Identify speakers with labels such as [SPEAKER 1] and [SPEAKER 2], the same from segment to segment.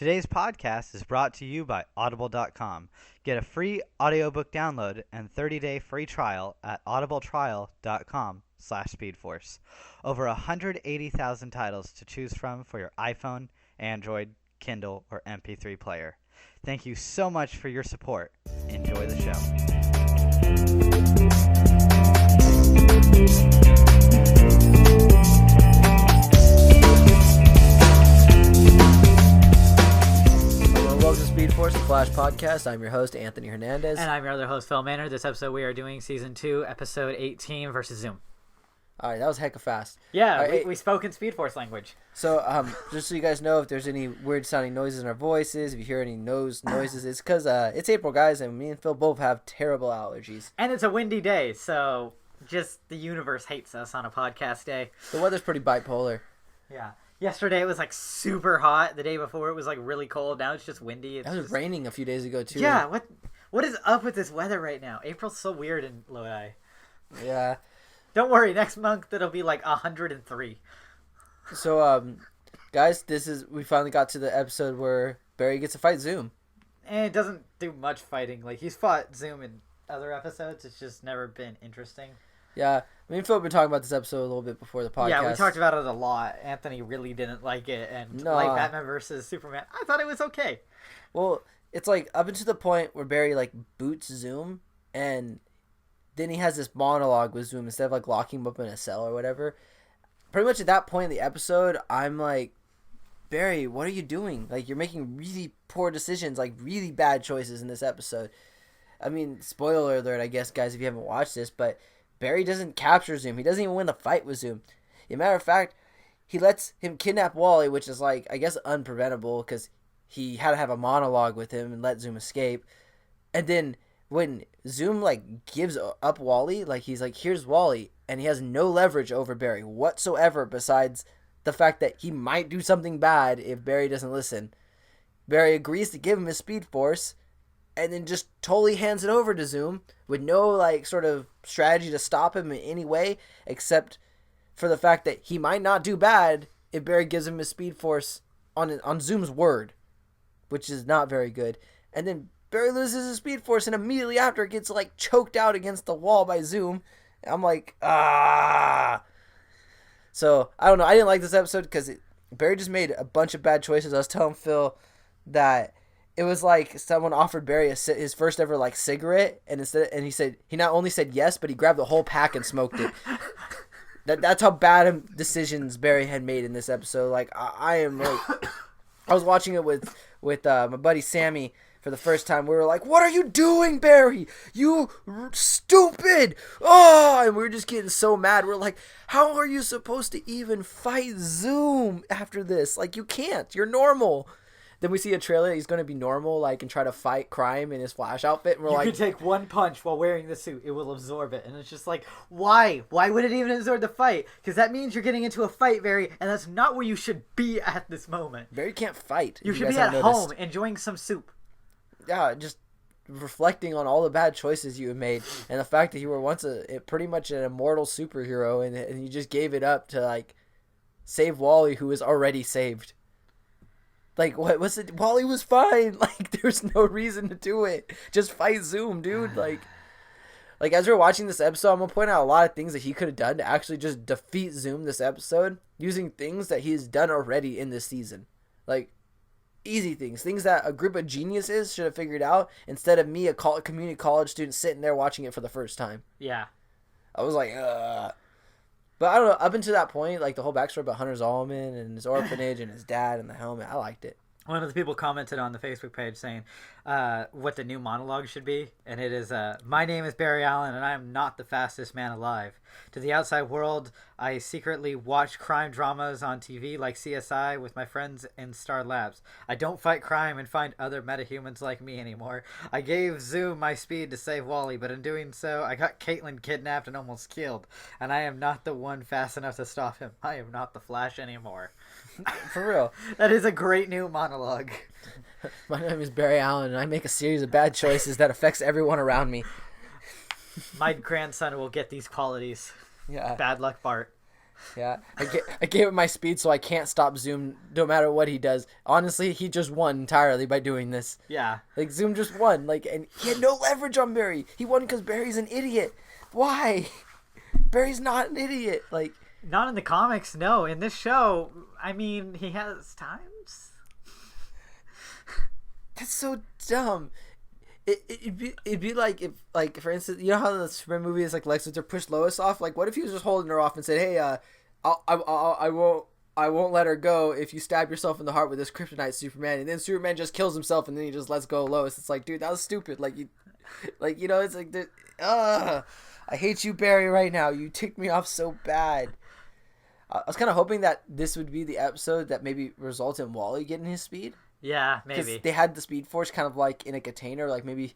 [SPEAKER 1] Today's podcast is brought to you by Audible.com. Get a free audiobook download and 30-day free trial at audibletrial.com/Speedforce. Over 180,000 titles to choose from for your iPhone, Android, Kindle, or MP3 player. Thank you so much for your support. Enjoy the show.
[SPEAKER 2] Welcome to Speedforce, the Flash podcast. I'm your host, Anthony Hernandez.
[SPEAKER 3] And I'm your other host, Phil Manor. This episode we are doing Season 2, Episode 18 versus Zoom.
[SPEAKER 2] All right, that was hecka fast.
[SPEAKER 3] Yeah, we spoke in Speedforce language.
[SPEAKER 2] So, just so you guys know, if there's any weird sounding noises in our voices, if you hear any nose noises, it's because it's April, guys, and me and Phil both have terrible allergies.
[SPEAKER 3] And it's a windy day, so just the universe hates us on a podcast day.
[SPEAKER 2] The weather's pretty bipolar.
[SPEAKER 3] Yeah. Yesterday it was like super hot. The day before it was like really cold. Now it's just windy.
[SPEAKER 2] It was raining a few days ago, too.
[SPEAKER 3] Yeah, what is up with this weather right now? April's so weird in Lodi.
[SPEAKER 2] Yeah.
[SPEAKER 3] Don't worry, next month it'll be like 103.
[SPEAKER 2] So, guys, we finally got to the episode where Barry gets to fight Zoom.
[SPEAKER 3] And it doesn't do much fighting. Like, he's fought Zoom in other episodes. It's just never been interesting.
[SPEAKER 2] Yeah, me and Phil have been talking about this episode a little bit before the podcast.
[SPEAKER 3] Yeah, we talked about it a lot. Anthony really didn't like it, and like Batman versus Superman, I thought it was okay.
[SPEAKER 2] Well, it's like up until the point where Barry like boots Zoom, and then he has this monologue with Zoom instead of like locking him up in a cell or whatever. Pretty much at that point in the episode, I'm like, Barry, what are you doing? Like, you're making really poor decisions, like really bad choices in this episode. I mean, spoiler alert, I guess, guys, if you haven't watched this, but Barry doesn't capture Zoom. He doesn't even win the fight with Zoom. As a matter of fact, he lets him kidnap Wally, which is like, I guess, unpreventable because he had to have a monologue with him and let Zoom escape. And then when Zoom like gives up Wally, like he's like, here's Wally, and he has no leverage over Barry whatsoever besides the fact that he might do something bad if Barry doesn't listen. Barry agrees to give him his Speed Force, and then just totally hands it over to Zoom with no like sort of strategy to stop him in any way, except for the fact that he might not do bad if Barry gives him his Speed Force on Zoom's word, which is not very good. And then Barry loses his Speed Force, and immediately after it gets like choked out against the wall by Zoom. And I'm like, ah. So I don't know. I didn't like this episode because Barry just made a bunch of bad choices. I was telling Phil that it was like someone offered Barry his first ever like cigarette, and he said he not only said yes, but he grabbed the whole pack and smoked it. That's how bad decisions Barry had made in this episode. Like I am like, I was watching it with my buddy Sammy for the first time. We were like, "What are you doing, Barry? You stupid!" Oh, and we were just getting so mad. We're like, "How are you supposed to even fight Zoom after this? Like you can't. You're normal." Then we see a trailer that he's going to be normal, like, and try to fight crime in his Flash outfit. And we're like,
[SPEAKER 3] you could take one punch while wearing the suit. It will absorb it. And it's just like, why? Why would it even absorb the fight? Because that means you're getting into a fight, Barry, and that's not where you should be at this moment.
[SPEAKER 2] Barry can't fight.
[SPEAKER 3] You should be at home enjoying some soup.
[SPEAKER 2] Yeah, just reflecting on all the bad choices you have made. And the fact that you were once pretty much an immortal superhero, and you just gave it up to, like, save Wally, who was already saved. Like, what was it? Wally was fine. Like, there's no reason to do it. Just fight Zoom, dude. Like as we're watching this episode, I'm going to point out a lot of things that he could have done to actually just defeat Zoom this episode using things that he's done already in this season. Like, easy things. Things that a group of geniuses should have figured out instead of me, a community college student, sitting there watching it for the first time.
[SPEAKER 3] Yeah.
[SPEAKER 2] I was like, ugh. But I don't know, up until that point, like the whole backstory about Hunter Zolomon and his orphanage and his dad and the helmet, I liked it.
[SPEAKER 3] One of the people commented on the Facebook page saying what the new monologue should be, and it is, my name is Barry Allen, and I am not the fastest man alive. To the outside world, I secretly watch crime dramas on TV like CSI with my friends in Star Labs. I don't fight crime and find other metahumans like me anymore. I gave Zoom my speed to save Wally, but in doing so, I got Caitlin kidnapped and almost killed, and I am not the one fast enough to stop him. I am not the Flash anymore.
[SPEAKER 2] For real.
[SPEAKER 3] That is a great new monologue.
[SPEAKER 2] My name is Barry Allen, and I make a series of bad choices that affects everyone around me.
[SPEAKER 3] My grandson will get these qualities.
[SPEAKER 2] Yeah.
[SPEAKER 3] Bad luck, Bart.
[SPEAKER 2] Yeah, I gave him my speed, so I can't stop Zoom no matter what he does. Honestly, he just won entirely by doing this.
[SPEAKER 3] Yeah.
[SPEAKER 2] Like Zoom just won. Like, and he had no leverage on Barry. He won because Barry's an idiot. Why? Barry's not an idiot. Like,
[SPEAKER 3] Not in the comics, no. In this show, I mean, he has times.
[SPEAKER 2] that's so dumb. It'd be like if, like, for instance, you know how the Superman movie is like Lex Luthor pushed Lois off. Like, what if he was just holding her off and said, "Hey, I won't let her go if you stab yourself in the heart with this kryptonite, Superman." And then Superman just kills himself and then he just lets go of Lois. It's like, dude, that was stupid. Like you know, it's like, I hate you, Barry, right now. You ticked me off so bad. I was kind of hoping that this would be the episode that maybe results in Wally getting his speed.
[SPEAKER 3] Yeah,
[SPEAKER 2] Because
[SPEAKER 3] maybe.
[SPEAKER 2] they had the Speed Force kind of like in a container. Like maybe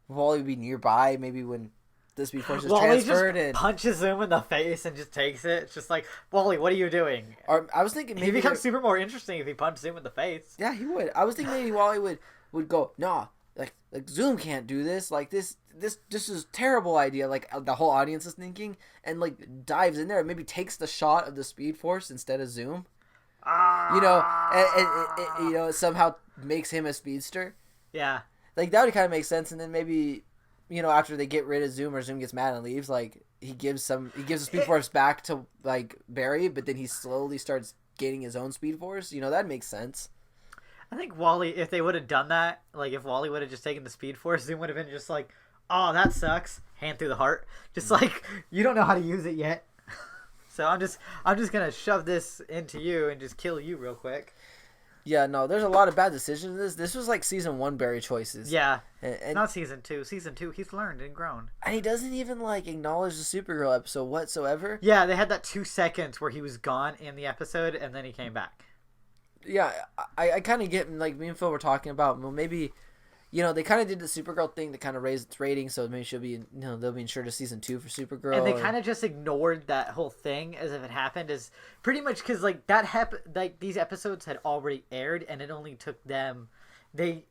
[SPEAKER 2] Wally would be nearby. Maybe when the Speed Force is
[SPEAKER 3] Wally just
[SPEAKER 2] transferred. And
[SPEAKER 3] punches him in the face and just takes it. It's just like, Wally, what are you doing?
[SPEAKER 2] or I was thinking
[SPEAKER 3] He
[SPEAKER 2] maybe
[SPEAKER 3] becomes super more interesting if he punches him in the face.
[SPEAKER 2] yeah, he would. I was thinking maybe Wally would go, nah, like Zoom can't do this. Like this is a terrible idea. Like the whole audience is thinking, and like dives in there and maybe takes the shot of the Speed Force instead of Zoom. You know, and you know, it somehow makes him a speedster.
[SPEAKER 3] Yeah.
[SPEAKER 2] Like that would kind of make sense. And then maybe, you know, after they get rid of Zoom or Zoom gets mad and leaves, like he gives the Speed Force back to like Barry, but then he slowly starts gaining his own Speed Force. You know, that makes sense.
[SPEAKER 3] I think Wally, if they would have done that, like if Wally would have just taken the Speed Force, Zoom would have been just like, oh, that sucks. Hand through the heart. Just like, you don't know how to use it yet. So I'm just gonna shove this into you and just kill you real quick.
[SPEAKER 2] Yeah, no, there's a lot of bad decisions in this. This was like season 1 Barry choices.
[SPEAKER 3] Yeah.
[SPEAKER 2] And
[SPEAKER 3] Not season 2. Season 2, he's learned and grown.
[SPEAKER 2] he doesn't even like acknowledge the Supergirl episode whatsoever.
[SPEAKER 3] Yeah, they had that 2 seconds where he was gone in the episode and then he came back.
[SPEAKER 2] Yeah, I kind of get, like, me and Phil were talking about, well, maybe, you know, they kind of did the Supergirl thing to kind of raise its rating, so maybe she'll be, you know, they'll be insured to season 2 for Supergirl.
[SPEAKER 3] And they kind of just ignored that whole thing as if it happened, as pretty much because like that like these episodes had already aired and it only took them, it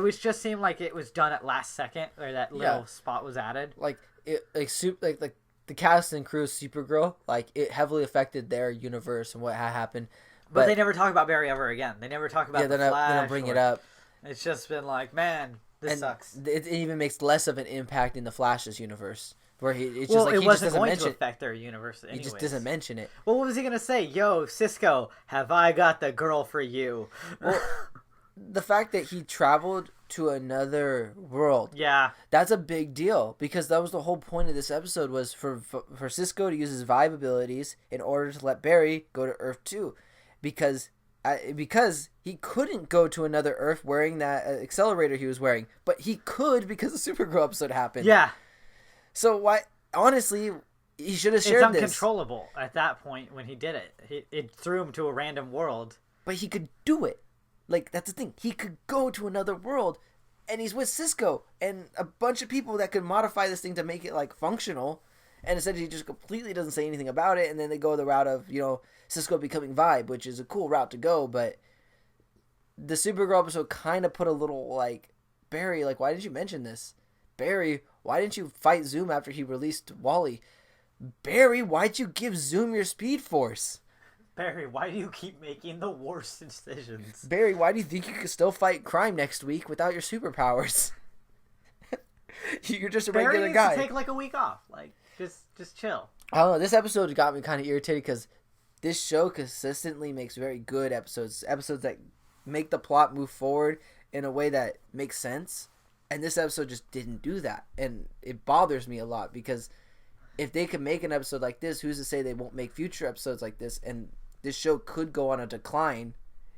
[SPEAKER 3] was just seemed like it was done at last second or that little spot was added.
[SPEAKER 2] like the cast and crew of Supergirl, like it heavily affected their universe and what had happened.
[SPEAKER 3] But they never talk about Barry ever again. They never talk about the Flash.
[SPEAKER 2] They don't bring it up.
[SPEAKER 3] It's just been like, man, this sucks.
[SPEAKER 2] It even makes less of an impact in the Flash's universe, where it
[SPEAKER 3] wasn't
[SPEAKER 2] just doesn't
[SPEAKER 3] going
[SPEAKER 2] mention
[SPEAKER 3] to affect their universe.
[SPEAKER 2] He just doesn't mention it.
[SPEAKER 3] Well, what was he gonna say? Yo, Cisco, have I got the girl for you?
[SPEAKER 2] Well, the fact that he traveled to another world,
[SPEAKER 3] Yeah.
[SPEAKER 2] that's a big deal because that was the whole point of this episode was for Cisco to use his vibe abilities in order to let Barry go to Earth 2, because he couldn't go to another Earth wearing that accelerator he was wearing, but he could because the Supergirl episode happened.
[SPEAKER 3] Yeah.
[SPEAKER 2] So why? Honestly, he should have shared
[SPEAKER 3] It's
[SPEAKER 2] this.
[SPEAKER 3] uncontrollable at that point when he did it. It threw him to a random world.
[SPEAKER 2] But he could do it. Like, that's the thing. He could go to another world, and he's with Cisco and a bunch of people that could modify this thing to make it, like, functional. And instead he just completely doesn't say anything about it, and then they go the route of, you know, Cisco becoming Vibe, which is a cool route to go, but the Supergirl episode kind of put a little, like, Barry, like, why didn't you mention this? Barry, why didn't you fight Zoom after he released Wally? Barry, why'd you give Zoom your Speed Force?
[SPEAKER 3] Barry, why do you keep making the worst decisions?
[SPEAKER 2] Barry, why do you think you can still fight crime next week without your superpowers? You're just a
[SPEAKER 3] Barry
[SPEAKER 2] regular
[SPEAKER 3] needs
[SPEAKER 2] guy.
[SPEAKER 3] to take like a week off. Like, just chill.
[SPEAKER 2] I don't know. This episode got me kind of irritated because this show consistently makes very good episodes. Episodes that make the plot move forward in a way that makes sense. And this episode just didn't do that. And it bothers me a lot because if they could make an episode like this, who's to say they won't make future episodes like this? And this show could go on a decline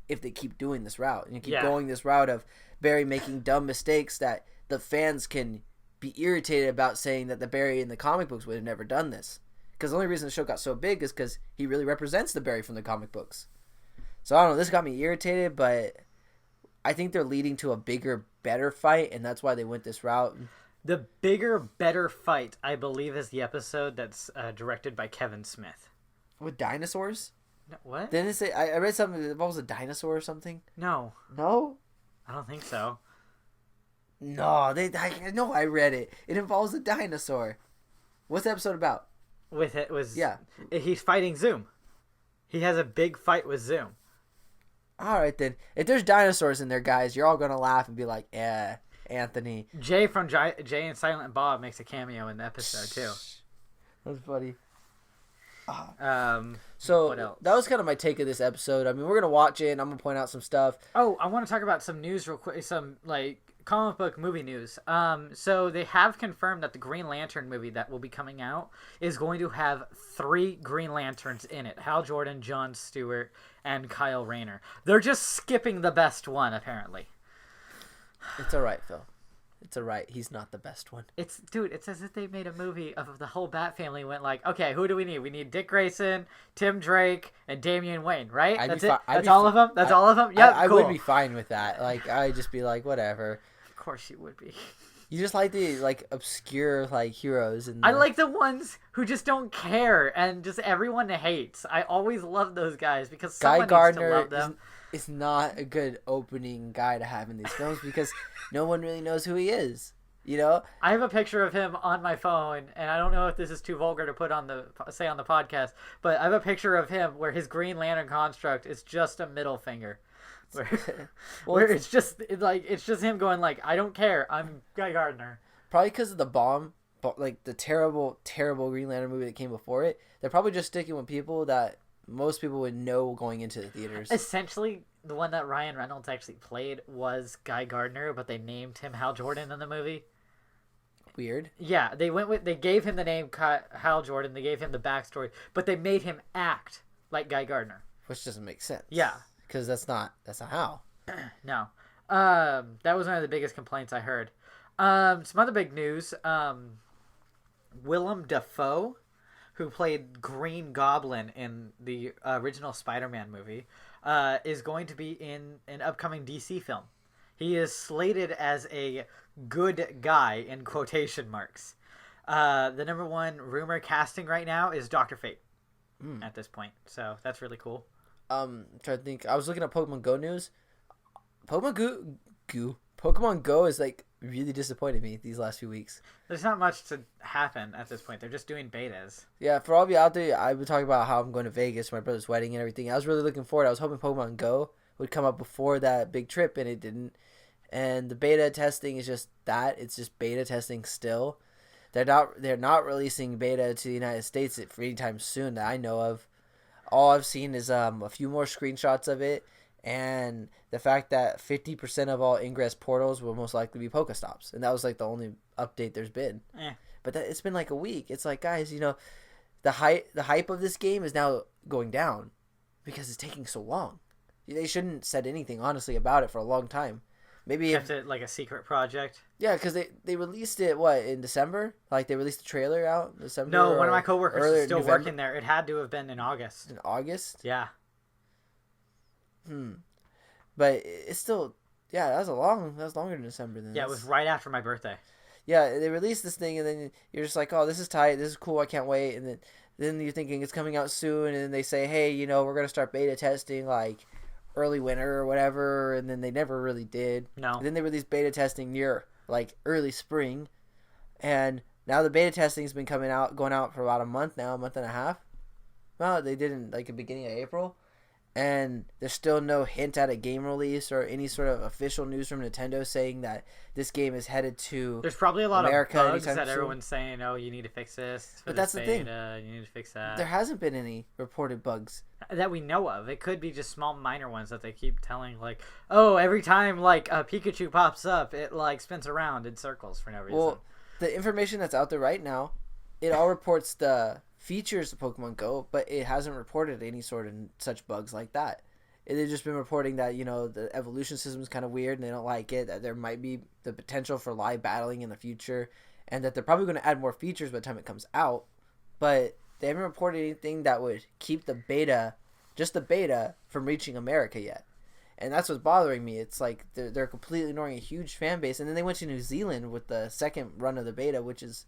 [SPEAKER 2] if they keep doing this route. And you keep going this route of Barry making dumb mistakes that the fans can be irritated about, saying that the Barry in the comic books would have never done this. Because the only reason the show got so big is because he really represents the Barry from the comic books. So I don't know, this got me irritated, but I think they're leading to a bigger, better fight, and that's why they went this route.
[SPEAKER 3] The bigger, better fight, I believe, is the episode that's directed by Kevin Smith.
[SPEAKER 2] With dinosaurs?
[SPEAKER 3] No, what?
[SPEAKER 2] Didn't it say, I read something that involves a dinosaur or something?
[SPEAKER 3] No.
[SPEAKER 2] No?
[SPEAKER 3] I don't think so.
[SPEAKER 2] No, I know I read it. It involves a dinosaur. What's the episode about?
[SPEAKER 3] with it was
[SPEAKER 2] Yeah.
[SPEAKER 3] he's fighting Zoom. He has a big fight with Zoom.
[SPEAKER 2] All right then. If there's dinosaurs in there, guys, you're all gonna laugh and be like, "Yeah, Anthony."
[SPEAKER 3] Jay from Jay and Silent Bob makes a cameo in the episode too.
[SPEAKER 2] That's funny.
[SPEAKER 3] So what else?
[SPEAKER 2] That was kind of my take of this episode. I mean, we're gonna watch it, and I'm gonna point out some stuff.
[SPEAKER 3] Oh, I want to talk about some news real quick. Some like comic book movie news. So they have confirmed that the Green Lantern movie that will be coming out is going to have 3 Green Lanterns in it: Hal Jordan, John Stewart, and Kyle Rayner. They're just skipping the best one, apparently.
[SPEAKER 2] It's all right, Phil. It's all right. He's not the best one.
[SPEAKER 3] It's as if they made a movie of the whole Bat family. Went like, okay, who do we need? We need Dick Grayson, Tim Drake, and Damian Wayne, right? That's it. That's all of them. That's all of them. Yeah,
[SPEAKER 2] I
[SPEAKER 3] cool.
[SPEAKER 2] would be fine with that. Like, I'd just be like, whatever.
[SPEAKER 3] Of course, you would be.
[SPEAKER 2] You just like the obscure heroes, and
[SPEAKER 3] I like the ones who just don't care and just everyone hates. I always love those guys because someone
[SPEAKER 2] Guy Gardner
[SPEAKER 3] needs to love them.
[SPEAKER 2] is not a good opening guy to have in these films because no one really knows who he is. You know,
[SPEAKER 3] I have a picture of him on my phone, and I don't know if this is too vulgar to put on the podcast, but I have a picture of him where his Green Lantern construct is just a middle finger, where it's just him going like, I don't care, I'm Guy Gardner.
[SPEAKER 2] Probably because of the bomb, like the terrible Green Lantern movie that came before it. They're probably just sticking with people that most people would know going into the theaters.
[SPEAKER 3] Essentially, the one that Ryan Reynolds actually played was Guy Gardner, but they named him Hal Jordan in the movie.
[SPEAKER 2] Weird.
[SPEAKER 3] Yeah, they gave him the name Hal Jordan, they gave him the backstory, but they made him act like Guy Gardner.
[SPEAKER 2] Which doesn't make sense.
[SPEAKER 3] Yeah.
[SPEAKER 2] Because that's not how.
[SPEAKER 3] No. That was one of the biggest complaints I heard. Some other big news. Willem Dafoe, who played Green Goblin in the original Spider-Man movie, is going to be in an upcoming DC film. He is slated as a good guy in quotation marks. The number one rumor casting right now is Dr. Fate at this point. So that's really cool.
[SPEAKER 2] Trying to think. I was looking at Pokemon Go news. Pokemon Go is really disappointed me these last few weeks.
[SPEAKER 3] There's not much to happen at this point. They're just doing betas.
[SPEAKER 2] Yeah, for all of you out there, I've been talking about how I'm going to Vegas for my brother's wedding and everything. I was really looking forward. I was hoping Pokemon Go would come up before that big trip, and it didn't. And the beta testing is just that. It's just beta testing still. They're not releasing beta to the United States for any time soon that I know of. All I've seen is a few more screenshots of it, and the fact that 50% of all ingress portals will most likely be Pokestops, and that was the only update there's been. But it's been a week. It's guys, the hype of this game is now going down because it's taking so long. They shouldn't said anything honestly about it for a long time. Maybe
[SPEAKER 3] kept it like a secret project.
[SPEAKER 2] Yeah, because they released it in December. They released the trailer out in December.
[SPEAKER 3] No, one of my coworkers is still
[SPEAKER 2] November?
[SPEAKER 3] working there. It had to have been in August.
[SPEAKER 2] In August?
[SPEAKER 3] Yeah.
[SPEAKER 2] But it's still, that was longer than December than
[SPEAKER 3] Yeah,
[SPEAKER 2] this.
[SPEAKER 3] it was right after my birthday.
[SPEAKER 2] Yeah, they released this thing, and then you're just like, oh, this is tight, this is cool, I can't wait. And then you're thinking it's coming out soon, and then they say, hey, we're gonna start beta testing early winter or whatever, and then they never really did.
[SPEAKER 3] No.
[SPEAKER 2] And then they released beta testing near early spring, and now the beta testing's been going out for about a month now, a month and a half. Well, they did in the beginning of April, and there's still no hint at a game release or any sort of official news from Nintendo saying that this game is headed to
[SPEAKER 3] There's probably a lot
[SPEAKER 2] America
[SPEAKER 3] of bugs that
[SPEAKER 2] anytime soon.
[SPEAKER 3] everyone's saying, oh, you need to fix this.
[SPEAKER 2] But that's the thing.
[SPEAKER 3] You need to fix that.
[SPEAKER 2] There hasn't been any reported bugs.
[SPEAKER 3] That we know of. It could be just small minor ones that they keep telling, oh, every time a Pikachu pops up, it spins around in circles for no reason.
[SPEAKER 2] Well, the information that's out there right now, it all reports the features of Pokemon Go, but it hasn't reported any sort of such bugs like that. They've just been reporting that the evolution system is kind of weird and they don't like it, that there might be the potential for live battling in the future, and that they're probably going to add more features by the time it comes out, but they haven't reported anything that would keep the beta from reaching America yet. And that's what's bothering me. It's they're completely ignoring a huge fan base, and then they went to New Zealand with the second run of the beta, which is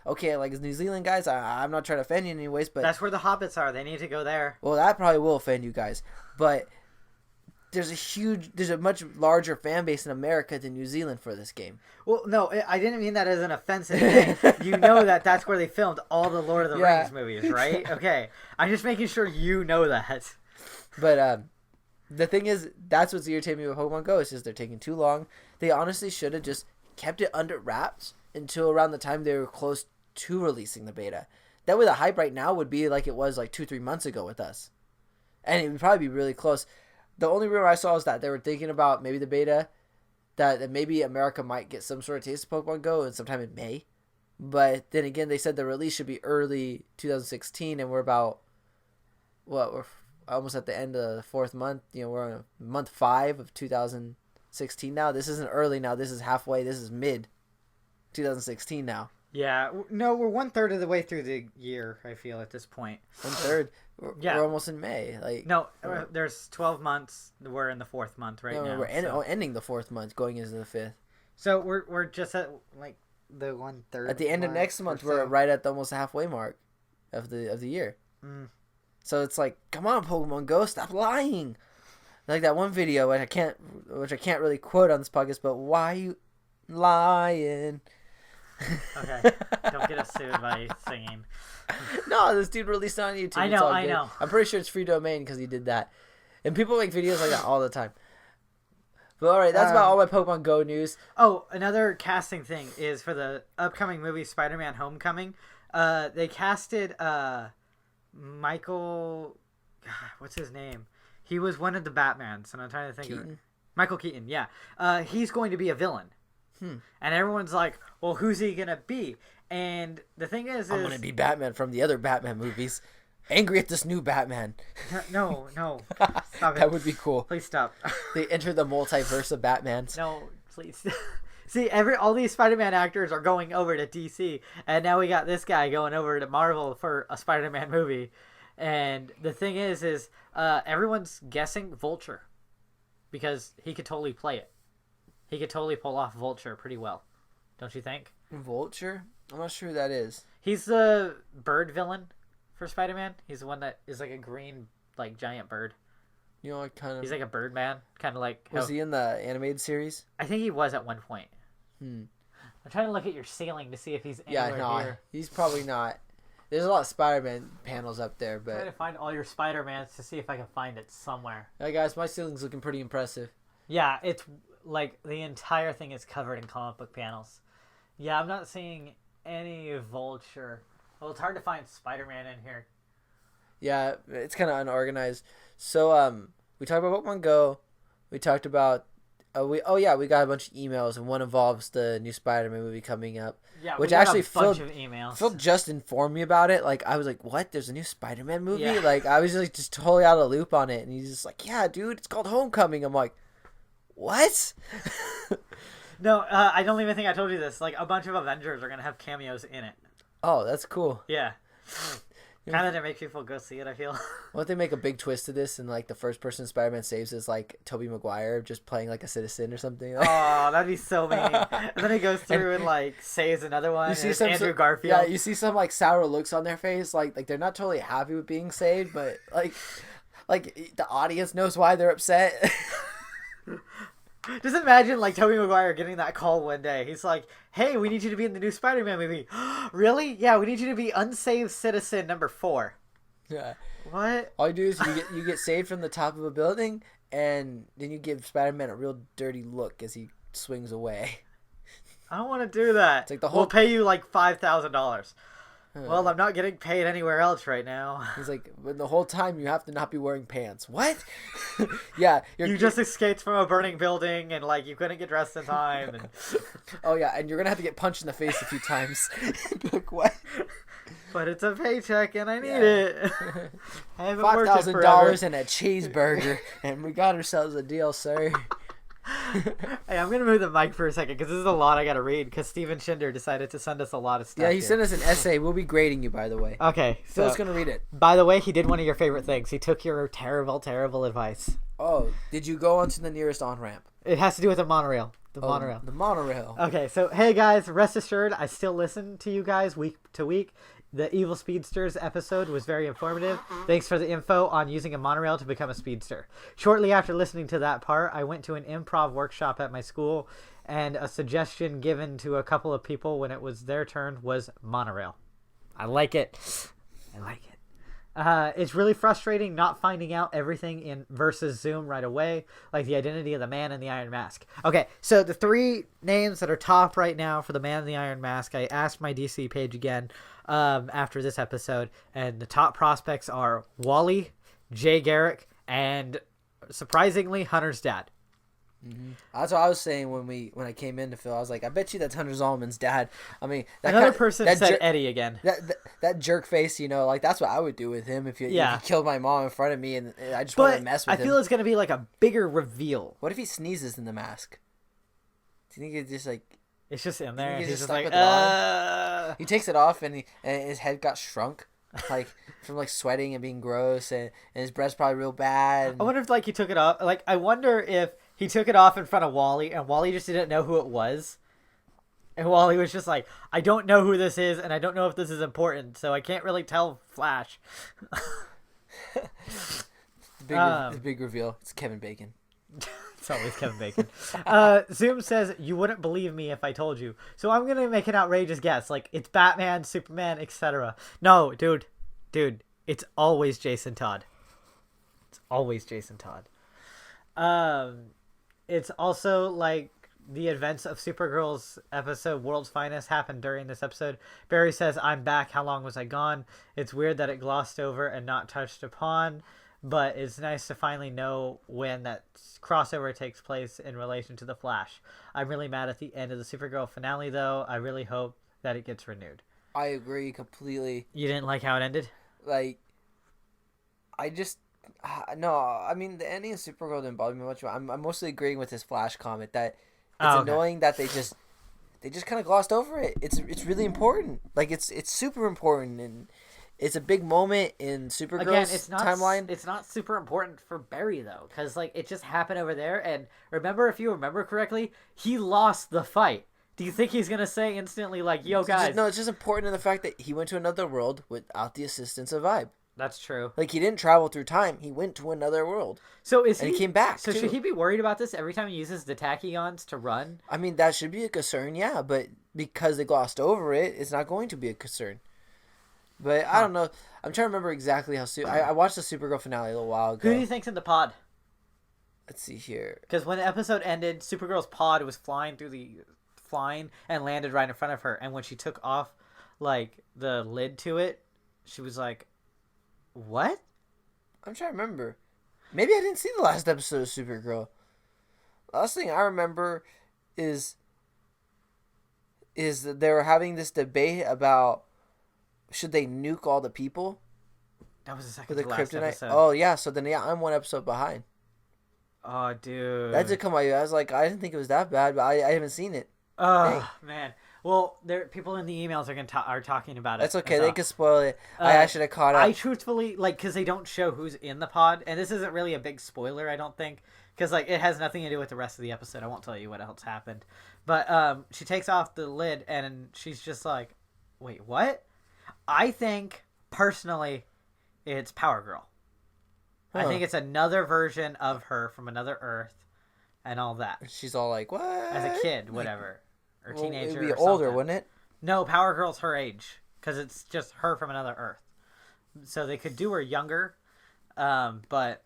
[SPEAKER 2] okay. As New Zealand guys, I'm not trying to offend you in any ways, but
[SPEAKER 3] that's where the hobbits are. They need to go there.
[SPEAKER 2] Well, that probably will offend you guys, but there's a much larger fan base in America than New Zealand for this game.
[SPEAKER 3] Well, no, I didn't mean that as an offensive thing. You know that's where they filmed all the Lord of the Rings movies, right? Okay. I'm just making sure you know that.
[SPEAKER 2] But the thing is, that's what's irritating me with Pokemon Go is just they're taking too long. They honestly should have just kept it under wraps until around the time they were close to releasing the beta. That way the hype right now would be like it was like 2-3 months ago with us. And it would probably be really close. The only rumor I saw is that they were thinking about maybe the beta, that maybe America might get some sort of taste of Pokemon Go and sometime in May. But then again, they said the release should be early 2016, and we're about, we're almost at the end of the 4th month. We're on month 5 of 2016 now. This isn't early now. This is halfway. This is mid 2016 now.
[SPEAKER 3] Yeah, no, we're 1/3 of the way through the year, I feel, at this point.
[SPEAKER 2] 1/3? We're almost in May.
[SPEAKER 3] No, there's 12 months. We're in the 4th month now.
[SPEAKER 2] We're ending the 4th month, going into the 5th.
[SPEAKER 3] So we're just at, like, the 1/3.
[SPEAKER 2] At the end of next month, we're right at the almost halfway mark of the year. Mm. So it's like, come on, Pokemon Go, stop lying. Like that one video, which I can't really quote on this podcast, but why you lying?
[SPEAKER 3] Okay, don't get us sued by singing.
[SPEAKER 2] No, this dude released it on YouTube.
[SPEAKER 3] I know.
[SPEAKER 2] I'm pretty sure it's free domain because he did that. And people make videos like that all the time. But alright, that's about all my Pokemon Go news.
[SPEAKER 3] Oh, another casting thing is for the upcoming movie Spider-Man Homecoming. They casted Michael... God, what's his name? He was one of the Batmans, and I'm trying to think of it. Michael Keaton, yeah. He's going to be a villain. And everyone's like, well, who's he going to be? And the thing is...
[SPEAKER 2] I'm going to be Batman from the other Batman movies. Angry at this new Batman.
[SPEAKER 3] No. Stop it.
[SPEAKER 2] That would be cool.
[SPEAKER 3] Please stop.
[SPEAKER 2] They enter the multiverse of Batmans.
[SPEAKER 3] No, please. See, all these Spider-Man actors are going over to DC, and now we got this guy going over to Marvel for a Spider-Man movie. And the thing is everyone's guessing Vulture, because he could totally play it. He could totally pull off Vulture pretty well. Don't you think?
[SPEAKER 2] Vulture? I'm not sure who that is.
[SPEAKER 3] He's the bird villain for Spider-Man. He's the one that is like a green, like, giant bird.
[SPEAKER 2] He's
[SPEAKER 3] like a bird man. Kind of like...
[SPEAKER 2] Was he in the animated series?
[SPEAKER 3] I think he was at one point. I'm trying to look at your ceiling to see if he's anywhere here.
[SPEAKER 2] He's probably not. There's a lot of Spider-Man panels up there, but...
[SPEAKER 3] I'm trying to find all your Spider-Mans to see if I can find it somewhere.
[SPEAKER 2] Hey guys, my ceiling's looking pretty impressive.
[SPEAKER 3] Yeah, it's like the entire thing is covered in comic book panels. Yeah, I'm not seeing any Vulture. Well, it's hard to find Spider-Man in here.
[SPEAKER 2] Yeah, it's kind of unorganized. So, we talked about Pokemon Go. We talked about... we got a bunch of emails, and one involves the new Spider-Man movie coming up.
[SPEAKER 3] Yeah,
[SPEAKER 2] which
[SPEAKER 3] we got
[SPEAKER 2] actually
[SPEAKER 3] a bunch of emails.
[SPEAKER 2] Phil just informed me about it. Like, I was like, what? There's a new Spider-Man movie?
[SPEAKER 3] Yeah.
[SPEAKER 2] Like, I was like just totally out of the loop on it. And he's just like, yeah, dude, it's called Homecoming. I'm like, what?
[SPEAKER 3] No, I don't even think I told you this. Like, a bunch of Avengers are going to have cameos in it.
[SPEAKER 2] Oh, that's cool.
[SPEAKER 3] Yeah. Kind of to make people go see it, I feel.
[SPEAKER 2] What if they make a big twist to this and, like, the first person Spider-Man saves is, like, Tobey Maguire just playing, like, a citizen or something?
[SPEAKER 3] Oh, that'd be so mean. And then he goes through and, like, saves another one. You see some Andrew Garfield.
[SPEAKER 2] Yeah, you see some, like, sour looks on their face. Like they're not totally happy with being saved, but, like the audience knows why they're upset.
[SPEAKER 3] Just imagine, like, Tobey Maguire getting that call one day. He's like, hey, we need you to be in the new Spider-Man movie. Really? Yeah, we need you to be unsaved citizen number 4.
[SPEAKER 2] Yeah.
[SPEAKER 3] What?
[SPEAKER 2] All you do is you get saved from the top of a building, and then you give Spider-Man a real dirty look as he swings away.
[SPEAKER 3] I don't want to do that.
[SPEAKER 2] It's like the whole...
[SPEAKER 3] We'll pay you, like, $5,000. Well, I'm not getting paid anywhere else right now.
[SPEAKER 2] He's like, but the whole time you have to not be wearing pants. What? Yeah.
[SPEAKER 3] You just escaped from a burning building and, like, you couldn't get dressed in time. And...
[SPEAKER 2] Oh, yeah, and you're going to have to get punched in the face a few times. Like, what?
[SPEAKER 3] But it's a paycheck and I need it. I haven't worked it
[SPEAKER 2] $5,000 and a cheeseburger, and we got ourselves a deal, sir.
[SPEAKER 3] Hey, I'm gonna move the mic for a second because this is a lot I gotta read because Steven Shinder decided to send us a lot of stuff.
[SPEAKER 2] Yeah, he sent us an essay. We'll be grading you, by the way.
[SPEAKER 3] Okay, so
[SPEAKER 2] Phil's gonna read it.
[SPEAKER 3] By the way, he did one of your favorite things. He took your terrible advice.
[SPEAKER 2] Oh, did you go onto the nearest on-ramp?
[SPEAKER 3] It has to do with the monorail. The monorail.
[SPEAKER 2] The monorail.
[SPEAKER 3] Okay, so hey guys, rest assured, I still listen to you guys week to week. The Evil Speedsters episode was very informative. Thanks for the info on using a monorail to become a speedster. Shortly after listening to that part, I went to an improv workshop at my school, and a suggestion given to a couple of people when it was their turn was monorail. I like it. I like it. It's really frustrating not finding out everything in versus Zoom right away, like the identity of the man in the Iron Mask. Okay, so the 3 names that are top right now for the man in the Iron Mask, I asked my DC page again after this episode, and the top prospects are Wally, Jay Garrick, and surprisingly, Hunter's dad.
[SPEAKER 2] Mm-hmm. That's what I was saying when I came in to Phil. I was like, I bet you that's Hunter Zolman's dad. I mean,
[SPEAKER 3] another person said Eddie again.
[SPEAKER 2] That jerk face, like that's what I would do with him if you killed my mom in front of me and I just wanted to mess with him.
[SPEAKER 3] I feel it's gonna be like a bigger reveal.
[SPEAKER 2] What if he sneezes in the mask? Do you think it's just like?
[SPEAKER 3] It's just in there. He's just like,
[SPEAKER 2] He takes it off and his head got shrunk. Like from like sweating and being gross and his breath's probably real bad.
[SPEAKER 3] I wonder if he took it off. I wonder if he took it off in front of Wally and Wally just didn't know who it was. And Wally was just like, I don't know who this is and I don't know if this is important, so I can't really tell Flash.
[SPEAKER 2] the big reveal. It's Kevin Bacon.
[SPEAKER 3] It's always Kevin Bacon. Zoom says, you wouldn't believe me if I told you. So I'm going to make an outrageous guess. Like, it's Batman, Superman, etc. No, dude. It's always Jason Todd. It's always Jason Todd. It's also like the events of Supergirl's episode World's Finest happened during this episode. Barry says, I'm back. How long was I gone? It's weird that it glossed over and not touched upon. But it's nice to finally know when that crossover takes place in relation to The Flash. I'm really mad at the end of the Supergirl finale, though. I really hope that it gets renewed.
[SPEAKER 2] I agree completely.
[SPEAKER 3] You didn't like how it ended?
[SPEAKER 2] Like, I just... No, I mean, the ending of Supergirl didn't bother me much. I'm mostly agreeing with this Flash comment that it's annoying that they just kind of glossed over it. It's really important. Like, it's super important, and... It's a big moment in Supergirl's timeline.
[SPEAKER 3] It's not super important for Barry, though, because it just happened over there. And if you remember correctly, he lost the fight. Do you think he's going to say instantly, yo, guys?
[SPEAKER 2] No, it's just important in the fact that he went to another world without the assistance of Vibe.
[SPEAKER 3] That's true.
[SPEAKER 2] He didn't travel through time. He went to another world.
[SPEAKER 3] So
[SPEAKER 2] he came back,
[SPEAKER 3] So
[SPEAKER 2] too. Should
[SPEAKER 3] he be worried about this every time he uses the tachyons to run?
[SPEAKER 2] I mean, that should be a concern, yeah. But because they glossed over it, it's not going to be a concern. But I don't know. I'm trying to remember exactly how soon. I watched the Supergirl finale a little while ago.
[SPEAKER 3] Who do you think's in the pod?
[SPEAKER 2] Let's see here.
[SPEAKER 3] Because when the episode ended, Supergirl's pod was flying and landed right in front of her. And when she took off, the lid to it, she was like, "What?"
[SPEAKER 2] I'm trying to remember. Maybe I didn't see the last episode of Supergirl. Last thing I remember is that they were having this debate about. Should they nuke all the people?
[SPEAKER 3] That was the second to last episode.
[SPEAKER 2] Oh, yeah. So then, I'm one episode behind.
[SPEAKER 3] Oh, dude.
[SPEAKER 2] That did come out. I was like, I didn't think it was that bad, but I haven't seen it.
[SPEAKER 3] Oh, man. Well, people in the emails are talking about it.
[SPEAKER 2] That's okay. They can spoil it. I should have caught up.
[SPEAKER 3] I truthfully, because they don't show who's in the pod, and this isn't really a big spoiler, I don't think, because, it has nothing to do with the rest of the episode. I won't tell you what else happened. But she takes off the lid, and she's just like, wait, what? I think, personally, it's Power Girl. Huh. I think it's another version of her from another Earth and all that.
[SPEAKER 2] She's all like, what?
[SPEAKER 3] As a kid, whatever. Or teenager.
[SPEAKER 2] It would be
[SPEAKER 3] or
[SPEAKER 2] older,
[SPEAKER 3] something.
[SPEAKER 2] wouldn't it?
[SPEAKER 3] No, Power Girl's her age. Because it's just her from another Earth. So they could do her younger. But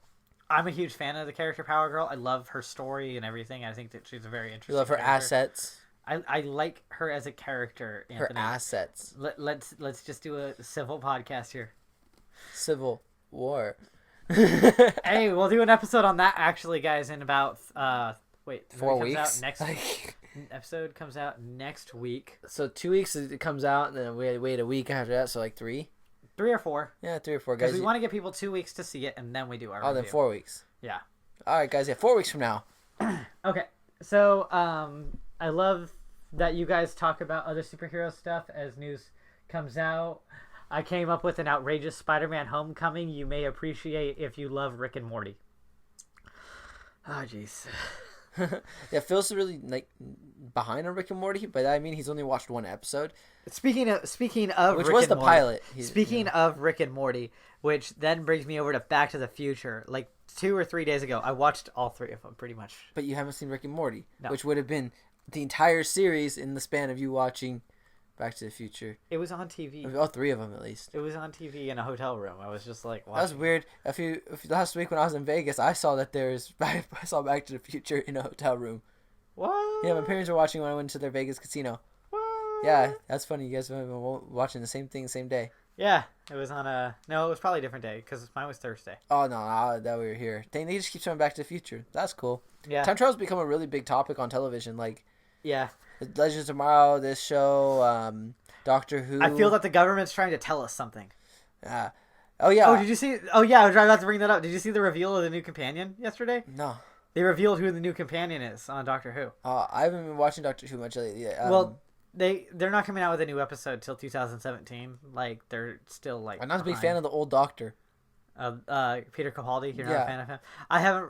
[SPEAKER 3] I'm a huge fan of the character Power Girl. I love her story and everything. I think that she's a very interesting
[SPEAKER 2] You love her
[SPEAKER 3] character.
[SPEAKER 2] Assets.
[SPEAKER 3] I like her as a character, Anthony.
[SPEAKER 2] Her assets.
[SPEAKER 3] Let's just do a civil podcast here.
[SPEAKER 2] Civil War.
[SPEAKER 3] Hey, we'll do an episode on that actually, guys, in about
[SPEAKER 2] 4 weeks.
[SPEAKER 3] Episode comes out next week.
[SPEAKER 2] So 2 weeks it comes out, and then we wait a week after that. So 3.
[SPEAKER 3] 3 or 4.
[SPEAKER 2] Yeah, 3 or 4 guys.
[SPEAKER 3] Because we want to give people 2 weeks to see it, and then we do our review.
[SPEAKER 2] Then 4 weeks.
[SPEAKER 3] Yeah.
[SPEAKER 2] All right, guys. Yeah, 4 weeks from now.
[SPEAKER 3] Okay. So I love that you guys talk about other superhero stuff as news comes out. I came up with an outrageous Spider-Man Homecoming you may appreciate if you love Rick and Morty. Oh, jeez.
[SPEAKER 2] Yeah, Phil's really like behind on Rick and Morty, but I mean he's only watched one episode,
[SPEAKER 3] Speaking of
[SPEAKER 2] which
[SPEAKER 3] Rick
[SPEAKER 2] was
[SPEAKER 3] and
[SPEAKER 2] the
[SPEAKER 3] Morty,
[SPEAKER 2] pilot.
[SPEAKER 3] Speaking of Rick and Morty, which then brings me over to Back to the Future. Like 2 or 3 days ago, I watched all 3 of them pretty much.
[SPEAKER 2] But you haven't seen Rick and Morty,
[SPEAKER 3] No.
[SPEAKER 2] which would have been the entire series in the span of you watching Back to the Future.
[SPEAKER 3] It was on TV.
[SPEAKER 2] All 3 of them at least.
[SPEAKER 3] It was on TV in a hotel room. I was just like,
[SPEAKER 2] That was
[SPEAKER 3] watching.
[SPEAKER 2] weird. Last week when I was in Vegas, I saw that I saw Back to the Future in a hotel room.
[SPEAKER 3] What?
[SPEAKER 2] Yeah, my parents were watching when I went to their Vegas casino.
[SPEAKER 3] What?
[SPEAKER 2] Yeah, that's funny. You guys have been watching the same thing the same day.
[SPEAKER 3] Yeah, it was on a... No, it was probably a different day because mine was Thursday.
[SPEAKER 2] Oh no, that we were here. Dang, they just keep showing Back to the Future. That's cool.
[SPEAKER 3] Yeah.
[SPEAKER 2] Time travel's become a really big topic on television. Like
[SPEAKER 3] Yeah.
[SPEAKER 2] Legends of Tomorrow, this show, Doctor Who.
[SPEAKER 3] I feel that the government's trying to tell us something.
[SPEAKER 2] Oh yeah.
[SPEAKER 3] Oh, did you see... Oh, yeah, I was about to bring that up. Did you see the reveal of the new companion yesterday?
[SPEAKER 2] No.
[SPEAKER 3] They revealed who the new companion is on Doctor Who.
[SPEAKER 2] I haven't been watching Doctor Who much lately.
[SPEAKER 3] Well, they're not coming out with a new episode till 2017. Like, they're still, like...
[SPEAKER 2] I'm not a big
[SPEAKER 3] behind.
[SPEAKER 2] fan of the old Doctor.
[SPEAKER 3] Peter Capaldi, you're not
[SPEAKER 2] Yeah.
[SPEAKER 3] a fan of him?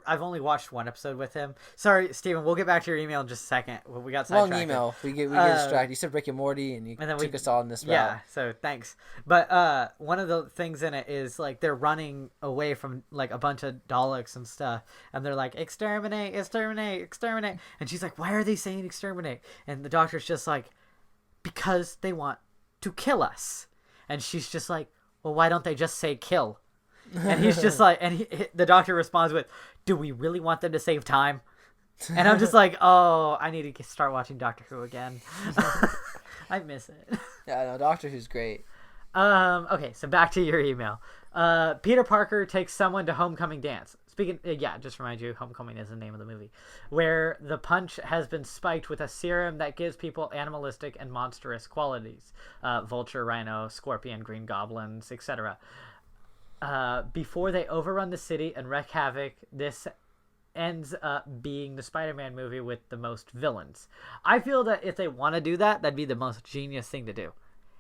[SPEAKER 3] I've only watched one episode with him. Sorry, Steven, we'll get back to your email in just a second. We got
[SPEAKER 2] Long
[SPEAKER 3] sidetracked.
[SPEAKER 2] email. We get distracted. You said Rick and Morty, and you
[SPEAKER 3] And then
[SPEAKER 2] took us all in this route.
[SPEAKER 3] Yeah, so thanks. But one of the things in it is like they're running away from like a bunch of Daleks and stuff, and they're like exterminate, exterminate, exterminate, and she's like, why are they saying exterminate? And the doctor's just like, because they want to kill us. And she's just like, well, why don't they just say kill? And he's just like, and the doctor responds with, do we really want them to save time? And I'm just like, oh, I need to start watching Doctor Who again. I miss it.
[SPEAKER 2] Yeah, no, Doctor Who's great.
[SPEAKER 3] Okay, so back to your email. Peter Parker takes someone to homecoming dance. Speaking, just remind you, Homecoming is the name of the movie, where the punch has been spiked with a serum that gives people animalistic and monstrous qualities. Vulture, Rhino, Scorpion, Green Goblins, etc. Before they overrun the city and wreak havoc, this ends up being the Spider-Man movie with the most villains. I feel that if they want to do that, that'd be the most genius thing to do.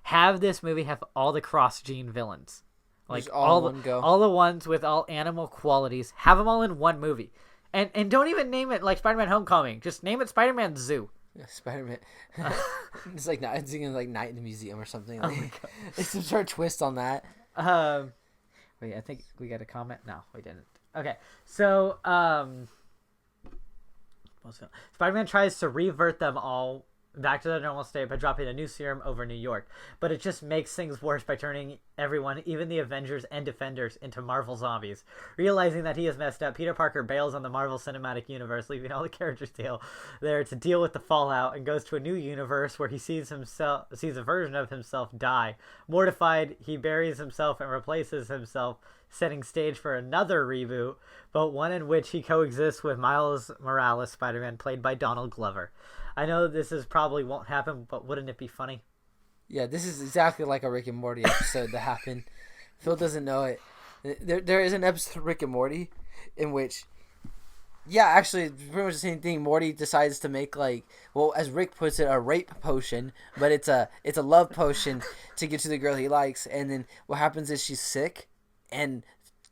[SPEAKER 3] Have this movie have all the cross-gene villains. Like
[SPEAKER 2] Just all in one go.
[SPEAKER 3] all the ones with all animal qualities. Have them all in one movie. And don't even name it like Spider-Man Homecoming. Just name it Spider-Man Zoo.
[SPEAKER 2] Yeah, Spider-Man. It's like it's thinking like Night in the Museum or something.
[SPEAKER 3] Oh
[SPEAKER 2] Like,
[SPEAKER 3] my God.
[SPEAKER 2] it's some sort of twist on that.
[SPEAKER 3] Wait, I think we got a comment. No, we didn't. Okay, so Spider-Man tries to revert them all back to their normal state by dropping a new serum over New York, but it just makes things worse by turning everyone, even the Avengers and Defenders, into Marvel zombies. Realizing that he has messed up, Peter Parker bails on the Marvel Cinematic Universe, leaving all the characters there to deal with the fallout, and goes to a new universe where he sees a version of himself die. Mortified, he buries himself and replaces himself, setting stage for another reboot, but one in which he coexists with Miles Morales Spider-Man, played by Donald Glover. I know this probably won't happen, but wouldn't it be funny?
[SPEAKER 2] Yeah, this is exactly like a Rick and Morty episode that happened. Phil doesn't know it. There is an episode of Rick and Morty in which, actually, it's pretty much the same thing. Morty decides to make as Rick puts it, a rape potion, but it's a love potion to get to the girl he likes. And then what happens is she's sick, and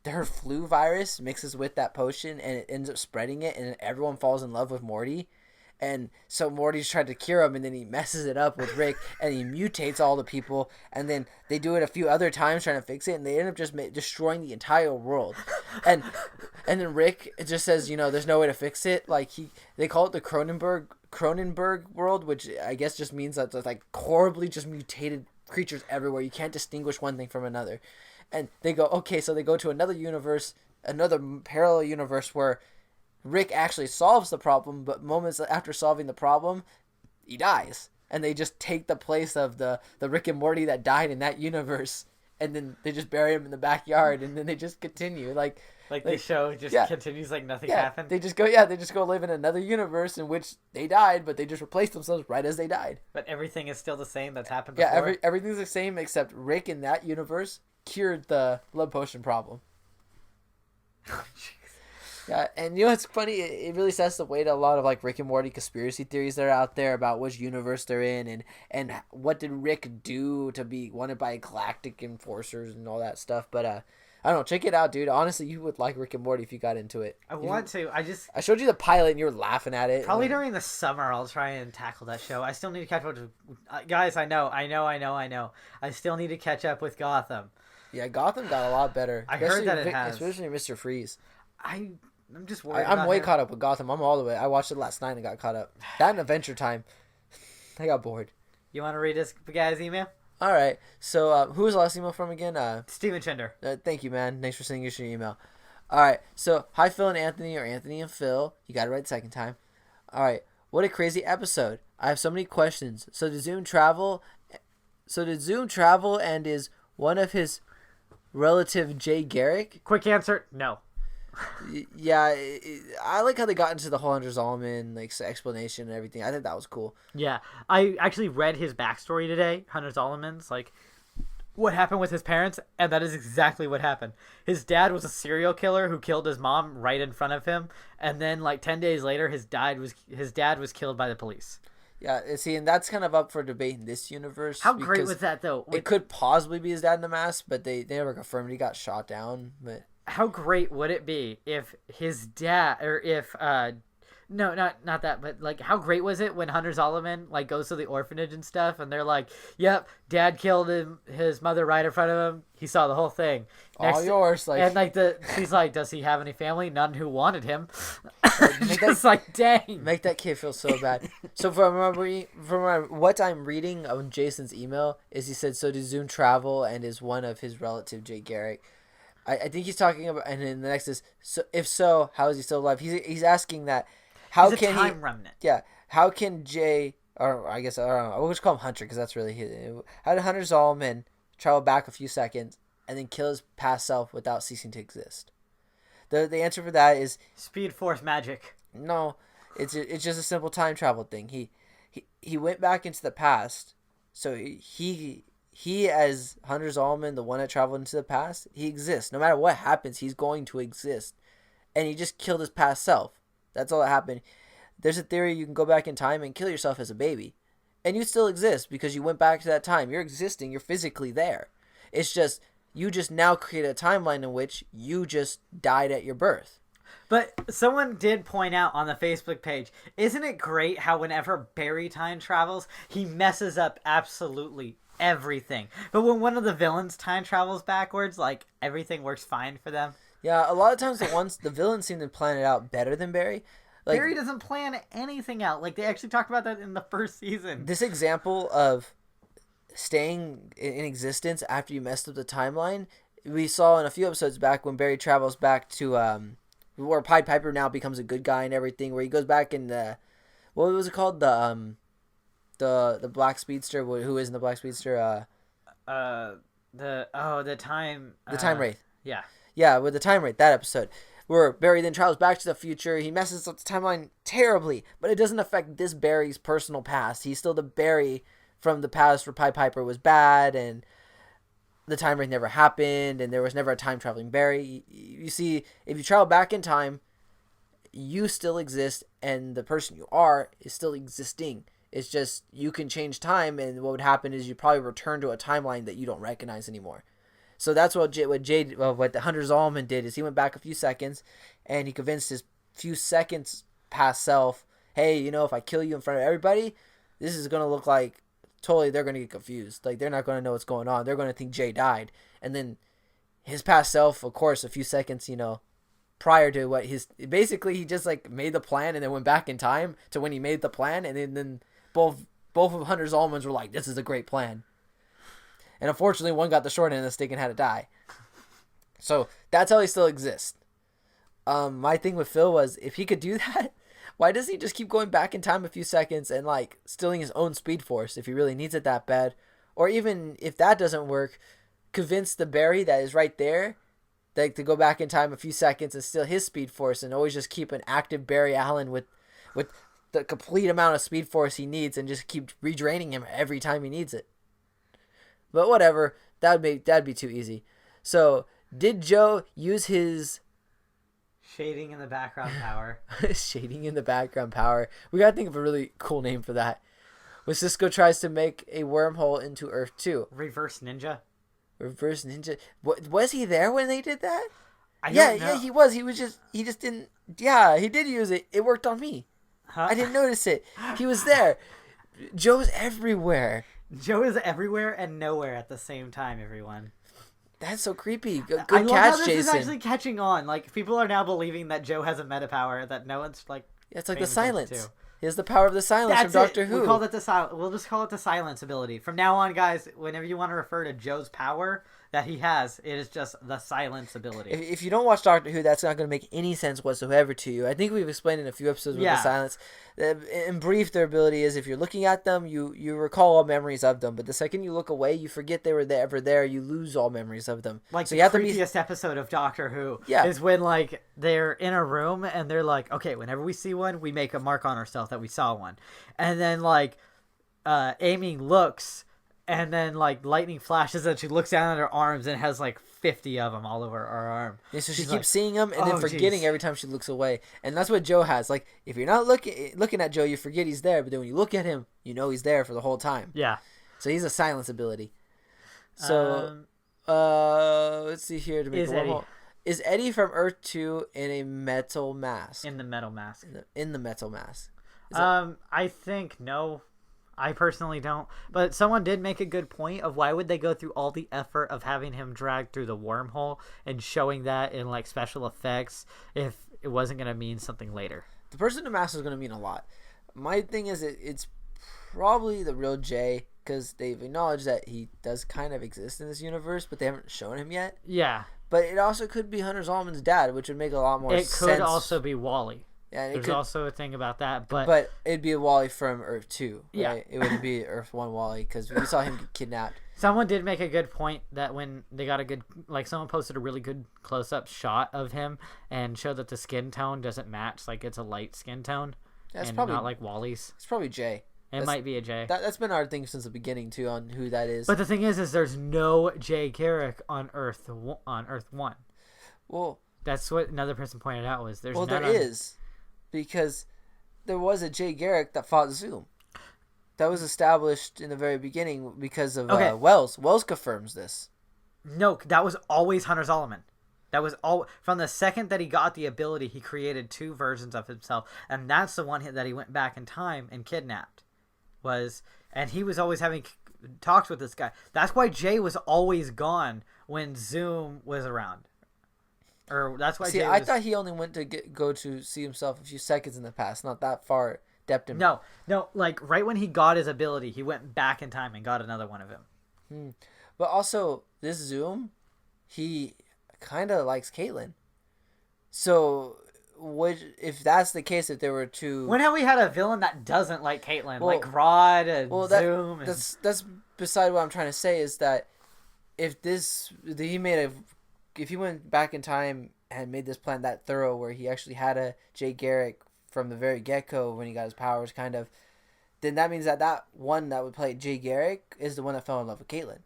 [SPEAKER 2] her flu virus mixes with that potion, and it ends up spreading it, and everyone falls in love with Morty. And so Morty's tried to cure him, and then he messes it up with Rick, and he mutates all the people, and then they do it a few other times trying to fix it, and they end up just destroying the entire world. And then Rick just says, there's no way to fix it. Like they call it the Cronenberg world, which I guess just means that there's like horribly just mutated creatures everywhere. You can't distinguish one thing from another. And they go, okay, so they go to another universe, another parallel universe where Rick actually solves the problem, but moments after solving the problem, he dies. And they just take the place of the Rick and Morty that died in that universe, and then they just bury him in the backyard, and then they just continue. Like
[SPEAKER 3] the show just continues like nothing happened?
[SPEAKER 2] They just go live in another universe in which they died, but they just replaced themselves right as they died.
[SPEAKER 3] But everything is still the same that's happened before?
[SPEAKER 2] Yeah, everything's the same except Rick in that universe cured the love potion problem. Yeah, and it's funny, it really sets the way to a lot of like Rick and Morty conspiracy theories that are out there about which universe they're in, and what did Rick do to be wanted by galactic enforcers and all that stuff. But I don't know. Check it out, dude. Honestly, you would like Rick and Morty if you got into it.
[SPEAKER 3] I want to.
[SPEAKER 2] I showed you the pilot and you were laughing at it.
[SPEAKER 3] Probably during the summer I'll try and tackle that show. I still need to catch up with guys. I know. I still need to catch up with Gotham.
[SPEAKER 2] Yeah, Gotham got a lot better.
[SPEAKER 3] I heard that it has.
[SPEAKER 2] Especially Mr. Freeze.
[SPEAKER 3] I'm just worried.
[SPEAKER 2] I'm way caught up with Gotham. I'm all the way. I watched it last night and got caught up. That and Adventure Time. I got bored.
[SPEAKER 3] You want to read this guy's email?
[SPEAKER 2] All right. So, who was the last email from again?
[SPEAKER 3] Steven Chinder.
[SPEAKER 2] Thank you, man. Thanks for sending us your email. All right. So, hi, Phil and Anthony, or Anthony and Phil. You got it right the second time. All right. What a crazy episode. I have so many questions. So, did Zoom travel and is one of his relative Jay Garrick?
[SPEAKER 3] Quick answer, no.
[SPEAKER 2] Yeah, I like how they got into the whole Hunter Zolomon explanation and everything. I think that was cool.
[SPEAKER 3] Yeah, I actually read his backstory today, Hunter Zolomon's, what happened with his parents, and that is exactly what happened. His dad was a serial killer who killed his mom right in front of him, and then 10 days later, his dad was killed by the police.
[SPEAKER 2] Yeah, see, and that's kind of up for debate in this universe.
[SPEAKER 3] How great was that, though?
[SPEAKER 2] It could possibly be his dad in the mask, but they never confirmed he got shot down, but...
[SPEAKER 3] How great would it be if his dad, or if, no, not that, but, how great was it when Hunter Zolomon, goes to the orphanage and stuff, and they're like, yep, dad killed his mother right in front of him, he saw the whole thing.
[SPEAKER 2] All yours,
[SPEAKER 3] And, he's like, does he have any family? None who wanted him. Dang.
[SPEAKER 2] Make that kid feel so bad. So from what I'm reading on Jason's email, is he said, so does Zoom travel and is one of his relative, Jay Garrick. I think he's talking about, and then the next is, so if so, how is he still alive? He's asking that, how
[SPEAKER 3] he's
[SPEAKER 2] can
[SPEAKER 3] a time remnant.
[SPEAKER 2] Yeah, how can Jay, or I guess, I don't know, we'll just call him Hunter, because that's really his, how did Hunter Zolomon travel back a few seconds and then kill his past self without ceasing to exist? The answer for that is...
[SPEAKER 3] Speedforce magic.
[SPEAKER 2] No, it's just a simple time travel thing. He went back into the past, so he as Hunter Zolomon, the one that traveled into the past, he exists. No matter what happens, he's going to exist. And he just killed his past self. That's all that happened. There's a theory you can go back in time and kill yourself as a baby. And you still exist because you went back to that time. You're existing. You're physically there. It's just, you just now create a timeline in which you just died at your birth.
[SPEAKER 3] But someone did point out on the Facebook page, isn't it great how whenever Barry time travels, he messes up absolutely everything, but when one of the villains time travels backwards, everything works fine for them.
[SPEAKER 2] Yeah, a lot of times the villains seem to plan it out better than Barry.
[SPEAKER 3] Barry doesn't plan anything out. They actually talked about that in the first season.
[SPEAKER 2] This example of staying in existence after you messed up the timeline, we saw in a few episodes back when Barry travels back to where Pied Piper now becomes a good guy and everything, where he goes back in what was it called, the Black Speedster, who is in the Black Speedster?
[SPEAKER 3] The Time
[SPEAKER 2] Wraith.
[SPEAKER 3] Yeah.
[SPEAKER 2] Yeah, with the Time Wraith, that episode. Where Barry then travels back to the future. He messes up the timeline terribly, but it doesn't affect this Barry's personal past. He's still the Barry from the past where Pied Piper was bad, and the Time Wraith never happened, and there was never a time-traveling Barry. You see, if you travel back in time, you still exist, and the person you are is still existing. It's just you can change time, and what would happen is you probably return to a timeline that you don't recognize anymore. So that's what the Hunter Zolomon did, is he went back a few seconds, and he convinced his few seconds past self, hey, if I kill you in front of everybody, this is going to look like totally they're going to get confused. They're not going to know what's going on. They're going to think Jay died. And then his past self, of course, a few seconds, prior to what basically he just made the plan and then went back in time to when he made the plan, and then both of Hunter Zolomon's were like, this is a great plan. And unfortunately, one got the short end of the stick and had to die. So that's how he still exists. My thing with Phil was, if he could do that, why does he just keep going back in time a few seconds and stealing his own Speed Force if he really needs it that bad? Or even if that doesn't work, convince the Barry that is right there to go back in time a few seconds and steal his Speed Force, and always just keep an active Barry Allen with the complete amount of Speed Force he needs, and just keep redraining him every time he needs it. But whatever, that'd be too easy. So, did Joe use his
[SPEAKER 3] shading in the background power?
[SPEAKER 2] Shading in the background power. We gotta think of a really cool name for that. When Cisco tries to make a wormhole into Earth 2.
[SPEAKER 3] Reverse Ninja.
[SPEAKER 2] Reverse ninja. Was he there when they did that?
[SPEAKER 3] I
[SPEAKER 2] Yeah,
[SPEAKER 3] don't know.
[SPEAKER 2] yeah, he was. He just didn't. Yeah, he did use it. It worked on me.
[SPEAKER 3] Huh?
[SPEAKER 2] I didn't notice it. He was there. Joe's everywhere.
[SPEAKER 3] Joe is everywhere and nowhere at the same time, everyone.
[SPEAKER 2] That's so creepy. Good
[SPEAKER 3] I love
[SPEAKER 2] catch,
[SPEAKER 3] how this
[SPEAKER 2] Jason.
[SPEAKER 3] is actually catching on. Like, people are now believing that Joe has a meta power that no one's, like...
[SPEAKER 2] Yeah, it's like
[SPEAKER 3] paying
[SPEAKER 2] the
[SPEAKER 3] attention
[SPEAKER 2] silence.
[SPEAKER 3] to.
[SPEAKER 2] He has the power of the silence
[SPEAKER 3] That's
[SPEAKER 2] from Doctor
[SPEAKER 3] it.
[SPEAKER 2] Who.
[SPEAKER 3] We'll just call it the silence ability. From now on, guys, whenever you want to refer to Joe's power that he has, it is just the silence ability.
[SPEAKER 2] If you don't watch Doctor Who, that's not going to make any sense whatsoever to you. I think we've explained in a few episodes with the silence. In brief, their ability is if you're looking at them, you recall all memories of them. But the second you look away, you forget they were ever there. You lose all memories of them.
[SPEAKER 3] Like,
[SPEAKER 2] so
[SPEAKER 3] the
[SPEAKER 2] you have
[SPEAKER 3] creepiest episode of Doctor Who
[SPEAKER 2] Yeah.
[SPEAKER 3] is when, like, they're in a room and they're like, okay, whenever we see one, we make a mark on ourselves that we saw one. And then, like, Amy looks, and then, like, lightning flashes and she looks down at her arms and has, like, 50 of them all over her arm.
[SPEAKER 2] Yeah, so she
[SPEAKER 3] She's
[SPEAKER 2] keeps
[SPEAKER 3] like,
[SPEAKER 2] seeing them and then
[SPEAKER 3] "Oh,
[SPEAKER 2] forgetting
[SPEAKER 3] jeez."
[SPEAKER 2] every time she looks away. And that's what Joe has. Like, if you're not looking at Joe, you forget he's there. But then when you look at him, you know he's there for the whole time.
[SPEAKER 3] Yeah.
[SPEAKER 2] So he's a silence ability. So, let's see here. To make
[SPEAKER 3] Is
[SPEAKER 2] a wormhole. Is Eddie from Earth 2 in a metal mask?
[SPEAKER 3] In the metal mask.
[SPEAKER 2] In the metal mask.
[SPEAKER 3] I think no. I personally don't. But someone did make a good point of why would they go through all the effort of having him dragged through the wormhole and showing that in, like, special effects if it wasn't going to mean something later.
[SPEAKER 2] The person in the mask is going to mean a lot. My thing is it's probably the real Jay because they've acknowledged that he does kind of exist in this universe, but they haven't shown him yet.
[SPEAKER 3] Yeah.
[SPEAKER 2] But it also could be Hunter Zolman's dad, which would make a lot more
[SPEAKER 3] It
[SPEAKER 2] sense.
[SPEAKER 3] could also be Wally.
[SPEAKER 2] Yeah,
[SPEAKER 3] There's also a thing about that,
[SPEAKER 2] but it'd be a Wally from Earth 2, right?
[SPEAKER 3] Yeah.
[SPEAKER 2] It wouldn't be Earth 1 Wally because we saw him get kidnapped.
[SPEAKER 3] someone did make a good point that when they got a good, like, someone posted a really good close-up shot of him and showed that the skin tone doesn't match, like, it's a light skin tone.
[SPEAKER 2] That's
[SPEAKER 3] and
[SPEAKER 2] probably
[SPEAKER 3] not like Wally's.
[SPEAKER 2] It's probably Jay.
[SPEAKER 3] It might be a Jay.
[SPEAKER 2] That's been our thing since the beginning too on who that is.
[SPEAKER 3] But the thing is there's no Jay Garrick on Earth 1.
[SPEAKER 2] Well,
[SPEAKER 3] That's what another person pointed out was there's
[SPEAKER 2] well,
[SPEAKER 3] none
[SPEAKER 2] there
[SPEAKER 3] on-
[SPEAKER 2] is, because there was a Jay Garrick that fought Zoom. That was established in the very beginning because of
[SPEAKER 3] Okay.
[SPEAKER 2] Wells. Wells confirms this.
[SPEAKER 3] No, that was always Hunter Zolomon. That was all from the second that he got the ability. He created two versions of himself, and that's the one that he went back in time and kidnapped. And he was always having talks with this guy. That's why Jay was always gone when Zoom was around. Or that's why.
[SPEAKER 2] See,
[SPEAKER 3] Jay
[SPEAKER 2] I
[SPEAKER 3] was...
[SPEAKER 2] thought he only went to go to see himself a few seconds in the past, not that far depth in.
[SPEAKER 3] No, like right when he got his ability, he went back in time and got another one of him.
[SPEAKER 2] But also, this Zoom, he kind of likes Caitlyn. So, if that's the case, if there were two...
[SPEAKER 3] When have we had a villain that doesn't like Caitlyn?
[SPEAKER 2] Well-
[SPEAKER 3] like Rod and Zoom?
[SPEAKER 2] That's beside what I'm trying to say is that if he went back in time and made this plan that thorough where he actually had a Jay Garrick from the very get-go when he got his powers kind of, then that means that one that would play Jay Garrick is the one that fell in love with Caitlyn.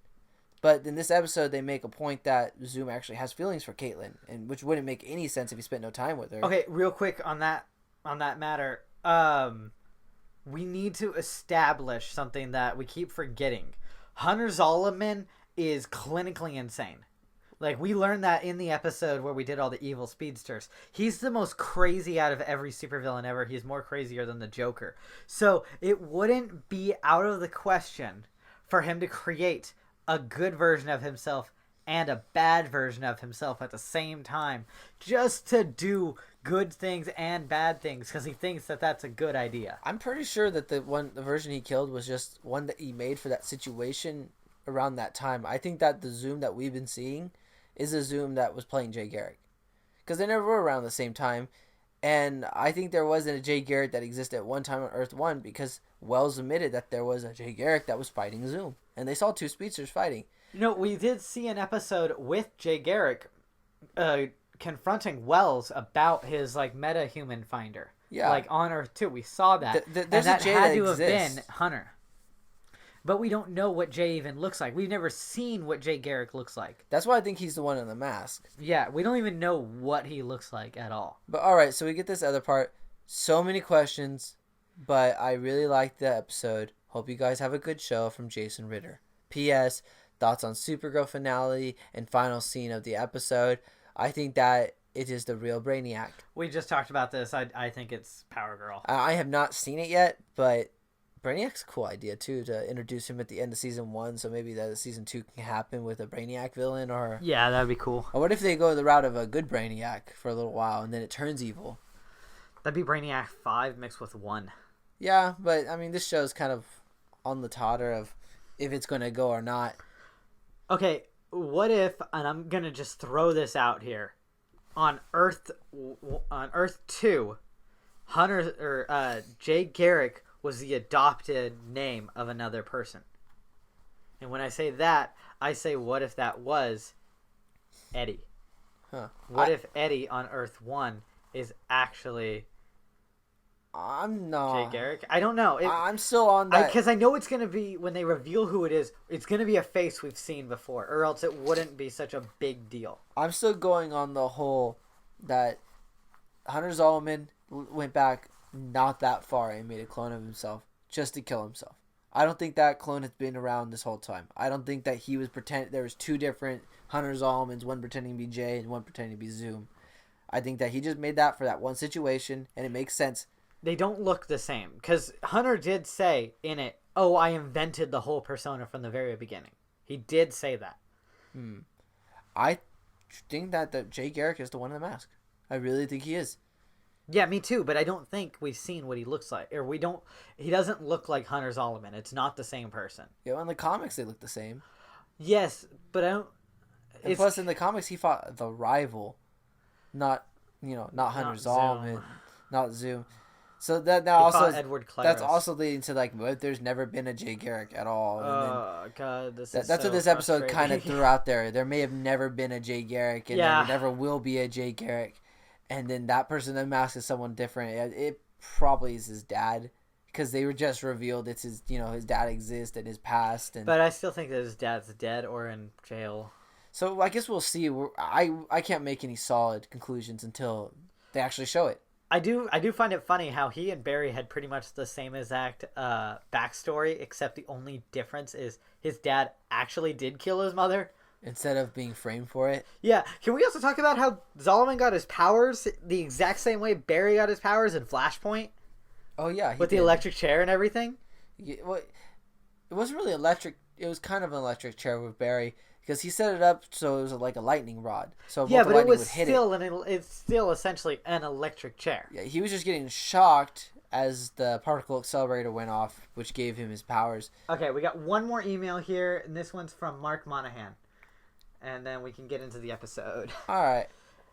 [SPEAKER 2] But in this episode, they make a point that Zoom actually has feelings for Caitlyn, and which wouldn't make any sense if he spent no time with her.
[SPEAKER 3] Okay, real quick on that matter. We need to establish something that we keep forgetting. Hunter Zolomon is clinically insane. Like, we learned that in the episode where we did all the evil speedsters. He's the most crazy out of every supervillain ever. He's more crazier than the Joker. So it wouldn't be out of the question for him to create a good version of himself and a bad version of himself at the same time, just to do good things and bad things because he thinks that that's a good idea.
[SPEAKER 2] I'm pretty sure that the version he killed was just one that he made for that situation around that time. I think that the Zoom that we've been seeing is a Zoom that was playing Jay Garrick, because they never were around the same time. And I think there wasn't a Jay Garrick that existed at one time on Earth 1 because Wells admitted that there was a Jay Garrick that was fighting Zoom. And they saw two speedsters fighting.
[SPEAKER 3] You know, we did see an episode with Jay Garrick confronting Wells about his, like, meta-human finder.
[SPEAKER 2] Yeah.
[SPEAKER 3] Like, on Earth 2. We saw that.
[SPEAKER 2] There's
[SPEAKER 3] and that
[SPEAKER 2] a Jay
[SPEAKER 3] had
[SPEAKER 2] that
[SPEAKER 3] to have
[SPEAKER 2] exists.
[SPEAKER 3] been Hunter. But we don't know what Jay even looks like. We've never seen what Jay Garrick looks like.
[SPEAKER 2] That's why I think he's the one in the mask.
[SPEAKER 3] Yeah, we don't even know what he looks like at all.
[SPEAKER 2] But alright, so we get this other part. So many questions, but I really liked the episode. Hope you guys have a good show from Jason Ritter. P.S. thoughts on Supergirl finale and final scene of the episode. I think that it is the real Brainiac.
[SPEAKER 3] We just talked about this. I think it's Power Girl.
[SPEAKER 2] I have not seen it yet, but Brainiac's a cool idea too to introduce him at the end of season 1, so maybe that season 2 can happen with a Brainiac villain, or
[SPEAKER 3] Yeah, that would be cool.
[SPEAKER 2] what if they go the route of a good Brainiac for a little while and then it turns evil?
[SPEAKER 3] That'd be Brainiac 5 mixed with 1.
[SPEAKER 2] Yeah, but I mean, this show's kind of on the totter of if it's going to go or not.
[SPEAKER 3] Okay, what if, and I'm going to just throw this out here, on Earth 2, Jay Garrick was the adopted name of another person. And when I say that, I say, what if that was Eddie?
[SPEAKER 2] Huh.
[SPEAKER 3] What if Eddie on Earth 1 is actually
[SPEAKER 2] I'm not.
[SPEAKER 3] Jay Garrick? I don't know.
[SPEAKER 2] I'm still on that.
[SPEAKER 3] Because I know it's going to be, when they reveal who it is, it's going to be a face we've seen before, or else it wouldn't be such a big deal.
[SPEAKER 2] I'm still going on the whole that Hunter Zolomon went back not that far and made a clone of himself just to kill himself. I don't think that clone has been around this whole time. I don't think that he was there was two different Hunter Zolomons, one pretending to be Jay and one pretending to be Zoom. I think that he just made that for that one situation, and it makes sense.
[SPEAKER 3] They don't look the same, because Hunter did say in it, "Oh, I invented the whole persona from the very beginning." He did say that.
[SPEAKER 2] I think that Jay Garrick is the one in the mask. I really think he is.
[SPEAKER 3] Yeah, me too, but I don't think we've seen what he looks like. Or he doesn't look like Hunter Zolomon. It's not the same person.
[SPEAKER 2] Yeah, in the comics they look the same.
[SPEAKER 3] Yes, but I don't...
[SPEAKER 2] And plus in the comics he fought the rival, not Hunter Zolomon,
[SPEAKER 3] Zoom.
[SPEAKER 2] not Zoom. So that now also
[SPEAKER 3] Edward Claris.
[SPEAKER 2] that's also leading to like what if there's never been a Jay Garrick at all.
[SPEAKER 3] Oh god, that's
[SPEAKER 2] what this episode kind of threw out there. There may have never been a Jay Garrick, and there never will be a Jay Garrick. And then that person in the mask is someone different. It probably is his dad, because they were just revealed it's his. His dad exists in his past.
[SPEAKER 3] But I still think that his dad's dead or in jail.
[SPEAKER 2] So I guess we'll see. I can't make any solid conclusions until they actually show it.
[SPEAKER 3] I do find it funny how he and Barry had pretty much the same exact backstory, except the only difference is his dad actually did kill his mother.
[SPEAKER 2] Instead of being framed for it.
[SPEAKER 3] Yeah. Can we also talk about how Zolomon got his powers the exact same way Barry got his powers in Flashpoint?
[SPEAKER 2] Oh, yeah.
[SPEAKER 3] With the electric chair and everything?
[SPEAKER 2] Yeah, well, it wasn't really electric. It was kind of an electric chair with Barry, because he set it up so it was like a lightning rod. So
[SPEAKER 3] yeah, but it was
[SPEAKER 2] still
[SPEAKER 3] it's still essentially an electric chair.
[SPEAKER 2] Yeah, he was just getting shocked as the particle accelerator went off, which gave him his powers.
[SPEAKER 3] Okay, we got one more email here, and this one's from Mark Monahan. And then we can get into the episode.
[SPEAKER 2] All right.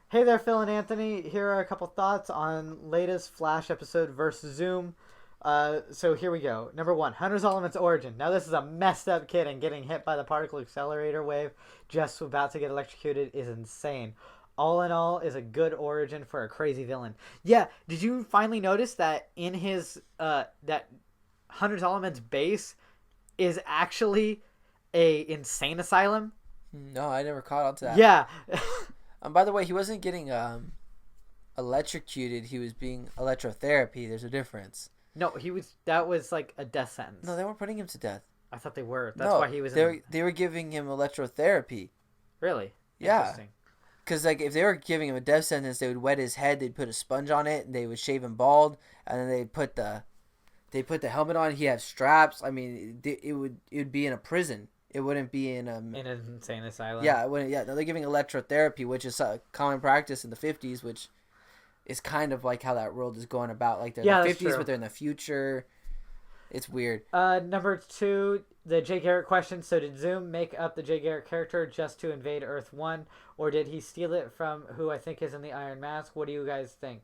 [SPEAKER 3] Hey there, Phil and Anthony. Here are a couple thoughts on latest Flash episode versus Zoom. So here we go. Number 1, Hunter Zolomon's origin. Now this is a messed up kid, and getting hit by the particle accelerator wave just about to get electrocuted is insane. All in all, is a good origin for a crazy villain. Yeah, did you finally notice that in his that Hunter Zolomon's base is actually a insane asylum?
[SPEAKER 2] No, I never caught on to that.
[SPEAKER 3] Yeah.
[SPEAKER 2] By the way, he wasn't getting electrocuted. He was being electrotherapy. There's a difference.
[SPEAKER 3] No, that was like a death sentence.
[SPEAKER 2] No, they weren't putting him to death.
[SPEAKER 3] I thought they were. That's why he was
[SPEAKER 2] They were giving him electrotherapy.
[SPEAKER 3] Really?
[SPEAKER 2] Yeah.
[SPEAKER 3] Interesting.
[SPEAKER 2] Because like if they were giving him a death sentence, they would wet his head. They'd put a sponge on it, and they would shave him bald, and then they'd put the helmet on. He'd have straps. I mean, it would be in a prison. It wouldn't be in an
[SPEAKER 3] insane asylum.
[SPEAKER 2] Yeah, it wouldn't. Yeah, no, they're giving electrotherapy, which is a common practice in the 50s, which is kind of like how that world is going about. Like they're in the 50s, but they're in the future. It's weird.
[SPEAKER 3] Number 2, the Jay Garrick question. So did Zoom make up the Jay Garrick character just to invade Earth 1, or did he steal it from who I think is in the Iron Mask? What do you guys think?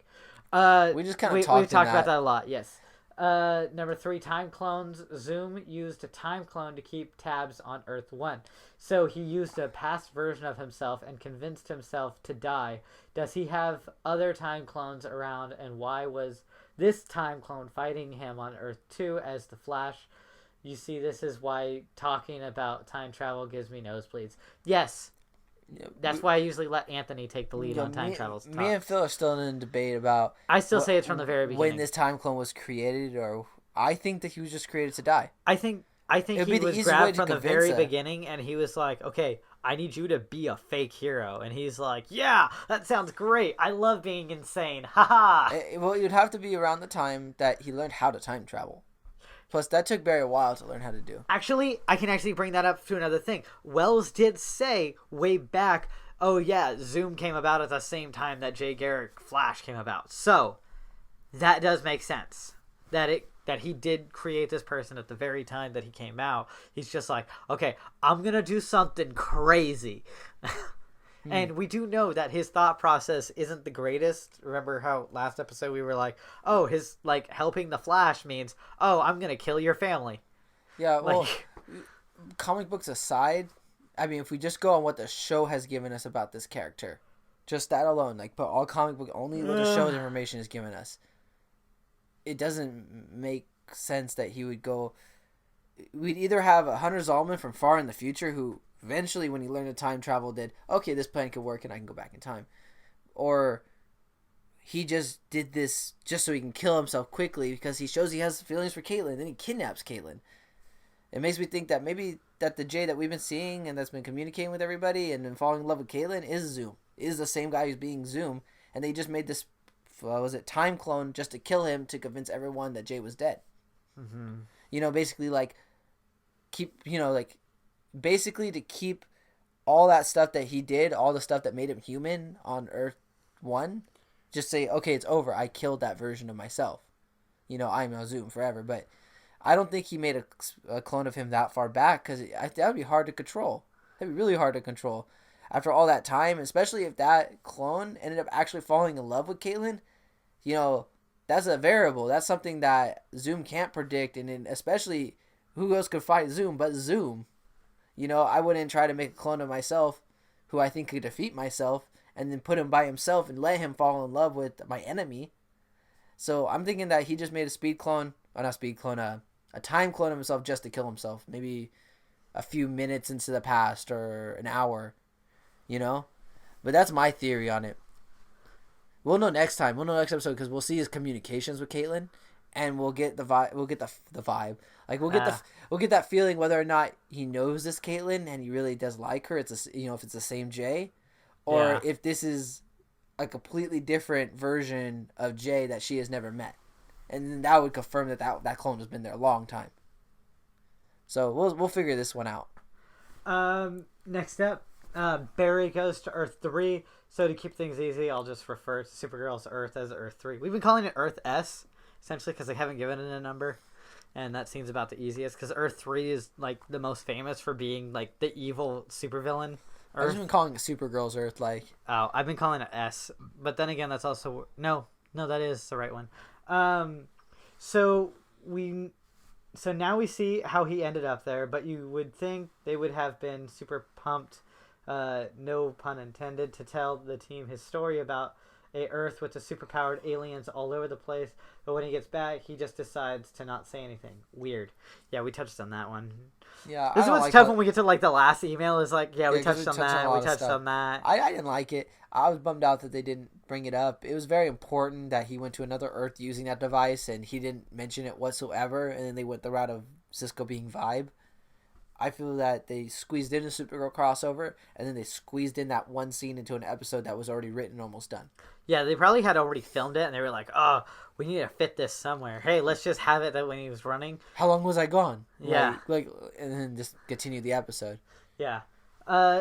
[SPEAKER 2] We just kind of
[SPEAKER 3] we've talked about that a lot. Yes. Number 3, time clones. Zoom used a time clone to keep tabs on Earth 1. So he used a past version of himself and convinced himself to die. Does he have other time clones around, and why was this time clone fighting him on Earth 2 as the Flash? You see, this is why talking about time travel gives me nosebleeds. Yes. That's why I usually let Anthony take the lead on time travel.
[SPEAKER 2] Me and Phil are still in a debate about...
[SPEAKER 3] I still say it's from the very beginning.
[SPEAKER 2] When this time clone was created, or... I think that he was just created to die.
[SPEAKER 3] I think I think
[SPEAKER 2] It'd
[SPEAKER 3] he
[SPEAKER 2] be the
[SPEAKER 3] was
[SPEAKER 2] easiest way
[SPEAKER 3] grabbed
[SPEAKER 2] to
[SPEAKER 3] from the
[SPEAKER 2] convince
[SPEAKER 3] very
[SPEAKER 2] her.
[SPEAKER 3] beginning, and he was like, "Okay, I need you to be a fake hero," and he's like, "Yeah, that sounds great. I love being insane. Haha."
[SPEAKER 2] Well, you'd have to be around the time that he learned how to time travel. Plus, that took Barry a while to learn how to do.
[SPEAKER 3] Actually, I can actually bring that up to another thing. Wells did say way back, "Oh yeah, Zoom came about at the same time that Jay Garrick Flash came about." So that does make sense. That he did create this person at the very time that he came out. He's just like, okay, I'm gonna do something crazy. And we do know that his thought process isn't the greatest. Remember how last episode we were like, oh, his like helping the Flash means, oh, I'm gonna kill your family.
[SPEAKER 2] Yeah, well,
[SPEAKER 3] Like,
[SPEAKER 2] comic books aside, I mean, if we just go on what the show has given us about this character, just that alone, like, but all comic book, only what the show's information is given us, it doesn't make sense that he would go. We'd either have a Hunter Zolman from far in the future who eventually, when he learned to time travel, did, okay, this plan could work and I can go back in time. Or he just did this just so he can kill himself quickly because he shows he has feelings for Caitlyn, then he kidnaps Caitlyn. It makes me think that maybe that the Jay that we've been seeing and that's been communicating with everybody and been falling in love with Caitlyn is Zoom. Is the same guy who's being Zoom. And they just made this, was it time clone just to kill him to convince everyone that Jay was dead.
[SPEAKER 3] mm-hmm.
[SPEAKER 2] You know, basically like basically to keep all that stuff that he did, all the stuff that made him human on Earth 1, just say, okay, it's over. I killed that version of myself. You know, I'm now Zoom forever. But I don't think he made a clone of him that far back because that would be hard to control. That'd be really hard to control. After all that time, especially if that clone ended up actually falling in love with Caitlyn, you know, that's a variable. That's something that Zoom can't predict. And then especially, who else could fight Zoom but Zoom? You know, I wouldn't try to make a clone of myself who I think could defeat myself and then put him by himself and let him fall in love with my enemy. So I'm thinking that he just made a speed clone, or not speed clone, a time clone of himself just to kill himself. Maybe a few minutes into the past or an hour, you know? But that's my theory on it. We'll know next time. We'll know next episode because we'll see his communications with Caitlyn, and we'll get the vibe. We'll get the vibe. Like we'll get that feeling whether or not he knows this Caitlyn and he really does like her. It's if it's the same Jay, or if this is a completely different version of Jay that she has never met, and then that would confirm that clone has been there a long time. So we'll figure this one out.
[SPEAKER 3] Next up, Barry goes to Earth 3. So to keep things easy, I'll just refer to Supergirl's Earth as Earth 3. We've been calling it Earth S, essentially, because they haven't given it a number. And that seems about the easiest, because Earth 3 is, like, the most famous for being, like, the evil supervillain.
[SPEAKER 2] I've just been calling it Supergirl's Earth, like.
[SPEAKER 3] Oh, I've been calling it S. But then again, that's also... No, that is the right one. So now we see how he ended up there, but you would think they would have been super pumped, no pun intended, to tell the team his story about a Earth with the superpowered aliens all over the place. But when he gets back, he just decides to not say anything. Weird. Yeah, we touched on that one.
[SPEAKER 2] Yeah,
[SPEAKER 3] this is what's tough when we get to like the last email. Is like, yeah, we touched on that. We touched on that.
[SPEAKER 2] I didn't like it. I was bummed out that they didn't bring it up. It was very important that he went to another Earth using that device, and he didn't mention it whatsoever. And then they went the route of Cisco being Vibe. I feel that they squeezed in a Supergirl crossover, and then they squeezed in that one scene into an episode that was already written, almost done.
[SPEAKER 3] Yeah, they probably had already filmed it, and they were like, "Oh, we need to fit this somewhere. Hey, let's just have it that when he was running."
[SPEAKER 2] How long was I gone?
[SPEAKER 3] Yeah,
[SPEAKER 2] and then just continue the episode.
[SPEAKER 3] Yeah,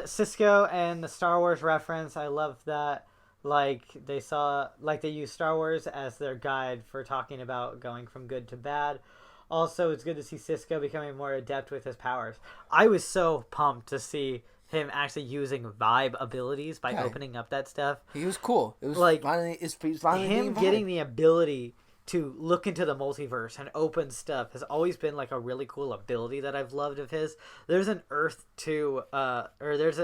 [SPEAKER 3] Cisco and the Star Wars reference. I love that. Like they used Star Wars as their guide for talking about going from good to bad. Also, it's good to see Cisco becoming more adept with his powers. I was so pumped to see him actually using vibe abilities by opening up that stuff.
[SPEAKER 2] He was cool. It was
[SPEAKER 3] like
[SPEAKER 2] finally
[SPEAKER 3] him getting the ability to look into the multiverse and open stuff has always been like a really cool ability that I've loved of his. There's an Earth 2, there's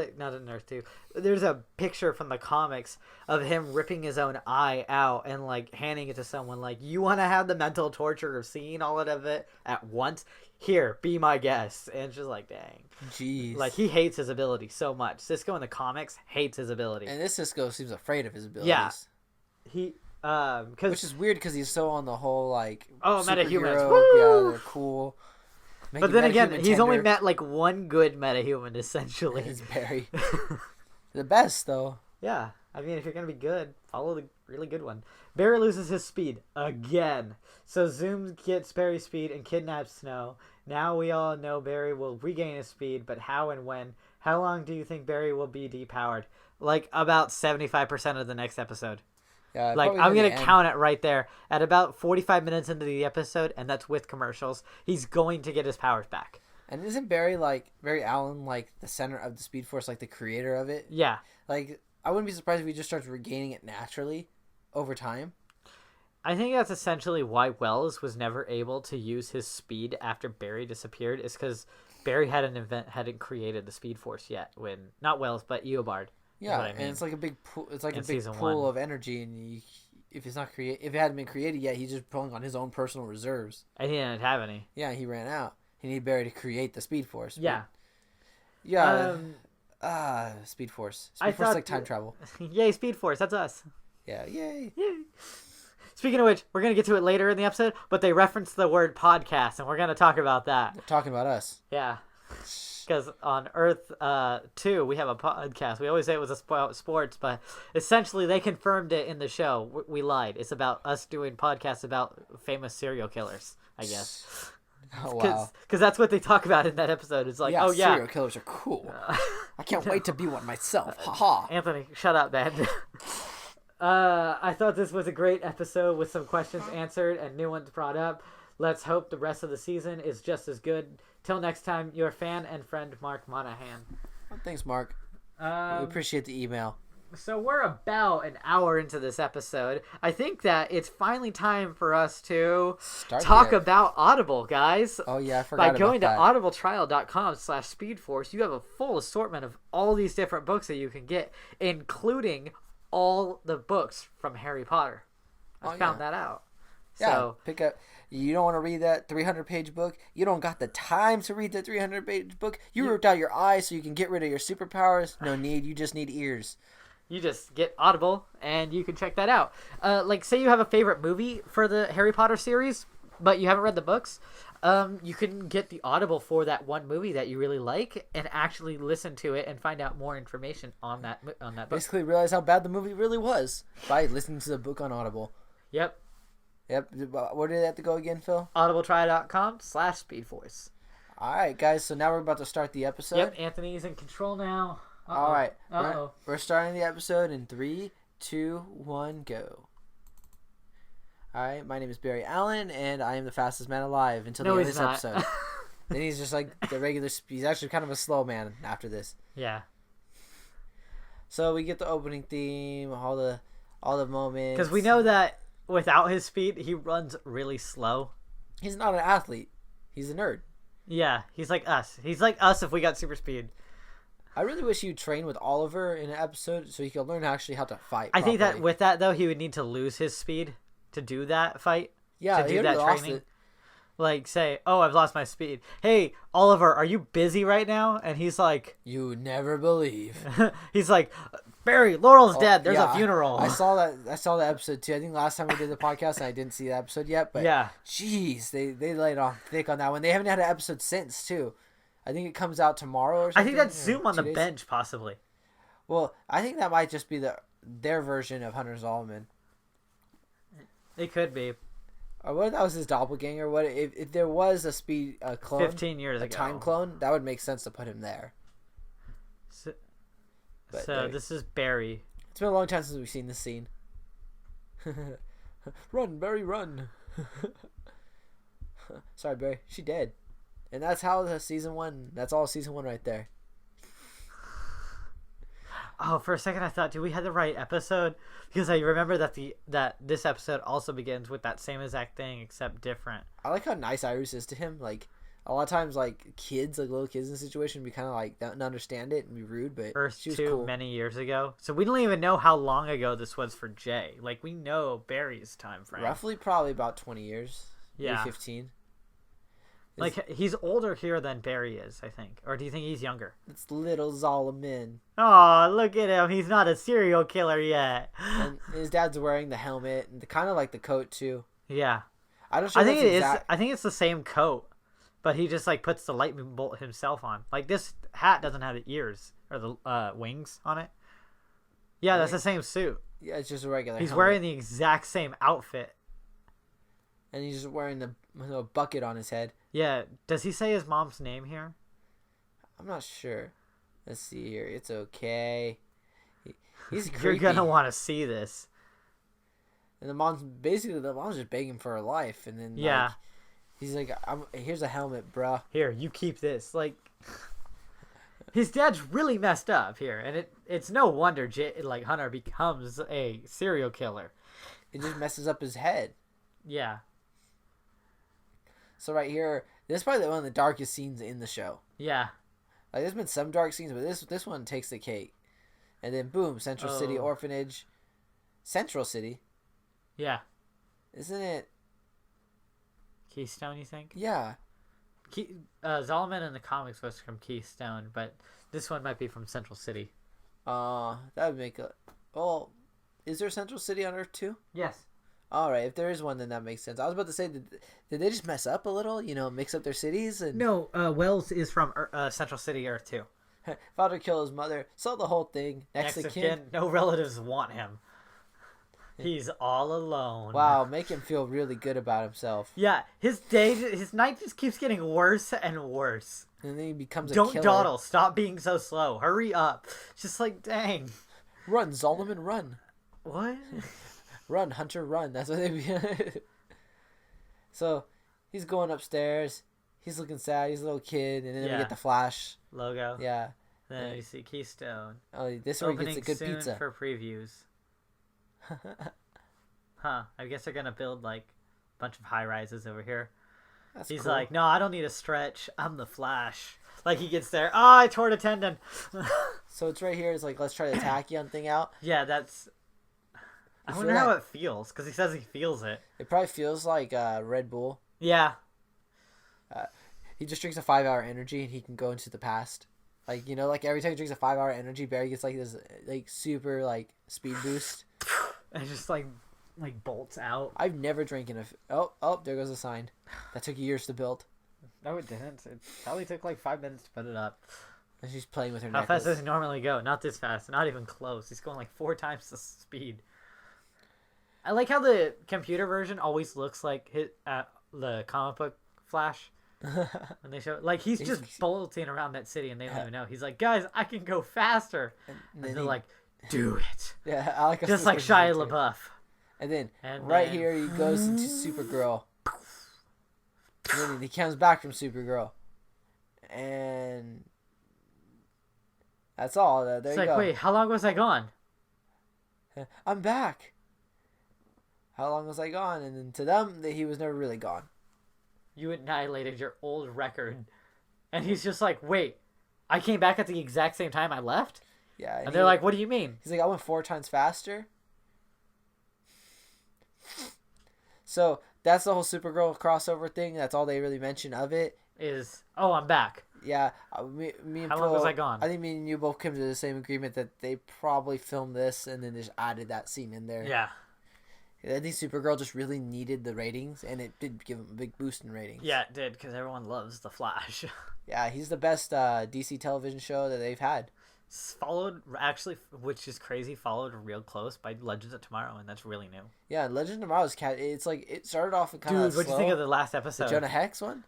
[SPEAKER 3] a picture from the comics of him ripping his own eye out and like handing it to someone like, you want to have the mental torture of seeing all of it at once? Here, be my guest. And it's just like, dang.
[SPEAKER 2] Jeez.
[SPEAKER 3] Like, he hates his ability so much. Cisco in the comics hates his ability.
[SPEAKER 2] And this Cisco seems afraid of his abilities.
[SPEAKER 3] Yeah.
[SPEAKER 2] Which is weird because he's so on the whole like
[SPEAKER 3] metahumans.
[SPEAKER 2] Yeah, they're cool.
[SPEAKER 3] But then again, he's only met like one good metahuman, essentially.
[SPEAKER 2] It's Barry. The best, though.
[SPEAKER 3] Yeah. I mean, if you're going to be good, follow the really good one. Barry loses his speed again. So Zoom gets Barry's speed and kidnaps Snow. Now we all know Barry will regain his speed, but how and when? How long do you think Barry will be depowered? Like about 75% of the next episode.
[SPEAKER 2] Yeah,
[SPEAKER 3] like I'm going to count it right there. At about 45 minutes into the episode, and that's with commercials, he's going to get his powers back.
[SPEAKER 2] And isn't Barry Allen, like, the center of the Speed Force, like, the creator of it?
[SPEAKER 3] Yeah.
[SPEAKER 2] Like, I wouldn't be surprised if he just starts regaining it naturally over time.
[SPEAKER 3] I think that's essentially why Wells was never able to use his speed after Barry disappeared, is because Barry hadn't created the Speed Force yet. Not Wells, but Eobard.
[SPEAKER 2] Yeah, and it's like a big pool. It's like a big pool of energy, and if it hadn't been created yet, he's just pulling on his own personal reserves.
[SPEAKER 3] And he didn't have any.
[SPEAKER 2] Yeah, he ran out. He needed Barry to create the Speed Force.
[SPEAKER 3] Yeah.
[SPEAKER 2] Speed Force. Speed Force is like time travel.
[SPEAKER 3] Yay, Speed Force. That's us.
[SPEAKER 2] Yeah, yay.
[SPEAKER 3] Speaking of which, we're going to get to it later in the episode, but they reference the word podcast, and we're going to talk about that.
[SPEAKER 2] They're talking about us.
[SPEAKER 3] Yeah. Because on Earth 2, we have a podcast. We always say it was about sports, but essentially they confirmed it in the show. We lied. It's about us doing podcasts about famous serial killers, I guess.
[SPEAKER 2] Oh, wow.
[SPEAKER 3] Because that's what they talk about in that episode. It's like,
[SPEAKER 2] serial killers are cool. I can't wait to be one myself. Ha-ha.
[SPEAKER 3] Anthony, shut up, man. I thought this was a great episode with some questions answered and new ones brought up. Let's hope the rest of the season is just as good. Till next time, your fan and friend, Mark Monahan.
[SPEAKER 2] Well, thanks, Mark. We appreciate the email.
[SPEAKER 3] So we're about an hour into this episode. I think that it's finally time for us to talk about Audible, guys.
[SPEAKER 2] Oh, yeah, I forgot
[SPEAKER 3] By going
[SPEAKER 2] about
[SPEAKER 3] to audibletrial.com/speedforce, you have a full assortment of all these different books that you can get, including all the books from Harry Potter. I found that out.
[SPEAKER 2] Yeah,
[SPEAKER 3] so
[SPEAKER 2] pick up. You don't want to read that 300-page book. You don't got the time to read the 300-page book. You ripped out your eyes so you can get rid of your superpowers. No need. You just need ears.
[SPEAKER 3] You just get Audible, and you can check that out. Like, say you have a favorite movie for the Harry Potter series, but you haven't read the books. You can get the Audible for that one movie that you really like and actually listen to it and find out more information on that book.
[SPEAKER 2] Basically realize how bad the movie really was by listening to the book on Audible.
[SPEAKER 3] Yep.
[SPEAKER 2] Where did it have to go again, Phil?
[SPEAKER 3] audibletry.com/speedforce.
[SPEAKER 2] All right, guys. So now we're about to start the episode.
[SPEAKER 3] Yep, Anthony's in control now.
[SPEAKER 2] All right. We're starting the episode in 3, 2, 1, go. All right. My name is Barry Allen, and I am the fastest man alive until the end of this episode. Then he's just like the regular speed. He's actually kind of a slow man after this.
[SPEAKER 3] Yeah.
[SPEAKER 2] So we get the opening theme, all the moments.
[SPEAKER 3] Because we know that without his speed, he runs really slow.
[SPEAKER 2] He's not an athlete. He's a nerd.
[SPEAKER 3] Yeah, he's like us. He's like us if we got super speed.
[SPEAKER 2] I really wish you'd train with Oliver in an episode so he could learn actually how to fight.
[SPEAKER 3] I think that with that, though, he would need to lose his speed to do that fight.
[SPEAKER 2] Yeah,
[SPEAKER 3] to do that training. Like, say, oh, I've lost my speed. Hey, Oliver, are you busy right now? And he's like...
[SPEAKER 2] You never believe.
[SPEAKER 3] He's like, Barry, Laurel's dead. There's a funeral.
[SPEAKER 2] I saw that episode, too. I think last time we did the podcast, and I didn't see the episode yet. But, jeez, they laid on thick on that one. They haven't had an episode since, too. I think it comes out tomorrow or something.
[SPEAKER 3] I think that's Zoom on the bench, possibly.
[SPEAKER 2] Well, I think that might just be their version of Hunter Zolomon.
[SPEAKER 3] It could be.
[SPEAKER 2] Or what if that was his doppelganger? What if there was a clone?
[SPEAKER 3] 15 years ago.
[SPEAKER 2] A time clone? That would make sense to put him there.
[SPEAKER 3] So this is Barry.
[SPEAKER 2] It's been a long time since we've seen this scene. Run, Barry, run. Sorry, Barry. She dead. And that's how the season 1. That's all season 1 right there.
[SPEAKER 3] Oh, for a second I thought, do we have the right episode? Because I remember that this episode also begins with that same exact thing except different.
[SPEAKER 2] I like how nice Iris is to him. Like a lot of times, like kids, like little kids in the situation, we kind of like don't understand it and be rude. But
[SPEAKER 3] Earth
[SPEAKER 2] she was
[SPEAKER 3] 2
[SPEAKER 2] cool.
[SPEAKER 3] Many years ago, so we don't even know how long ago this was for Jay. Like we know Barry's time frame.
[SPEAKER 2] Roughly, probably about 20 years.
[SPEAKER 3] Yeah,
[SPEAKER 2] maybe 15.
[SPEAKER 3] Like, he's older here than Barry is, I think. Or do you think he's younger?
[SPEAKER 2] It's little Zolomon.
[SPEAKER 3] Oh, look at him. He's not a serial killer yet.
[SPEAKER 2] And his dad's wearing the helmet and kind of like the coat, too.
[SPEAKER 3] Yeah.
[SPEAKER 2] I think
[SPEAKER 3] it is. I think it's the same coat. but he just like puts the lightning bolt himself on. Like this hat doesn't have the ears or the wings on it. Yeah, that's the same suit.
[SPEAKER 2] Yeah, it's just a regular.
[SPEAKER 3] He's
[SPEAKER 2] helmet.
[SPEAKER 3] wearing the exact same outfit.
[SPEAKER 2] And he's just wearing the bucket on his head.
[SPEAKER 3] Yeah. Does he say his mom's name here?
[SPEAKER 2] I'm not sure. Let's see here. It's okay. He's creepy.
[SPEAKER 3] You're gonna want to see this.
[SPEAKER 2] And the mom's just begging for her life, and then like, he's like, "Here's a helmet, bruh.
[SPEAKER 3] Here, you keep this." Like, his dad's really messed up here, and it's no wonder like Hunter becomes a serial killer.
[SPEAKER 2] It just messes up his head.
[SPEAKER 3] Yeah.
[SPEAKER 2] So right here, this is probably one of the darkest scenes in the show.
[SPEAKER 3] Yeah.
[SPEAKER 2] Like there's been some dark scenes, but this one takes the cake. And then boom, Central City Orphanage. Central City.
[SPEAKER 3] Yeah.
[SPEAKER 2] Isn't it?
[SPEAKER 3] Keystone, you think?
[SPEAKER 2] Yeah.
[SPEAKER 3] Zolomon in the comics was from Keystone, but this one might be from Central City.
[SPEAKER 2] That would make a. Well, is there Central City on Earth too?
[SPEAKER 3] Yes.
[SPEAKER 2] All right, if there is one, then that makes sense. I was about to say, did they just mess up a little? You know, mix up their cities and.
[SPEAKER 3] No, Wells is from Central City, Earth too.
[SPEAKER 2] Father killed his mother. Saw the whole thing. Next of kin.
[SPEAKER 3] No relatives want him. He's all alone.
[SPEAKER 2] Wow, make him feel really good about himself.
[SPEAKER 3] Yeah, his night just keeps getting worse and worse.
[SPEAKER 2] And then he becomes a
[SPEAKER 3] Don't
[SPEAKER 2] killer.
[SPEAKER 3] dawdle. Stop being so slow. Hurry up. Just like, dang.
[SPEAKER 2] Run, Zolomon, run.
[SPEAKER 3] What?
[SPEAKER 2] Run, Hunter, run. That's what they be. So, he's going upstairs. He's looking sad. He's a little kid. And then we get the Flash.
[SPEAKER 3] Logo.
[SPEAKER 2] Yeah.
[SPEAKER 3] Then you see Keystone.
[SPEAKER 2] Oh, this is where he
[SPEAKER 3] Opening
[SPEAKER 2] gets a good
[SPEAKER 3] soon
[SPEAKER 2] pizza.
[SPEAKER 3] for previews. Huh. I guess they're going to build, like, a bunch of high-rises over here.
[SPEAKER 2] That's
[SPEAKER 3] He's
[SPEAKER 2] cool.
[SPEAKER 3] like, no, I don't need a stretch. I'm the Flash. Like, he gets there. Oh, I tore a tendon.
[SPEAKER 2] So it's right here. It's like, let's try the tachyon thing out.
[SPEAKER 3] Yeah, that's... I
[SPEAKER 2] You
[SPEAKER 3] wonder
[SPEAKER 2] feel
[SPEAKER 3] how
[SPEAKER 2] that?
[SPEAKER 3] it feels, because he says he feels it.
[SPEAKER 2] It probably feels like Red Bull.
[SPEAKER 3] Yeah.
[SPEAKER 2] He just drinks a 5-hour energy and he can go into the past. Like, you know, like every time he drinks a 5-hour energy, Barry gets like this like super like speed boost.
[SPEAKER 3] And it just, like bolts out.
[SPEAKER 2] I've never drank in a... Oh, there goes a sign. That took years to build.
[SPEAKER 3] No, it didn't. It probably took, like, 5 minutes to put it up.
[SPEAKER 2] And she's playing with her
[SPEAKER 3] How
[SPEAKER 2] necklace.
[SPEAKER 3] fast does he normally go? Not this fast. Not even close. He's going, like, 4 times the speed. I like how the computer version always looks like the comic book Flash. When they show, like, he's just bolting around that city and they don't even know. He's like, guys, I can go faster. And they're like, do it.
[SPEAKER 2] Yeah, I like
[SPEAKER 3] Just like Shia LaBeouf.
[SPEAKER 2] And then
[SPEAKER 3] And
[SPEAKER 2] right
[SPEAKER 3] then-
[SPEAKER 2] here he goes into Supergirl. And then he comes back from Supergirl. And that's all. There
[SPEAKER 3] It's
[SPEAKER 2] you
[SPEAKER 3] like,
[SPEAKER 2] go.
[SPEAKER 3] wait, how long was I gone?
[SPEAKER 2] I'm back. How long was I gone? And then to them, he was never really gone.
[SPEAKER 3] You annihilated your old record. And he's just like, wait, I came back at the exact same time I left?
[SPEAKER 2] Yeah.
[SPEAKER 3] And they're like, what do you mean?
[SPEAKER 2] He's like, I went 4 times faster. So that's the whole Supergirl crossover thing. That's all they really mention of it.
[SPEAKER 3] Oh, I'm back.
[SPEAKER 2] Yeah, me and
[SPEAKER 3] How long
[SPEAKER 2] Phil,
[SPEAKER 3] was I gone?
[SPEAKER 2] I think me and you both came to the same agreement that they probably filmed this and then just added that scene in there.
[SPEAKER 3] Yeah.
[SPEAKER 2] I think Supergirl just really needed the ratings, and it did give him a big boost in ratings.
[SPEAKER 3] Yeah, it did, because everyone loves The Flash.
[SPEAKER 2] Yeah, he's the best DC television show that they've had.
[SPEAKER 3] Followed, actually, which is crazy, followed real close by Legends of Tomorrow, and that's really new.
[SPEAKER 2] Yeah, Legend of Tomorrow's cat. It's like it started off kind of
[SPEAKER 3] Dude,
[SPEAKER 2] slow.
[SPEAKER 3] what do you think of the last episode?
[SPEAKER 2] The Jonah Hex one?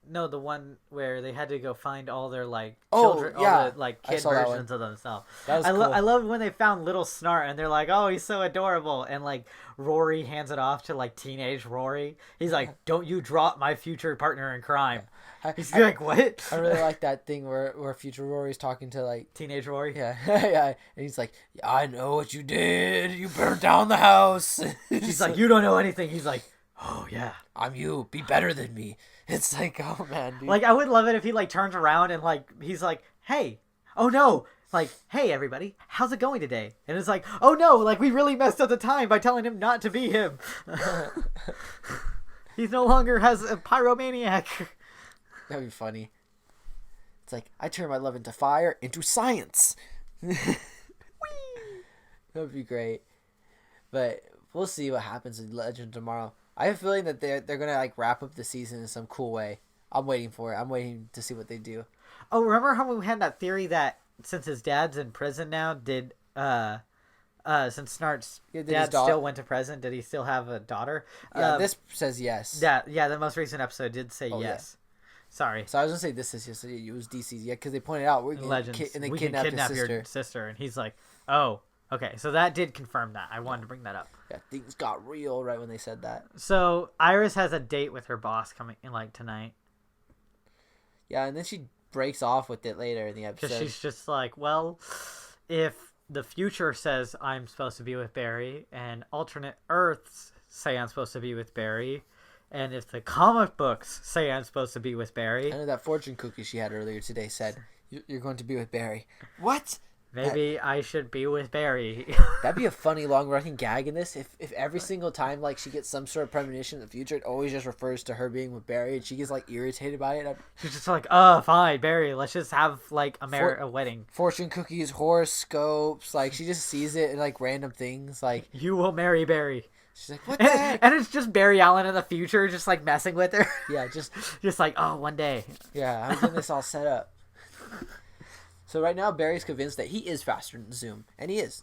[SPEAKER 3] No, the one where they had to go find all their, like,
[SPEAKER 2] Oh,
[SPEAKER 3] children,
[SPEAKER 2] yeah.
[SPEAKER 3] all the, like,
[SPEAKER 2] I
[SPEAKER 3] kid
[SPEAKER 2] saw that
[SPEAKER 3] versions of themselves.
[SPEAKER 2] That was
[SPEAKER 3] I
[SPEAKER 2] cool.
[SPEAKER 3] love when they found Little Snart, and they're like, oh, he's so adorable, and, like, Rory hands it off to, like, teenage Rory. He's like, don't you drop my future partner in crime. He's like, what?
[SPEAKER 2] I really like that thing where future Rory's talking to like
[SPEAKER 3] Teenage Rory?
[SPEAKER 2] yeah, yeah, and he's like, yeah, I know what you did. You burned down the house.
[SPEAKER 3] He's like, you don't know anything. He's like, oh, yeah.
[SPEAKER 2] I'm you. Be better than me. It's like, oh man, dude.
[SPEAKER 3] Like, I would love it if he, like, turns around and, like, he's like, hey, oh, no. Like, hey, everybody, how's it going today? And it's like, oh, no, like, we really messed up the time by telling him not to be him. He's no longer has a pyromaniac.
[SPEAKER 2] That'd be funny. It's like, I turn my love into fire, into science. That would be great. But we'll see what happens in Legend tomorrow. I have a feeling that they're gonna like wrap up the season in some cool way. I'm waiting for it. I'm waiting to see what they do.
[SPEAKER 3] Oh, remember how we had that theory that since his dad's in prison now, since Snart's dad still went to prison, did he still have a daughter?
[SPEAKER 2] Yeah, this says yes.
[SPEAKER 3] Yeah, the most recent episode did say yes. Yeah. Sorry.
[SPEAKER 2] So I was gonna say this is yes. It was DC's. Yeah, because they pointed out we can kidnap
[SPEAKER 3] your sister, and he's like, oh, okay. So that did confirm that. I wanted to bring that up.
[SPEAKER 2] Yeah, things got real right when they said that.
[SPEAKER 3] So Iris has a date with her boss coming in like tonight.
[SPEAKER 2] Yeah, and then she breaks off with it later in the episode.
[SPEAKER 3] Because she's just like, well, if the future says I'm supposed to be with Barry, and alternate Earths say I'm supposed to be with Barry, and if the comic books say I'm supposed to be with Barry...
[SPEAKER 2] I know that fortune cookie she had earlier today said, you're going to be with Barry. What?
[SPEAKER 3] Maybe I should be with Barry.
[SPEAKER 2] That'd be a funny long-running gag in this. If every single time like she gets some sort of premonition in the future, it always just refers to her being with Barry, and she gets like irritated by it.
[SPEAKER 3] She's just like, oh, fine, Barry, let's just have like a wedding.
[SPEAKER 2] Fortune cookies, horoscopes, like she just sees it in like random things. Like,
[SPEAKER 3] you will marry Barry.
[SPEAKER 2] She's like, what the heck?
[SPEAKER 3] And it's just Barry Allen in the future, just like messing with her.
[SPEAKER 2] Yeah,
[SPEAKER 3] just like, oh, one day.
[SPEAKER 2] Yeah, I'm getting this all set up. So right now, Barry's convinced that he is faster than Zoom, and he is.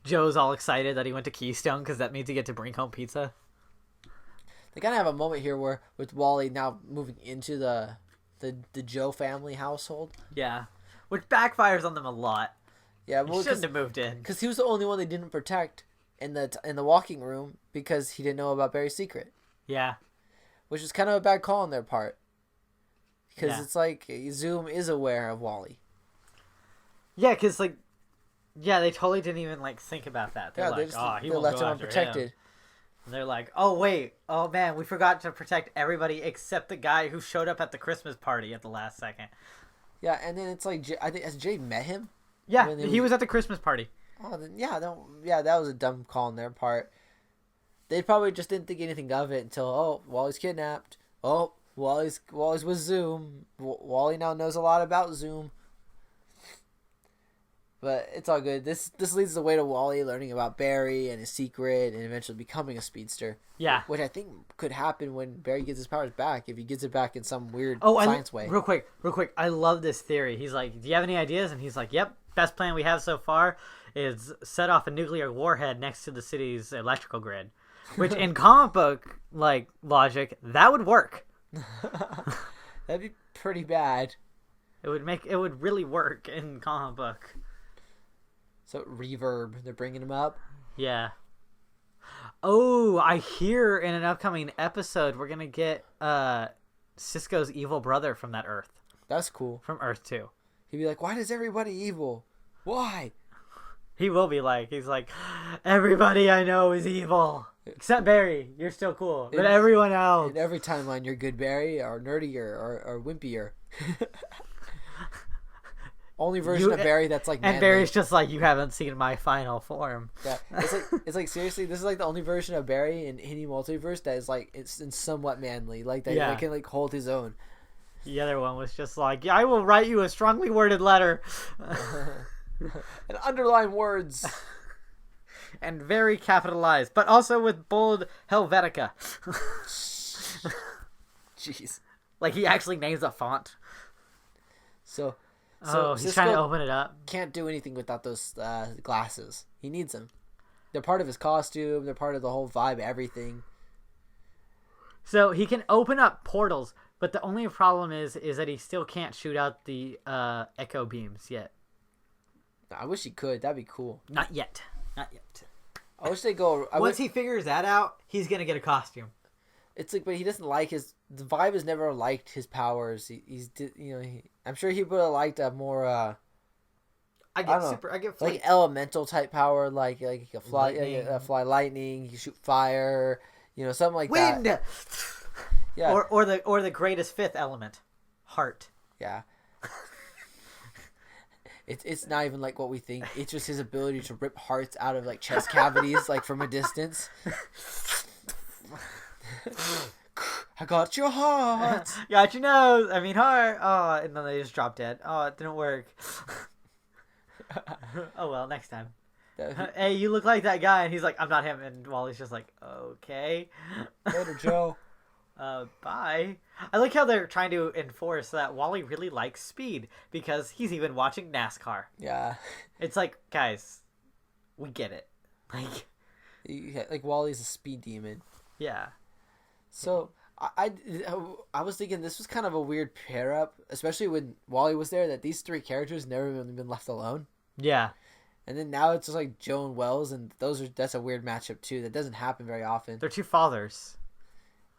[SPEAKER 3] Joe's all excited that he went to Keystone because that means he gets to bring home pizza.
[SPEAKER 2] They kind of have a moment here where with Wally now moving into the Joe family household.
[SPEAKER 3] Yeah, which backfires on them a lot.
[SPEAKER 2] Yeah, well,
[SPEAKER 3] he shouldn't have moved in
[SPEAKER 2] because he was the only one they didn't protect in the walking room because he didn't know about Barry's secret.
[SPEAKER 3] Yeah,
[SPEAKER 2] which is kind of a bad call on their part because it's like Zoom is aware of Wally.
[SPEAKER 3] Yeah, because like, yeah, they totally didn't even like think about that. They're like, he won't
[SPEAKER 2] left
[SPEAKER 3] go
[SPEAKER 2] him
[SPEAKER 3] after
[SPEAKER 2] unprotected.
[SPEAKER 3] Him. And they're like, oh wait, oh man, we forgot to protect everybody except the guy who showed up at the Christmas party at the last second.
[SPEAKER 2] Yeah, and then it's like, I think has Jay met him?
[SPEAKER 3] Yeah, he was at the Christmas party.
[SPEAKER 2] Oh, then that was a dumb call on their part. They probably just didn't think anything of it until Wally's kidnapped. Oh, Wally's with Zoom. Wally now knows a lot about Zoom. But it's all good. This leads the way to Wally learning about Barry and his secret and eventually becoming a speedster.
[SPEAKER 3] Yeah.
[SPEAKER 2] Which I think could happen when Barry gets his powers back, if he gets it back in some weird science way.
[SPEAKER 3] Real quick. I love this theory. He's like, do you have any ideas? And he's like, yep, best plan we have so far is set off a nuclear warhead next to the city's electrical grid. Which in comic book like logic, that would work.
[SPEAKER 2] That'd be pretty bad.
[SPEAKER 3] It would really work in comic book.
[SPEAKER 2] So Reverb, they're bringing him up.
[SPEAKER 3] Yeah. Oh, I hear in an upcoming episode we're gonna get Cisco's evil brother from that Earth.
[SPEAKER 2] That's cool.
[SPEAKER 3] From Earth 2.
[SPEAKER 2] He'd be like, "Why does everybody evil? Why?"
[SPEAKER 3] He will be like, he's like, everybody I know is evil except Barry. You're still cool, but everyone else.
[SPEAKER 2] In every timeline, you're good, Barry, or nerdier, or wimpier. Only version of Barry that's like manly.
[SPEAKER 3] And Barry's just like, you haven't seen my final form.
[SPEAKER 2] Yeah, it's like seriously, this is like the only version of Barry in any multiverse that is like it's somewhat manly, like that can like hold his own.
[SPEAKER 3] The other one was just like, yeah, I will write you a strongly worded letter,
[SPEAKER 2] and underline words,
[SPEAKER 3] and very capitalized, but also with bold Helvetica.
[SPEAKER 2] Jeez,
[SPEAKER 3] like he actually names a font.
[SPEAKER 2] So
[SPEAKER 3] he's
[SPEAKER 2] Cisco
[SPEAKER 3] trying to open it up.
[SPEAKER 2] Can't do anything without those glasses. He needs them. They're part of his costume. They're part of the whole vibe, everything.
[SPEAKER 3] So he can open up portals, but the only problem is that he still can't shoot out the echo beams yet.
[SPEAKER 2] I wish he could. That'd be cool.
[SPEAKER 3] Not yet.
[SPEAKER 2] I wish they go.
[SPEAKER 3] Once he figures that out, he's gonna get a costume.
[SPEAKER 2] It's like, but he doesn't like the vibe has never liked his powers. I'm sure he would have liked a more. I get like elemental type power, like he can fly, fly lightning. He can shoot fire, something like
[SPEAKER 3] wind.
[SPEAKER 2] That. Yeah.
[SPEAKER 3] Or the greatest fifth element, heart.
[SPEAKER 2] Yeah. It's not even like what we think. It's just his ability to rip hearts out of like chest cavities, like from a distance. I got your heart.
[SPEAKER 3] Got your nose. I mean heart. Oh, and then they just drop dead. Oh, it didn't work. Oh well, next time. Hey, you look like that guy, and he's like, I'm not him. And Wally's just like, okay.
[SPEAKER 2] Later, Joe.
[SPEAKER 3] Bye. I like how they're trying to enforce that Wally really likes speed because he's even watching NASCAR.
[SPEAKER 2] Yeah.
[SPEAKER 3] It's like, guys, we get it. Like,
[SPEAKER 2] Like Wally's a speed demon.
[SPEAKER 3] yeah.
[SPEAKER 2] So I was thinking this was kind of a weird pair up, especially when Wally was there. That these three characters never really been left alone,
[SPEAKER 3] Yeah.
[SPEAKER 2] and then now it's just like Joe and Wells, and that's a weird matchup too. That doesn't happen very often.
[SPEAKER 3] They're two fathers.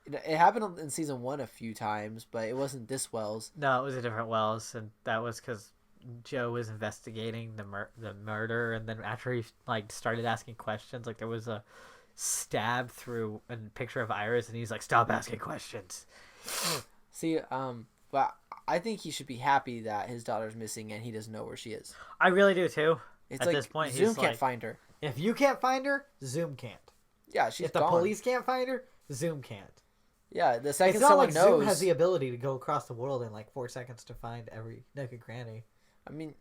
[SPEAKER 2] It happened in season 1 a few times, but it wasn't this Wells.
[SPEAKER 3] No, it was a different Wells, and that was because Joe was investigating the murder, and then after he like started asking questions, like there was a stab through a picture of Iris, and he's like, "Stop asking questions."
[SPEAKER 2] See, but I think he should be happy that his daughter's missing and he doesn't know where she is.
[SPEAKER 3] I really do too.
[SPEAKER 2] It's
[SPEAKER 3] At
[SPEAKER 2] like
[SPEAKER 3] this point,
[SPEAKER 2] Zoom
[SPEAKER 3] he's
[SPEAKER 2] can't
[SPEAKER 3] like,
[SPEAKER 2] find her.
[SPEAKER 3] if you can't find her, Zoom can't.
[SPEAKER 2] Yeah, she's
[SPEAKER 3] If the
[SPEAKER 2] gone.
[SPEAKER 3] police can't find her, Zoom can't.
[SPEAKER 2] Yeah, the second
[SPEAKER 3] It's not
[SPEAKER 2] someone
[SPEAKER 3] like
[SPEAKER 2] knows.
[SPEAKER 3] Zoom has the ability to go across the world in like 4 seconds to find every nook and cranny.
[SPEAKER 2] I mean,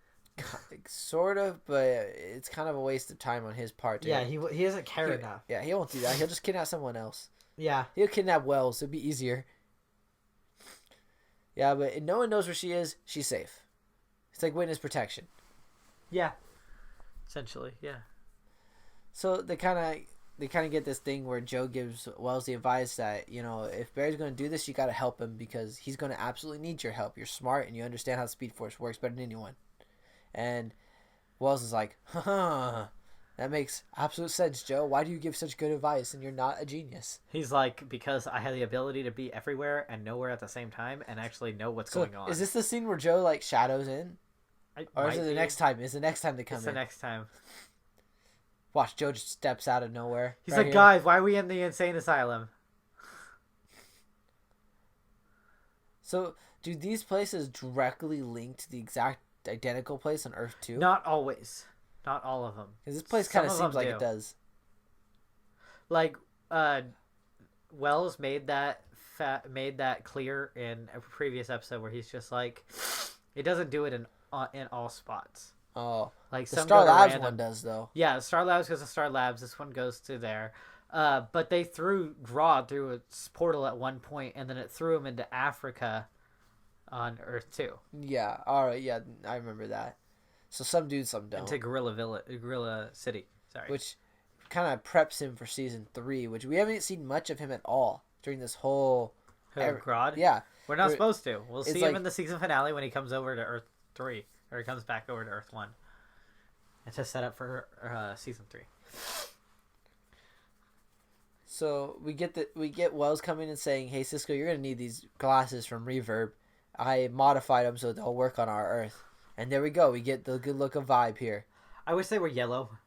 [SPEAKER 2] sort of, but it's kind of a waste of time on his part. Too.
[SPEAKER 3] Yeah, he doesn't care enough.
[SPEAKER 2] Yeah, he won't do that. He'll just kidnap someone else.
[SPEAKER 3] Yeah.
[SPEAKER 2] He'll kidnap Wells. It'd be easier. Yeah, but if no one knows where she is, she's safe. It's like witness protection.
[SPEAKER 3] Yeah. Essentially, yeah.
[SPEAKER 2] So they kind of get this thing where Joe gives Wells the advice that, you know, if Barry's going to do this, you got to help him because he's going to absolutely need your help. You're smart and you understand how the Speedforce works better than anyone. And Wells is like, that makes absolute sense, Joe. Why do you give such good advice and you're not a genius?
[SPEAKER 3] He's like, because I have the ability to be everywhere and nowhere at the same time and actually know what's going on.
[SPEAKER 2] Is this the scene where Joe like shadows in? Or is it the next time? Is the next time they come
[SPEAKER 3] It's
[SPEAKER 2] in?
[SPEAKER 3] the next time.
[SPEAKER 2] Watch, Joe just steps out of nowhere.
[SPEAKER 3] He's
[SPEAKER 2] right
[SPEAKER 3] like,
[SPEAKER 2] here.
[SPEAKER 3] guys, why are we in the insane asylum?
[SPEAKER 2] So, do these places directly link to the exact identical place on Earth 2?
[SPEAKER 3] Not always. Not all of them.
[SPEAKER 2] Because this place
[SPEAKER 3] Some
[SPEAKER 2] kind of
[SPEAKER 3] of
[SPEAKER 2] seems
[SPEAKER 3] them
[SPEAKER 2] like
[SPEAKER 3] do.
[SPEAKER 2] it does.
[SPEAKER 3] Like, Wells made that clear in a previous episode where he's just like, it doesn't do it in all spots.
[SPEAKER 2] Oh.
[SPEAKER 3] Like
[SPEAKER 2] The
[SPEAKER 3] some
[SPEAKER 2] Star
[SPEAKER 3] go to
[SPEAKER 2] Labs
[SPEAKER 3] random-
[SPEAKER 2] one does, though.
[SPEAKER 3] Yeah, Star Labs goes to Star Labs. This one goes to there. But they threw Grodd through a portal at one point, and then it threw him into Africa on Earth 2.
[SPEAKER 2] Yeah, alright, yeah, I remember that. So some do, some don't.
[SPEAKER 3] Into Gorilla City. Sorry.
[SPEAKER 2] Which kind of preps him for Season 3, which we haven't seen much of him at all during this whole...
[SPEAKER 3] Who, Grodd?
[SPEAKER 2] Yeah.
[SPEAKER 3] We're not supposed to. We'll
[SPEAKER 2] it's
[SPEAKER 3] see
[SPEAKER 2] like-
[SPEAKER 3] him in the season finale when he comes over to Earth 3. Or he comes back over to Earth 1. It's a setup for season 3.
[SPEAKER 2] So we get Wells coming and saying, "Hey Cisco, you're gonna need these glasses from Reverb. I modified them so they'll work on our Earth." And there we go. We get the good look of Vibe here.
[SPEAKER 3] I wish they were yellow.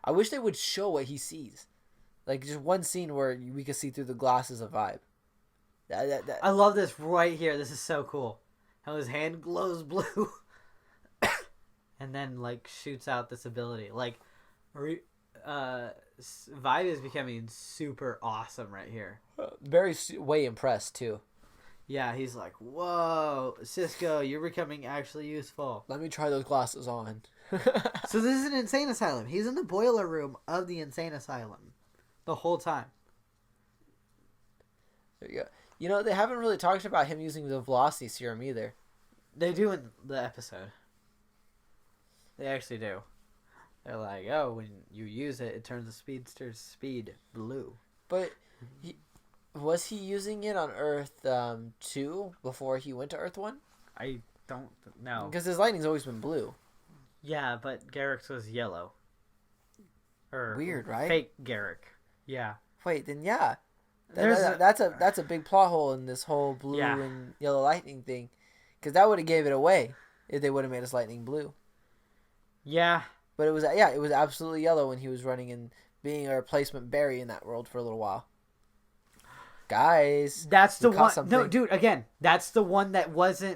[SPEAKER 2] I wish they would show what he sees, like just one scene where we could see through the glasses of Vibe. That
[SPEAKER 3] I love this right here. This is so cool. How his hand glows blue. And then, like, shoots out this ability. Like, Vibe is becoming super awesome right here.
[SPEAKER 2] very way impressed too.
[SPEAKER 3] Yeah, he's like, whoa, Cisco, you're becoming actually useful.
[SPEAKER 2] Let me try those glasses on.
[SPEAKER 3] So this is an insane asylum. He's in the boiler room of the insane asylum the whole time.
[SPEAKER 2] There you go. You know, they haven't really talked about him using the velocity serum either.
[SPEAKER 3] They do in the episode. They actually do. They're like, oh, when you use it, it turns the speedster's speed blue.
[SPEAKER 2] But was he using it on Earth 2 before he went to Earth 1?
[SPEAKER 3] I don't know.
[SPEAKER 2] Because his lightning's always been blue.
[SPEAKER 3] Yeah, but Garrick's was yellow. Or
[SPEAKER 2] Weird, right?
[SPEAKER 3] Fake Garrick. Yeah.
[SPEAKER 2] Wait, then yeah.
[SPEAKER 3] There's
[SPEAKER 2] That's a big plot hole in this whole blue
[SPEAKER 3] Yeah.
[SPEAKER 2] and yellow lightning thing. Because that would have gave it away if they would have made his lightning blue.
[SPEAKER 3] Yeah.
[SPEAKER 2] But it was absolutely yellow when he was running and being a replacement Barry in that world for a little while. Guys,
[SPEAKER 3] That's the
[SPEAKER 2] we caught
[SPEAKER 3] one.
[SPEAKER 2] something.
[SPEAKER 3] No, dude, again, that's the one that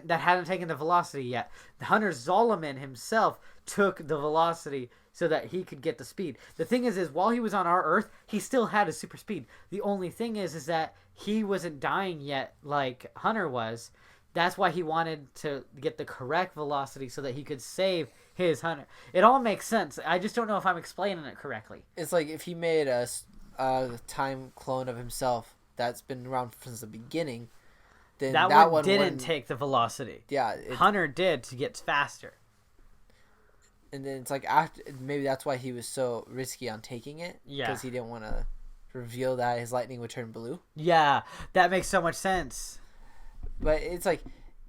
[SPEAKER 3] hadn't taken the velocity yet. Hunter Zolomon himself took the velocity so that he could get the speed. The thing is while he was on our Earth, he still had a super speed. The only thing is that he wasn't dying yet like Hunter was. That's why he wanted to get the correct velocity so that he could save his Hunter. It all makes sense. I just don't know if I'm explaining it correctly.
[SPEAKER 2] It's like if he made a time clone of himself that's been around since the beginning, then
[SPEAKER 3] that one didn't
[SPEAKER 2] wouldn't-
[SPEAKER 3] take the velocity.
[SPEAKER 2] Yeah,
[SPEAKER 3] Hunter did to get faster.
[SPEAKER 2] and then it's like after maybe that's why he was so risky on taking it.
[SPEAKER 3] Yeah.
[SPEAKER 2] Because he didn't want to reveal that his lightning would turn blue.
[SPEAKER 3] Yeah, that makes so much sense.
[SPEAKER 2] But it's like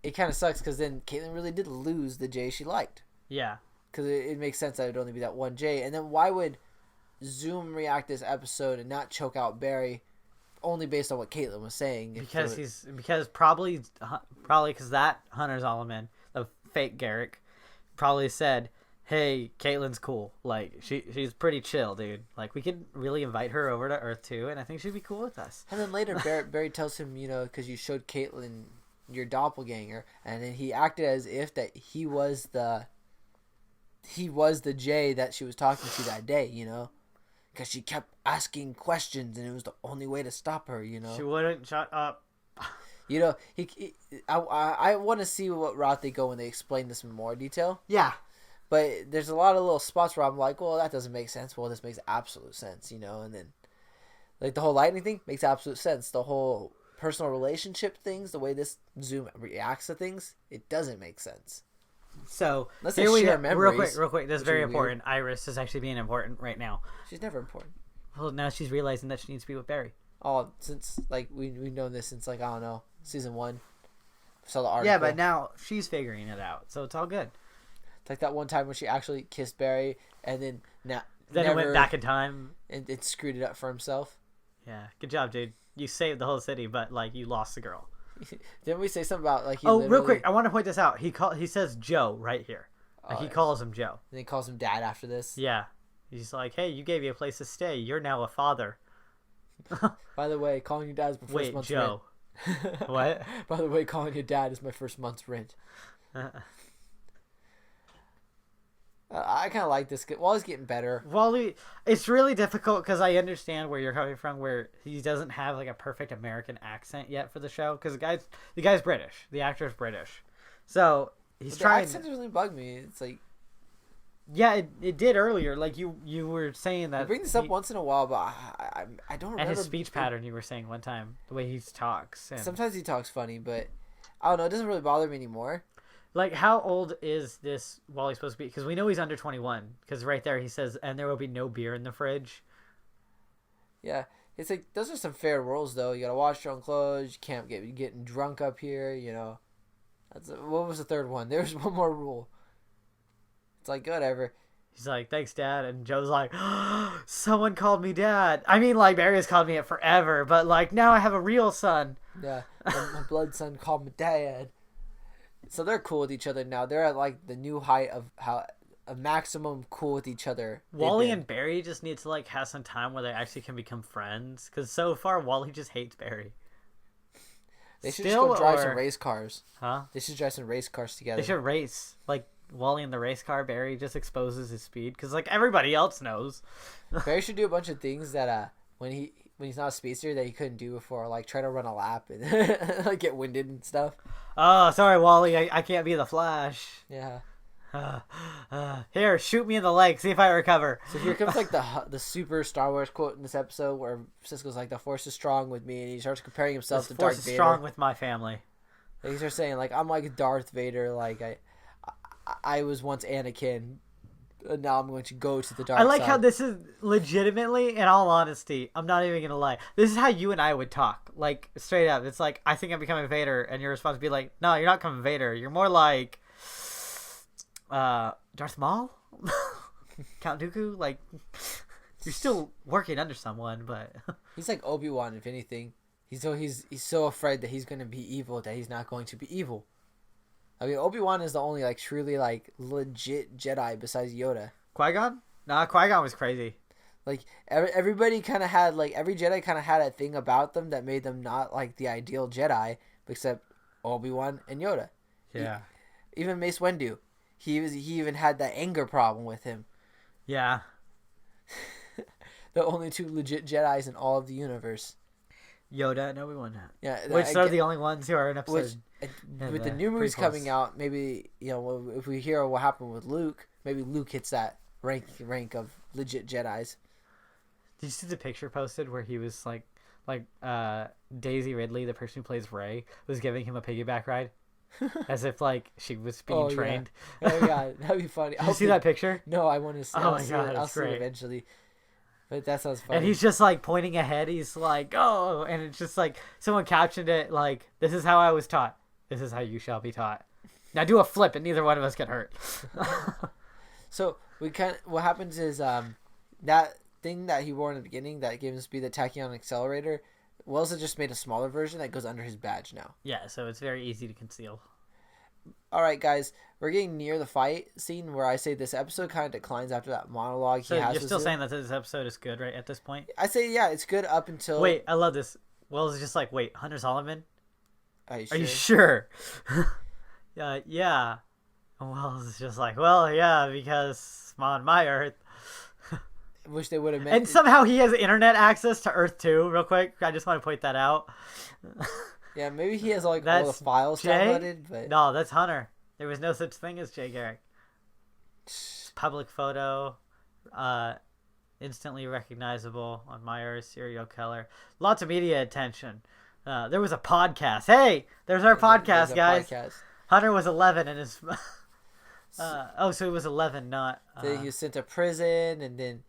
[SPEAKER 2] it kind of sucks because then Caitlyn really did lose the J she liked.
[SPEAKER 3] Yeah.
[SPEAKER 2] Because it makes sense that it would only be that one J. And then why would Zoom react this episode and not choke out Barry only based on what Caitlyn was saying?
[SPEAKER 3] Because probably because that Hunter Zolomon, the fake Garrick, probably said, "Hey, Caitlyn's cool. Like she's pretty chill, dude. Like we could really invite her over to Earth too, and I think she'd be cool with us."
[SPEAKER 2] And then later Barry tells him, because you showed Caitlyn your doppelganger, and then he acted as if that he was the Jay that she was talking to that day, because she kept asking questions and it was the only way to stop her,
[SPEAKER 3] She wouldn't shut up.
[SPEAKER 2] I want to see what route they go when they explain this in more detail.
[SPEAKER 3] Yeah.
[SPEAKER 2] But there's a lot of little spots where I'm like, well, that doesn't make sense. Well, this makes absolute sense, and then like the whole lightning thing makes absolute sense. The whole personal relationship things, the way this Zoom reacts to things, it doesn't make sense.
[SPEAKER 3] So
[SPEAKER 2] Unless
[SPEAKER 3] here
[SPEAKER 2] they
[SPEAKER 3] we
[SPEAKER 2] share
[SPEAKER 3] go.
[SPEAKER 2] memories,
[SPEAKER 3] Real quick. This is
[SPEAKER 2] which
[SPEAKER 3] very
[SPEAKER 2] is weird.
[SPEAKER 3] important. Iris is actually being important right now.
[SPEAKER 2] She's never important.
[SPEAKER 3] Well, now she's realizing that she needs to be with Barry.
[SPEAKER 2] Oh, since like we've known this since like I don't know season 1. Saw the article.
[SPEAKER 3] Yeah, but now she's figuring it out, so it's all good.
[SPEAKER 2] It's like that one time when she actually kissed Barry and then
[SPEAKER 3] Then it went back in time.
[SPEAKER 2] and it screwed it up for himself.
[SPEAKER 3] Yeah, good job, dude. You saved the whole city, but like you lost the girl.
[SPEAKER 2] Didn't we say something about like he
[SPEAKER 3] Real quick, I want to point this out. He says Joe right here. Like he
[SPEAKER 2] yeah.
[SPEAKER 3] calls him Joe.
[SPEAKER 2] And he calls him Dad after this.
[SPEAKER 3] Yeah. He's like, "Hey, you gave me a place to stay. You're now a father."
[SPEAKER 2] By the way, calling you dad is my first
[SPEAKER 3] Wait,
[SPEAKER 2] month's
[SPEAKER 3] Joe.
[SPEAKER 2] rent.
[SPEAKER 3] What?
[SPEAKER 2] By the way, calling you dad is my first month's rent. I kind of like this. Wally's getting better.
[SPEAKER 3] Wally, it's really difficult because I understand where you're coming from, where he doesn't have like a perfect American accent yet for the show. Because the guy's British, the actor's British, so he's
[SPEAKER 2] But
[SPEAKER 3] trying.
[SPEAKER 2] The accent doesn't really bug me. It's like
[SPEAKER 3] Yeah, it did earlier. Like you were saying that.
[SPEAKER 2] I bring this up once in a while, but I don't remember.
[SPEAKER 3] And his speech pattern, you were saying one time, the way he talks. And,
[SPEAKER 2] Sometimes he talks funny, but I don't know. It doesn't really bother me anymore.
[SPEAKER 3] like, how old is this Wally supposed to be? Because we know he's under 21. Because right there he says, "And there will be no beer in the fridge."
[SPEAKER 2] Yeah, it's like those are some fair rules, though. You gotta wash your own clothes. You can't get getting drunk up here. What was the third one? There's one more rule. It's like whatever.
[SPEAKER 3] He's like, "Thanks, Dad," and Joe's like, "Someone called me Dad." I mean, like Barry has called me it forever, but like now I have a real son.
[SPEAKER 2] Yeah, my blood son called me Dad. So they're cool with each other now. They're at like the new height of how a maximum cool with each other.
[SPEAKER 3] Wally and Barry just need to like have some time where they actually can become friends. Because so far, Wally just hates Barry.
[SPEAKER 2] They should just go drive some race cars.
[SPEAKER 3] Huh?
[SPEAKER 2] They should drive some race cars together.
[SPEAKER 3] They should race. Like Wally in the race car, Barry just exposes his speed. Because like everybody else knows.
[SPEAKER 2] Barry should do a bunch of things that when he's not a speedster that he couldn't do before, like try to run a lap and like get winded and stuff.
[SPEAKER 3] Oh, sorry, Wally. I can't be the Flash.
[SPEAKER 2] Yeah.
[SPEAKER 3] Here, shoot me in the leg. See if I recover.
[SPEAKER 2] So here comes like the super Star Wars quote in this episode where Cisco's like, "The Force is strong with me," and he starts comparing himself to
[SPEAKER 3] This force
[SPEAKER 2] Darth
[SPEAKER 3] is
[SPEAKER 2] Vader.
[SPEAKER 3] strong with my family.
[SPEAKER 2] And he starts saying like, "I'm like Darth Vader. Like I was once Anakin, and now I'm going to go to the dark
[SPEAKER 3] I like
[SPEAKER 2] side."
[SPEAKER 3] how this is legitimately, in all honesty, I'm not even gonna lie. This is how you and I would talk, like straight up. It's like, I think I'm becoming Vader, and your response would be like, "No, you're not becoming Vader. You're more like Darth Maul, Count Dooku. Like you're still working under someone, but
[SPEAKER 2] He's like Obi-Wan, if anything. He's so afraid that he's gonna be evil that he's not going to be evil. I mean, Obi-Wan is the only like truly like legit Jedi besides Yoda.
[SPEAKER 3] Qui-Gon? Nah, Qui-Gon was crazy.
[SPEAKER 2] Like everybody kind of had like every Jedi kind of had a thing about them that made them not like the ideal Jedi, except Obi-Wan and Yoda.
[SPEAKER 3] Yeah.
[SPEAKER 2] Even Mace Windu, he even had that anger problem with him.
[SPEAKER 3] Yeah.
[SPEAKER 2] The only two legit Jedis in all of the universe.
[SPEAKER 3] Yoda and Obi-Wan.
[SPEAKER 2] Yeah,
[SPEAKER 3] Which are the only ones who are in episode.
[SPEAKER 2] With the new movies coming out, maybe if we hear what happened with Luke, maybe Luke hits that rank of legit Jedis.
[SPEAKER 3] Did you see the picture posted where he was like like Daisy Ridley, the person who plays Ray, was giving him a piggyback ride, as if like she was being trained.
[SPEAKER 2] Yeah. Oh yeah, that'd be funny.
[SPEAKER 3] Did you see that picture?
[SPEAKER 2] No, I want to see.
[SPEAKER 3] Oh my God,
[SPEAKER 2] I'll
[SPEAKER 3] it's
[SPEAKER 2] see it
[SPEAKER 3] great.
[SPEAKER 2] eventually. But that sounds funny.
[SPEAKER 3] And he's just like pointing ahead. He's like, "Oh," and it's just like someone captioned it like, "This is how I was taught. This is how you shall be taught. Now do a flip, and neither one of us get hurt."
[SPEAKER 2] So what happens is that thing that he wore in the beginning that gave him speed, the tachyon accelerator. Wells has just made a smaller version that goes under his badge now.
[SPEAKER 3] Yeah, so it's very easy to conceal.
[SPEAKER 2] All right, guys, we're getting near the fight scene where I say this episode kind of declines after that monologue
[SPEAKER 3] So
[SPEAKER 2] he has.
[SPEAKER 3] you're
[SPEAKER 2] with
[SPEAKER 3] still
[SPEAKER 2] Zoom.
[SPEAKER 3] saying that this episode is good, right? At this point.
[SPEAKER 2] I say yeah, it's good up until.
[SPEAKER 3] Wait, I love this. Wells is just like, "Wait, Hunter Solomon?
[SPEAKER 2] Are you
[SPEAKER 3] Are you
[SPEAKER 2] sure?
[SPEAKER 3] sure?" Yeah. And Wells is just like, "Well, yeah, because on my Earth."
[SPEAKER 2] Wish they would have
[SPEAKER 3] And somehow he has internet access to Earth too. Real quick, I just want to point that out.
[SPEAKER 2] Yeah, maybe he has like all
[SPEAKER 3] That's
[SPEAKER 2] the files
[SPEAKER 3] Jay?
[SPEAKER 2] downloaded, but
[SPEAKER 3] No, that's Hunter. There was no such thing as Jay Garrick. Public photo, instantly recognizable on my Earth, serial killer. Lots of media attention. There was a podcast. Hey, there's our
[SPEAKER 2] there's
[SPEAKER 3] podcast,
[SPEAKER 2] a
[SPEAKER 3] guys.
[SPEAKER 2] podcast.
[SPEAKER 3] Hunter was 11 and his. So he was 11, not.
[SPEAKER 2] Then he was sent to prison, and then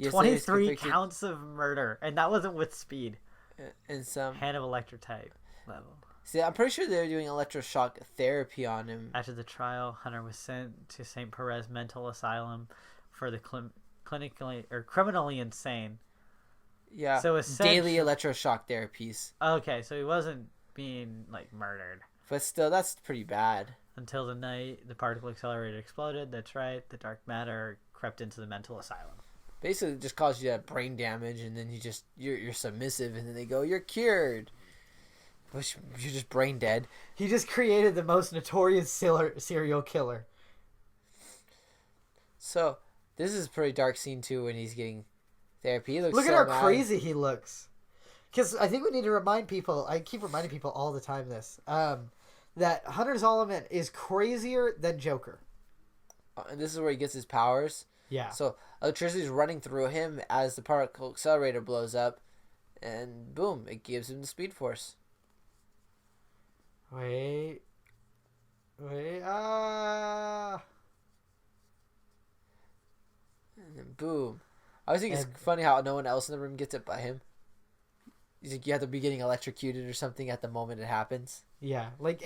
[SPEAKER 3] 23 counts of murder, and that wasn't with speed.
[SPEAKER 2] and some.
[SPEAKER 3] Hannibal Lecter type level.
[SPEAKER 2] See, I'm pretty sure they were doing electroshock therapy on him.
[SPEAKER 3] After the trial, Hunter was sent to St. Perez Mental Asylum for the clinically or criminally insane.
[SPEAKER 2] Yeah.
[SPEAKER 3] So
[SPEAKER 2] daily electroshock therapies.
[SPEAKER 3] Okay, so he wasn't being like murdered.
[SPEAKER 2] But still, that's pretty bad.
[SPEAKER 3] Until the night the particle accelerator exploded. That's right. The dark matter crept into the mental asylum.
[SPEAKER 2] Basically, it just caused you that brain damage, and then you're submissive, and then they go, "You're cured." Which you're just brain dead.
[SPEAKER 3] He just created the most notorious serial killer.
[SPEAKER 2] So this is a pretty dark scene too when he's getting therapy. He looks
[SPEAKER 3] Look
[SPEAKER 2] so
[SPEAKER 3] at how
[SPEAKER 2] mad.
[SPEAKER 3] crazy he looks. Because I think we need to remind people. I keep reminding people all the time this. That Hunter Solomon is crazier than Joker.
[SPEAKER 2] And this is where he gets his powers.
[SPEAKER 3] Yeah.
[SPEAKER 2] So electricity is running through him as the particle accelerator blows up, and boom, it gives him the Speed Force.
[SPEAKER 3] Wait.
[SPEAKER 2] And then boom. I always think it's funny how no one else in the room gets it but him. You think you have to be getting electrocuted or something at the moment it happens.
[SPEAKER 3] Yeah, like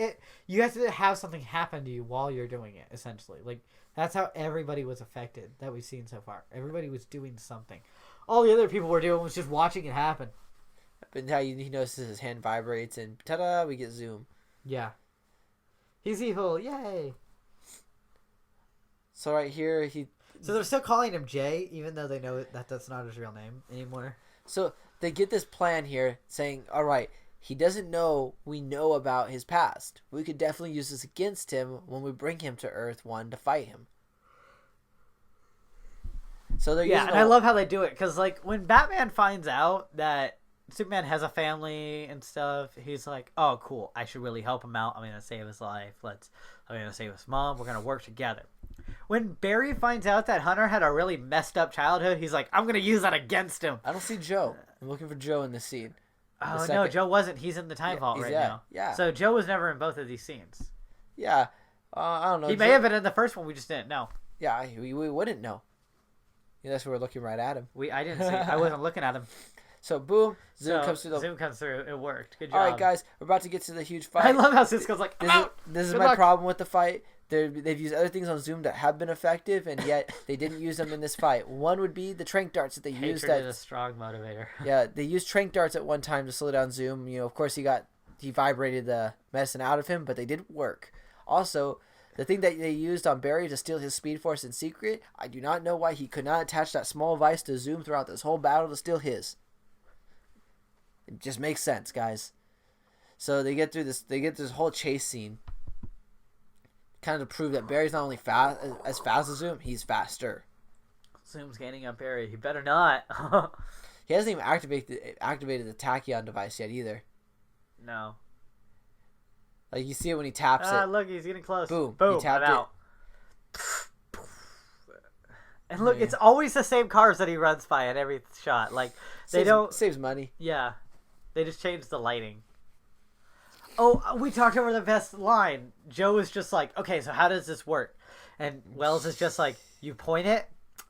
[SPEAKER 3] you have to have something happen to you while you're doing it. Essentially, like that's how everybody was affected that we've seen so far. Everybody was doing something. All the other people were doing was just watching it happen.
[SPEAKER 2] But now he notices his hand vibrates, and ta-da, we get Zoom.
[SPEAKER 3] Yeah, he's evil. Yay!
[SPEAKER 2] So right here,
[SPEAKER 3] So they're still calling him Jay, even though they know that that's not his real name anymore.
[SPEAKER 2] So they get this plan here saying, all right, he doesn't know we know about his past. We could definitely use this against him when we bring him to Earth 1 to fight him. So they're using
[SPEAKER 3] I love how they do it, because like when Batman finds out that Superman has a family and stuff, he's like, oh cool, I should really help him out. I'm gonna save his life. I'm gonna save his mom. We're gonna work together. When Barry finds out that Hunter had a really messed up childhood, he's like, I'm gonna use that against him.
[SPEAKER 2] I don't see Joe. I'm looking for Joe in this scene.
[SPEAKER 3] Oh no, Joe wasn't. He's in the time vault right now.
[SPEAKER 2] Yeah.
[SPEAKER 3] So Joe was never in both of these scenes.
[SPEAKER 2] Yeah. I don't know.
[SPEAKER 3] He may have been in the first one. We just didn't know.
[SPEAKER 2] Yeah, we wouldn't know. Yeah, that's why we're looking right at him.
[SPEAKER 3] I didn't see. I wasn't looking at him.
[SPEAKER 2] So boom, Zoom comes through.
[SPEAKER 3] Zoom comes through. It worked. Good job.
[SPEAKER 2] All right, guys, we're about to get to the huge fight.
[SPEAKER 3] I love how Cisco's like,
[SPEAKER 2] This is my problem with the fight. They've used other things on Zoom that have been effective, and yet they didn't use them in this fight. One would be the trank darts that they used.
[SPEAKER 3] Hatred is a strong motivator.
[SPEAKER 2] Yeah, they used trank darts at one time to slow down Zoom. You know, of course, he vibrated the medicine out of him, but they didn't work. Also, the thing that they used on Barry to steal his Speed Force in secret, I do not know why he could not attach that small vice to Zoom throughout this whole battle to steal his. It just makes sense, guys. So they get through this. They get this whole chase scene. Kind of to prove that Barry's not only as fast as Zoom, he's faster.
[SPEAKER 3] Zoom's gaining on Barry. He better not.
[SPEAKER 2] He hasn't even activated the tachyon device yet either.
[SPEAKER 3] No.
[SPEAKER 2] Like you see it when he taps it.
[SPEAKER 3] Look, he's getting close.
[SPEAKER 2] Boom.
[SPEAKER 3] Boom.
[SPEAKER 2] He tapped
[SPEAKER 3] I'm out. And look, it's always the same cars that he runs by at every shot. Like they don't
[SPEAKER 2] saves money.
[SPEAKER 3] Yeah. They just changed the lighting. Oh, we talked over the best line. Joe is just like, okay, so how does this work? And Wells is just like, you point it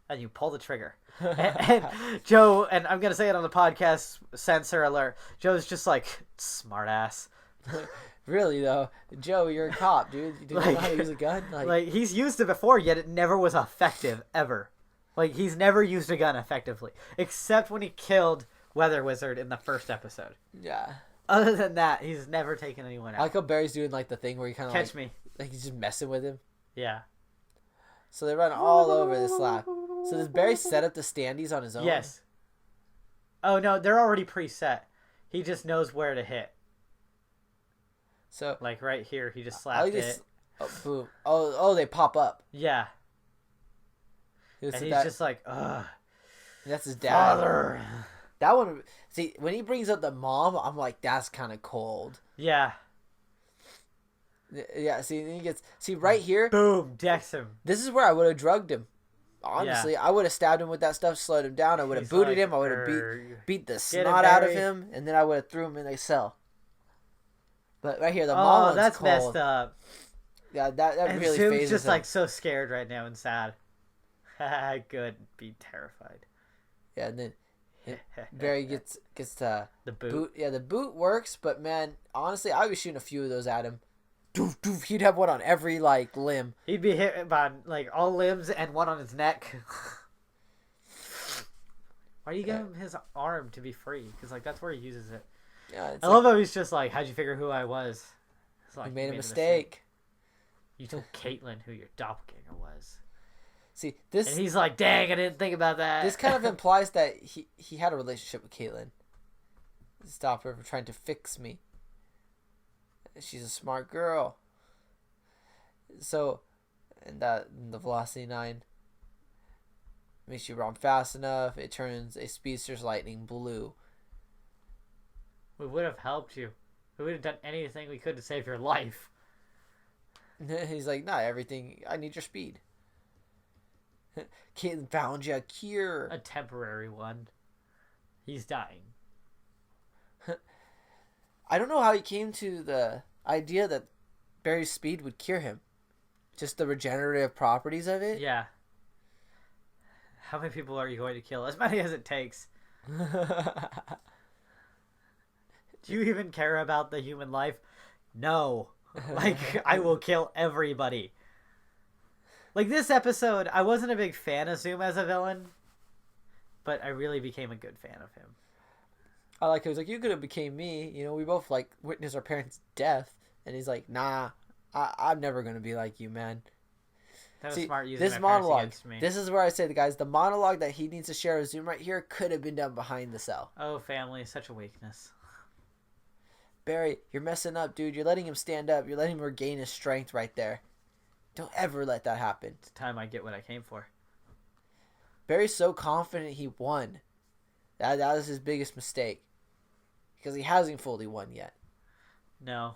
[SPEAKER 3] and you pull the trigger. and Joe, and I'm going to say it on the podcast, censor alert, Joe's just like, smart ass.
[SPEAKER 2] Really, though, Joe, you're a cop, dude. You don't know how to use a gun?
[SPEAKER 3] Like, he's used it before, yet it never was effective, ever. Like, he's never used a gun effectively. Except when he killed Weather Wizard in the first episode.
[SPEAKER 2] Yeah.
[SPEAKER 3] Other than that, he's never taken anyone out.
[SPEAKER 2] I like how Barry's doing, like, the thing where he kind of,
[SPEAKER 3] Catch me.
[SPEAKER 2] Like, he's just messing with him.
[SPEAKER 3] Yeah.
[SPEAKER 2] So they run all over this lap. So does Barry set up the standees on his own?
[SPEAKER 3] Yes. Oh, no, they're already preset. He just knows where to hit.
[SPEAKER 2] So
[SPEAKER 3] like right here, he just slapped it.
[SPEAKER 2] Oh, boom. Oh, they pop up.
[SPEAKER 3] Yeah. And he's just like, ugh.
[SPEAKER 2] That's his dad.
[SPEAKER 3] Father.
[SPEAKER 2] That one. See, when he brings up the mom, I'm like, that's kind of cold.
[SPEAKER 3] Yeah.
[SPEAKER 2] Yeah. See, then he gets. See, right here.
[SPEAKER 3] Boom. Decks him.
[SPEAKER 2] This is where I would have drugged him. Honestly, I would have stabbed him with that stuff, slowed him down. I would have booted him. I would have beat the snot out of him, and then I would have threw him in a cell. But right here, the mom one's
[SPEAKER 3] that's
[SPEAKER 2] cold.
[SPEAKER 3] messed up.
[SPEAKER 2] Yeah, that
[SPEAKER 3] and
[SPEAKER 2] really
[SPEAKER 3] Zoom's
[SPEAKER 2] phases
[SPEAKER 3] just
[SPEAKER 2] him.
[SPEAKER 3] like so scared right now and sad. Good. Be terrified.
[SPEAKER 2] Yeah, and then Barry gets to
[SPEAKER 3] the boot.
[SPEAKER 2] Yeah, the boot works, but man, honestly, I was shooting a few of those at him. Doof, doof. He'd have one on every like limb.
[SPEAKER 3] He'd be hit by like all limbs and one on his neck. Why do you give him his arm to be free? Because like that's where he uses it.
[SPEAKER 2] Yeah,
[SPEAKER 3] I love how he's just like, how'd you figure who I was? It's like,
[SPEAKER 2] you made a mistake.
[SPEAKER 3] You told Caitlin who your doppelganger was.
[SPEAKER 2] See this,
[SPEAKER 3] and he's like, dang, I didn't think about that.
[SPEAKER 2] This kind of implies that he had a relationship with Caitlin. Stop her from trying to fix me. She's a smart girl. So, and the Velocity 9 makes you run fast enough. It turns a speedster's lightning blue.
[SPEAKER 3] We would have helped you. We would have done anything we could to save your life.
[SPEAKER 2] He's like, not everything. I need your speed. Caitlin found you a cure.
[SPEAKER 3] A temporary one. He's dying.
[SPEAKER 2] I don't know how he came to the idea that Barry's speed would cure him. Just the regenerative properties of it?
[SPEAKER 3] Yeah. How many people are you going to kill? As many as it takes. Do you even care about the human life? No. Like, I will kill everybody. Like, this episode, I wasn't a big fan of Zoom as a villain, but I really became a good fan of him.
[SPEAKER 2] I like it. He was like, you could have became me. You know, we both, like, witnessed our parents' death. And he's like, nah, I'm never going to be like you, man.
[SPEAKER 3] That was
[SPEAKER 2] See,
[SPEAKER 3] smart using
[SPEAKER 2] this
[SPEAKER 3] my parents
[SPEAKER 2] monologue,
[SPEAKER 3] against me.
[SPEAKER 2] this is where I say, the guys, the monologue that he needs to share with Zoom right here could have been done behind the cell.
[SPEAKER 3] Oh, family is such a weakness.
[SPEAKER 2] Barry, you're messing up, dude. You're letting him stand up. You're letting him regain his strength right there. Don't ever let that happen.
[SPEAKER 3] It's time I get what I came for.
[SPEAKER 2] Barry's so confident he won. That was his biggest mistake. Because he hasn't fully won yet.
[SPEAKER 3] No.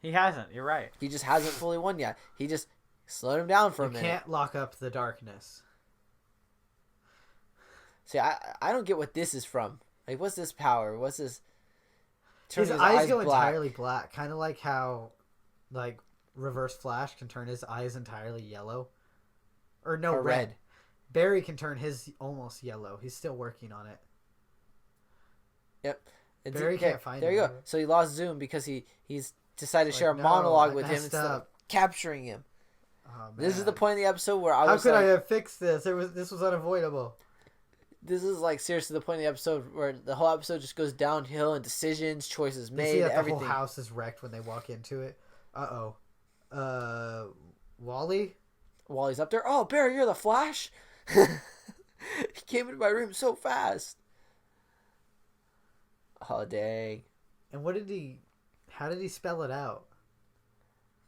[SPEAKER 3] He hasn't. You're right.
[SPEAKER 2] He just hasn't fully won yet. He just slowed him down for a
[SPEAKER 1] You
[SPEAKER 2] minute.
[SPEAKER 1] can't lock up the darkness.
[SPEAKER 2] See, I don't get what this is from. Like, what's this power? What's this?
[SPEAKER 1] His
[SPEAKER 2] Turning
[SPEAKER 1] eyes go
[SPEAKER 2] black.
[SPEAKER 1] entirely black. Kind of like how, like, Reverse Flash can turn his eyes entirely yellow. Or no,
[SPEAKER 2] Or red.
[SPEAKER 1] Barry can turn his almost yellow. He's still working on it.
[SPEAKER 2] Yep.
[SPEAKER 1] Barry can't find
[SPEAKER 2] There you
[SPEAKER 1] him.
[SPEAKER 2] go. So he lost Zoom because he's decided to share
[SPEAKER 1] Like,
[SPEAKER 2] a
[SPEAKER 1] no,
[SPEAKER 2] monologue
[SPEAKER 1] I
[SPEAKER 2] with him
[SPEAKER 1] messed
[SPEAKER 2] instead of
[SPEAKER 1] up.
[SPEAKER 2] capturing him.
[SPEAKER 1] Oh,
[SPEAKER 2] This is the
[SPEAKER 1] man.
[SPEAKER 2] point in the episode where I
[SPEAKER 1] How
[SPEAKER 2] was
[SPEAKER 1] could
[SPEAKER 2] like,
[SPEAKER 1] I have fixed this? This was unavoidable.
[SPEAKER 2] this is like seriously the point in the episode where the whole episode just goes downhill and decisions, choices
[SPEAKER 1] They
[SPEAKER 2] made,
[SPEAKER 1] see that
[SPEAKER 2] everything.
[SPEAKER 1] the whole house is wrecked when they walk into it. Wally?
[SPEAKER 2] Wally's up there. Oh, Barry, you're the Flash. He came into my room so fast. Oh, dang.
[SPEAKER 1] And how did he spell it out?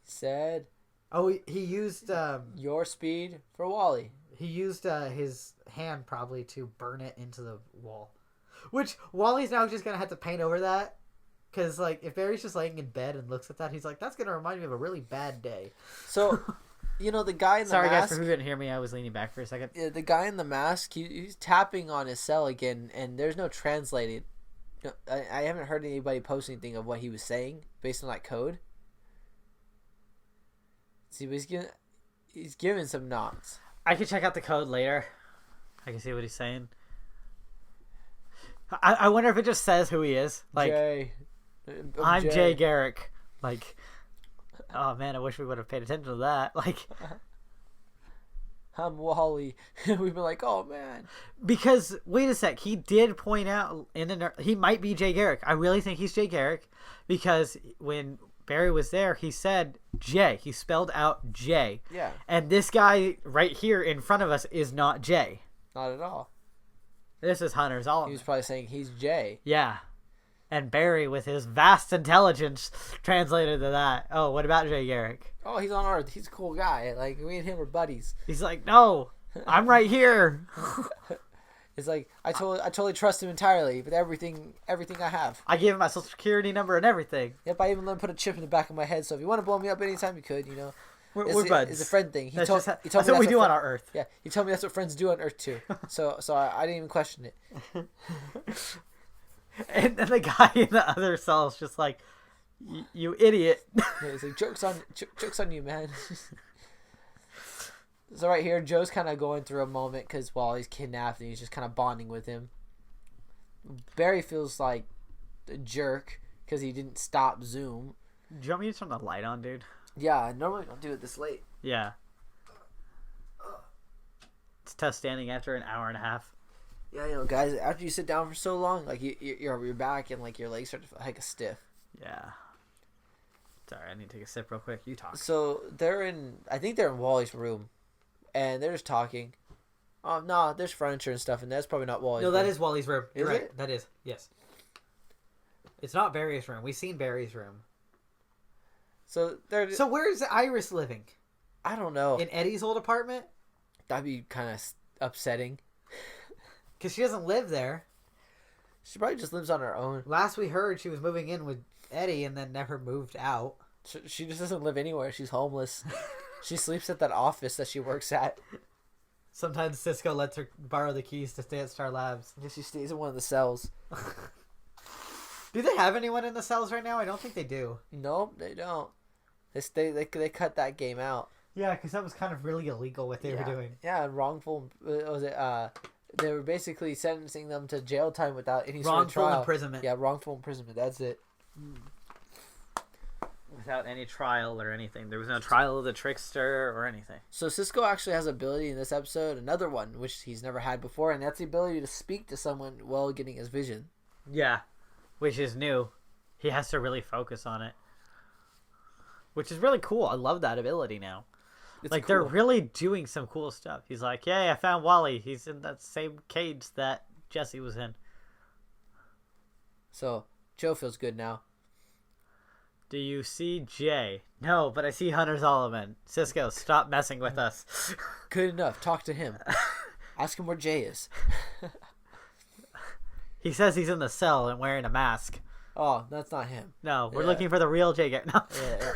[SPEAKER 2] He said,
[SPEAKER 1] Oh, he used
[SPEAKER 2] your speed for Wally.
[SPEAKER 1] he used his hand probably to burn it into the wall. Which Wally's now just gonna have to paint over that. Because, like, if Barry's just laying in bed and looks at that, he's like, that's going to remind me of a really bad day.
[SPEAKER 2] So, you know, the guy in the
[SPEAKER 3] Sorry, guys,
[SPEAKER 2] mask.
[SPEAKER 3] for who didn't hear me. I was leaning back for a second.
[SPEAKER 2] The guy in the mask, he's tapping on his cell again, and there's no translating No, I haven't heard anybody post anything of what he was saying based on that code. See, but he's giving some knocks.
[SPEAKER 3] I can check out the code later. I can see what he's saying. I wonder if it just says who he is. Like,
[SPEAKER 2] Jay.
[SPEAKER 3] I'm Jay Garrick. Like, oh man, I wish we would have paid attention to that. Like,
[SPEAKER 2] I'm Wally. We've been like, oh man.
[SPEAKER 3] because wait a sec, he did point out he might be Jay Garrick. I really think he's Jay Garrick because when Barry was there, he said Jay. He spelled out Jay.
[SPEAKER 2] Yeah.
[SPEAKER 3] And this guy right here in front of us is not Jay.
[SPEAKER 2] Not at all.
[SPEAKER 3] This is Hunter's all.
[SPEAKER 2] He was probably saying he's Jay.
[SPEAKER 3] Yeah. And Barry, with his vast intelligence, translated to that. Oh, what about Jay Garrick?
[SPEAKER 2] Oh, he's on Earth. He's a cool guy. Like, me and him are buddies.
[SPEAKER 3] He's like, no, I'm right here.
[SPEAKER 2] It's like, I totally trust him entirely with everything I have.
[SPEAKER 3] I gave him my social security number and everything.
[SPEAKER 2] Yep, I even let him put a chip in the back of my head, so if you want to blow me up anytime, you could, you know.
[SPEAKER 3] We're buds.
[SPEAKER 2] It's a friend thing. He
[SPEAKER 3] That's
[SPEAKER 2] told
[SPEAKER 3] that's
[SPEAKER 2] me
[SPEAKER 3] what we do on our Earth.
[SPEAKER 2] Yeah, he told me that's what friends do on Earth, too. So I didn't even question it.
[SPEAKER 3] And then the guy in the other cell is just like, you idiot.
[SPEAKER 2] Yeah, he's like, joke's on you, man. So right here, Joe's kind of going through a moment because Wally's kidnapped and he's just kind of bonding with him. Barry feels like a jerk because he didn't stop Zoom.
[SPEAKER 3] Do you want me to turn the light on, dude?
[SPEAKER 2] Yeah, I normally don't do it this late.
[SPEAKER 3] Yeah. It's tough standing after an hour and a half.
[SPEAKER 2] Yeah, you know, guys, after you sit down for so long, like your back and like your legs start to feel like a stiff.
[SPEAKER 3] Yeah. Sorry, I need to take a sip real quick. You talk.
[SPEAKER 2] So I think they're in Wally's room, and they're just talking. Oh no, there's furniture and stuff, and that's probably not Wally's.
[SPEAKER 1] No, that
[SPEAKER 2] room.
[SPEAKER 1] is Wally's room. You're
[SPEAKER 2] Is
[SPEAKER 1] right.
[SPEAKER 2] it?
[SPEAKER 1] That is. Yes. It's not Barry's room. We've seen Barry's room.
[SPEAKER 2] So they're.
[SPEAKER 1] So where's Iris living?
[SPEAKER 2] I don't know.
[SPEAKER 1] In Eddie's old apartment?
[SPEAKER 2] That'd be kind of upsetting.
[SPEAKER 1] Because she doesn't live there.
[SPEAKER 2] She probably just lives on her own.
[SPEAKER 1] Last we heard, she was moving in with Eddie and then never moved out.
[SPEAKER 2] She just doesn't live anywhere. She's homeless. She sleeps at that office that she works at.
[SPEAKER 1] Sometimes Cisco lets her borrow the keys to stay at Star Labs.
[SPEAKER 2] Yeah, she stays in one of the cells.
[SPEAKER 1] Do they have anyone in the cells right now? I don't think they do.
[SPEAKER 2] Nope, they don't. They cut that game out.
[SPEAKER 1] Yeah, because that was kind of really illegal what they were doing.
[SPEAKER 2] Yeah, wrongful. Was it? They were basically sentencing them to jail time without any sort of
[SPEAKER 1] Wrongful
[SPEAKER 2] trial.
[SPEAKER 1] imprisonment.
[SPEAKER 2] Yeah, wrongful imprisonment. That's it.
[SPEAKER 3] Without any trial or anything. There was no trial of the trickster or anything.
[SPEAKER 2] So Cisco actually has ability in this episode, another one which he's never had before, and that's the ability to speak to someone while getting his vision.
[SPEAKER 3] Yeah. Which is new. He has to really focus on it. Which is really cool. I love that ability now.
[SPEAKER 2] It's
[SPEAKER 3] like,
[SPEAKER 2] cool.
[SPEAKER 3] they're really doing some cool stuff. He's like, yay, I found Wally. He's in that same cage that Jesse was in.
[SPEAKER 2] So Joe feels good now.
[SPEAKER 3] Do you see Jay? No, but I see Hunter Zolomon. Cisco, stop messing with us.
[SPEAKER 2] Good enough. Talk to him. Ask him where Jay is.
[SPEAKER 3] He says he's in the cell and wearing a mask.
[SPEAKER 2] Oh, that's not him.
[SPEAKER 3] No, we're
[SPEAKER 2] Yeah.
[SPEAKER 3] looking for the real Jay. No.
[SPEAKER 2] Yeah.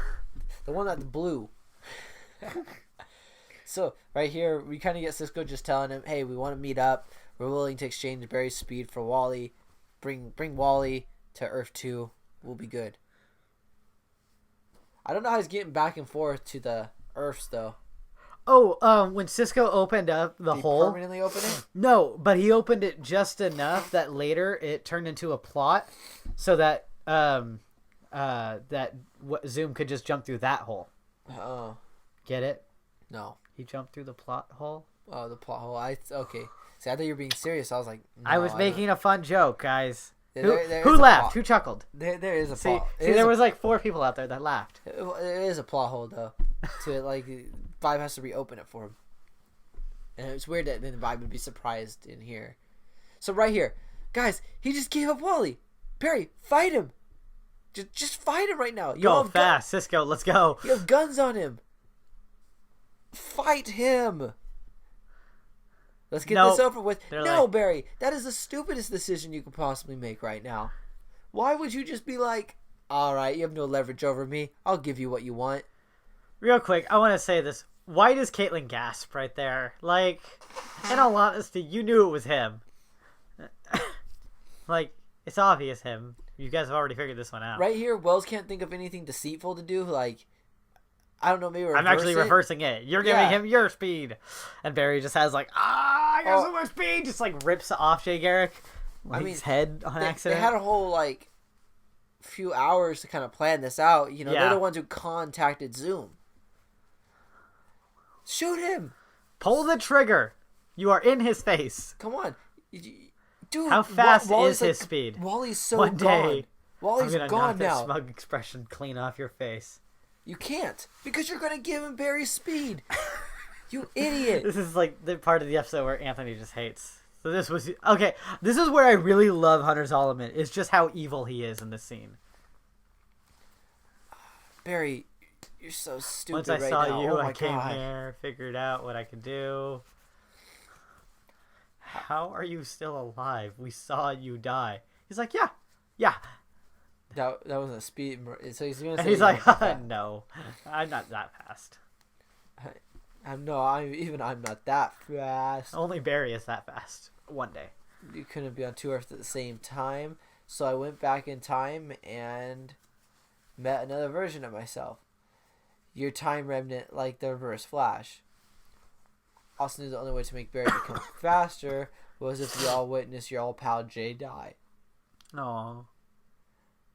[SPEAKER 2] The one that's blue. So right here, we kind of get Cisco just telling him, "Hey, we want to meet up. We're willing to exchange Barry's speed for Wally. Bring Wally to Earth 2. We'll be good." I don't know how he's getting back and forth to the Earths though.
[SPEAKER 3] Oh, when Cisco opened up the
[SPEAKER 2] Did he
[SPEAKER 3] hole.
[SPEAKER 2] permanently open it?
[SPEAKER 3] No, but he opened it just enough that later it turned into a plot, so that Zoom could just jump through that hole.
[SPEAKER 2] Oh,
[SPEAKER 3] Get it?
[SPEAKER 2] no.
[SPEAKER 3] He jumped through the plot hole.
[SPEAKER 2] Oh, the plot hole. Okay. See, I thought you were being serious. I was like, no,
[SPEAKER 3] I was making a fun joke, guys.
[SPEAKER 2] There
[SPEAKER 3] Who
[SPEAKER 2] is a
[SPEAKER 3] laughed?
[SPEAKER 2] plot.
[SPEAKER 3] Who chuckled?
[SPEAKER 2] There is a
[SPEAKER 3] See,
[SPEAKER 2] plot.
[SPEAKER 3] there was like 4 people out there that laughed.
[SPEAKER 2] It is a plot hole though. To like, Vibe has to reopen it for him, and it's weird that then Vibe would be surprised in here. So right here, guys, he just gave up Wally. Barry, fight him. Just fight him right now. You
[SPEAKER 3] Go
[SPEAKER 2] have
[SPEAKER 3] fast, Cisco. Let's go.
[SPEAKER 2] You have guns on him. Fight him. Let's get this over with.
[SPEAKER 3] They're
[SPEAKER 2] No,
[SPEAKER 3] like-
[SPEAKER 2] Barry, that is the stupidest decision you could possibly make right now. Why would you just be like, all right, you have no leverage over me. I'll give you what you want.
[SPEAKER 3] Real quick, I want to say this. Why does Caitlyn gasp right there? Like, in all honesty, you knew it was him. Like, It's obvious him. You guys have already figured this one out.
[SPEAKER 2] Right here, Wells can't think of anything deceitful to do. Like, I don't know, maybe reverse
[SPEAKER 3] I'm actually
[SPEAKER 2] it.
[SPEAKER 3] reversing it. You're giving him your speed. And Barry just has like, I got so much speed. Just like rips off Jay Garrick. Like, his head on accident.
[SPEAKER 2] They had a whole like few hours to kind of plan this out. You know, they're the ones who contacted Zoom. Shoot him.
[SPEAKER 3] Pull the trigger. You are in his face.
[SPEAKER 2] Come on. Dude,
[SPEAKER 3] how fast is his
[SPEAKER 2] like,
[SPEAKER 3] speed?
[SPEAKER 2] Wally's so
[SPEAKER 3] One day,
[SPEAKER 2] gone. Wally's
[SPEAKER 3] I'm gonna
[SPEAKER 2] gone
[SPEAKER 3] knock
[SPEAKER 2] now.
[SPEAKER 3] that smug expression clean off your face.
[SPEAKER 2] You can't, because you're gonna give him Barry's speed. You idiot.
[SPEAKER 3] This is like the part of the episode where Anthony just hates. So this was okay. This is where I really love Hunter Zolomon. It's just how evil he is in this scene.
[SPEAKER 2] Barry, you're so stupid.
[SPEAKER 3] Once I
[SPEAKER 2] right
[SPEAKER 3] saw
[SPEAKER 2] now.
[SPEAKER 3] you,
[SPEAKER 2] oh
[SPEAKER 3] I
[SPEAKER 2] my
[SPEAKER 3] came
[SPEAKER 2] God.
[SPEAKER 3] here, figured out what I could do. How are you still alive? We saw you die. He's like, yeah.
[SPEAKER 2] That wasn't a speed. So he's gonna say.
[SPEAKER 3] And he's like, no, I'm not that fast.
[SPEAKER 2] I'm not that fast.
[SPEAKER 3] Only Barry is that fast. One day.
[SPEAKER 2] You couldn't be on two Earths at the same time, so I went back in time and met another version of myself. Your time remnant, like the Reverse Flash. Also knew the only way to make Barry become faster was if you all witness your old pal Jay die.
[SPEAKER 3] No.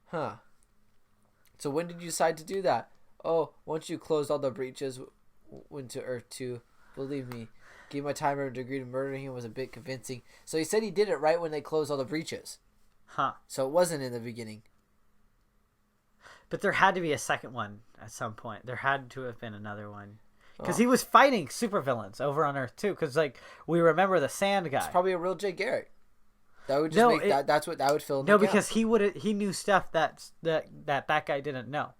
[SPEAKER 2] Huh. So when did you decide to do that? Oh, once you closed all the breaches, went to Earth 2. Believe me, gave my timer a degree to murdering him was a bit convincing. So he said he did it right when they closed all the breaches.
[SPEAKER 3] Huh.
[SPEAKER 2] So it wasn't in the beginning.
[SPEAKER 3] But there had to be a second one at some point. There had to have been another one. Because he was fighting supervillains over on Earth too. Because like we remember the Sand guy.
[SPEAKER 2] It's probably a real Jay Garrick. That would just that's what that would fill in.
[SPEAKER 3] No, because he knew stuff that guy didn't know.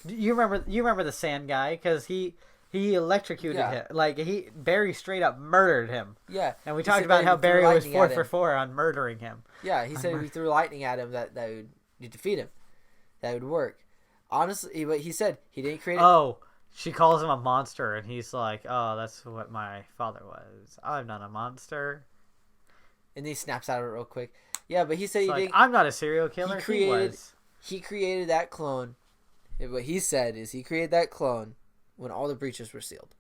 [SPEAKER 3] You remember the Sand guy because he electrocuted him. Like Barry straight up murdered him.
[SPEAKER 2] Yeah.
[SPEAKER 3] And we talked about how Barry was 4 for 4 on murdering him.
[SPEAKER 2] Yeah, he said if he threw lightning at him that would defeat him. That would work. Honestly, but he said he didn't create it.
[SPEAKER 3] Oh, she calls him a monster, and he's like, "Oh, that's what my father was. I'm not a monster."
[SPEAKER 2] And he snaps out of it real quick. Yeah, but he said he didn't.
[SPEAKER 3] I'm not a serial killer.
[SPEAKER 2] He created that clone. What he said is he created that clone when all the breaches were sealed.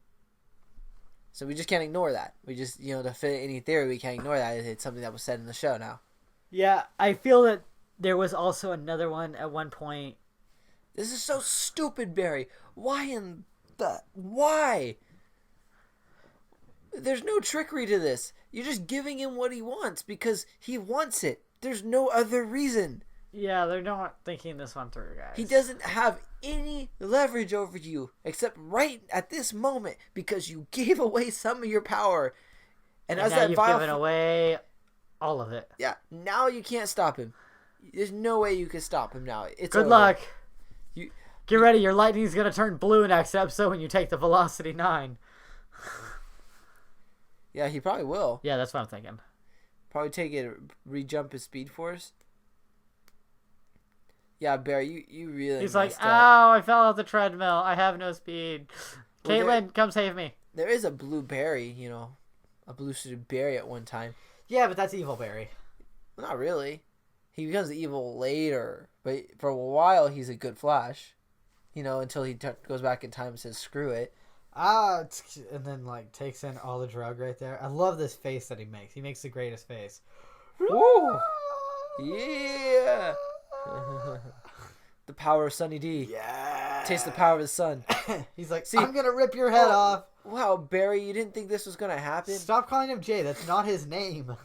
[SPEAKER 2] So we just can't ignore that. We just, to fit any theory, we can't ignore that. It's something that was said in the show now.
[SPEAKER 3] Yeah, I feel that there was also another one at one point.
[SPEAKER 2] This is so stupid, Barry. Why? There's no trickery to this. You're just giving him what he wants because he wants it. There's no other reason.
[SPEAKER 3] Yeah, they're not thinking this one through, guys.
[SPEAKER 2] He doesn't have any leverage over you except right at this moment because you gave away some of your power.
[SPEAKER 3] And as now you've given away all of it.
[SPEAKER 2] Yeah, now you can't stop him. There's no way you can stop him now. It's
[SPEAKER 3] Good
[SPEAKER 2] over.
[SPEAKER 3] luck. Get ready, your lightning's going to turn blue next episode when you take the Velocity 9.
[SPEAKER 2] Yeah, he probably will.
[SPEAKER 3] Yeah, that's what I'm thinking.
[SPEAKER 2] Probably take it, re-jump his Speedforce. Yeah, Barry, you really
[SPEAKER 3] He's like, ow, I fell off the treadmill. I have no speed.
[SPEAKER 2] Well,
[SPEAKER 3] Caitlin, come save me.
[SPEAKER 2] There is a blue Barry, a blue-suited Barry at one time.
[SPEAKER 1] Yeah, but that's evil Barry.
[SPEAKER 2] Well, not really. He becomes evil later. But for a while, he's a good Flash. Until he goes back in time and says, screw it.
[SPEAKER 1] And then, takes in all the drug right there. I love this face that he makes. He makes the greatest face.
[SPEAKER 2] Woo! Yeah! The power of Sunny D.
[SPEAKER 1] Yeah!
[SPEAKER 2] Taste the power of the sun.
[SPEAKER 1] He's like, I'm going to rip your head off.
[SPEAKER 2] Wow, Barry, you didn't think this was going to happen?
[SPEAKER 1] Stop calling him Jay. That's not his name.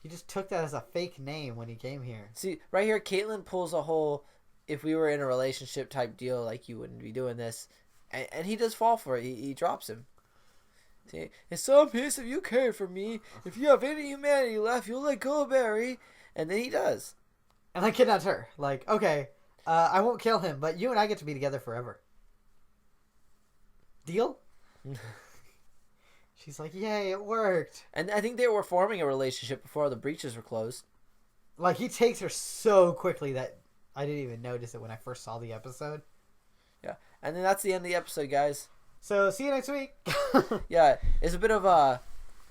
[SPEAKER 1] He just took that as a fake name when he came here.
[SPEAKER 2] See, right here, Caitlin pulls a whole, if we were in a relationship type deal, like you wouldn't be doing this. And he does fall for it. He drops him. See, it's so pissed if you care for me. If you have any humanity left, you'll let go of Barry. And then he does.
[SPEAKER 1] And I kidnapped her. Okay, I won't kill him, but you and I get to be together forever. Deal? She's like, yay, it worked.
[SPEAKER 2] And I think they were forming a relationship before the breaches were closed.
[SPEAKER 1] He takes her so quickly that I didn't even notice it when I first saw the episode.
[SPEAKER 2] Yeah. And then that's the end of the episode, guys.
[SPEAKER 1] So, see you next week.
[SPEAKER 2] Yeah, it's a bit of a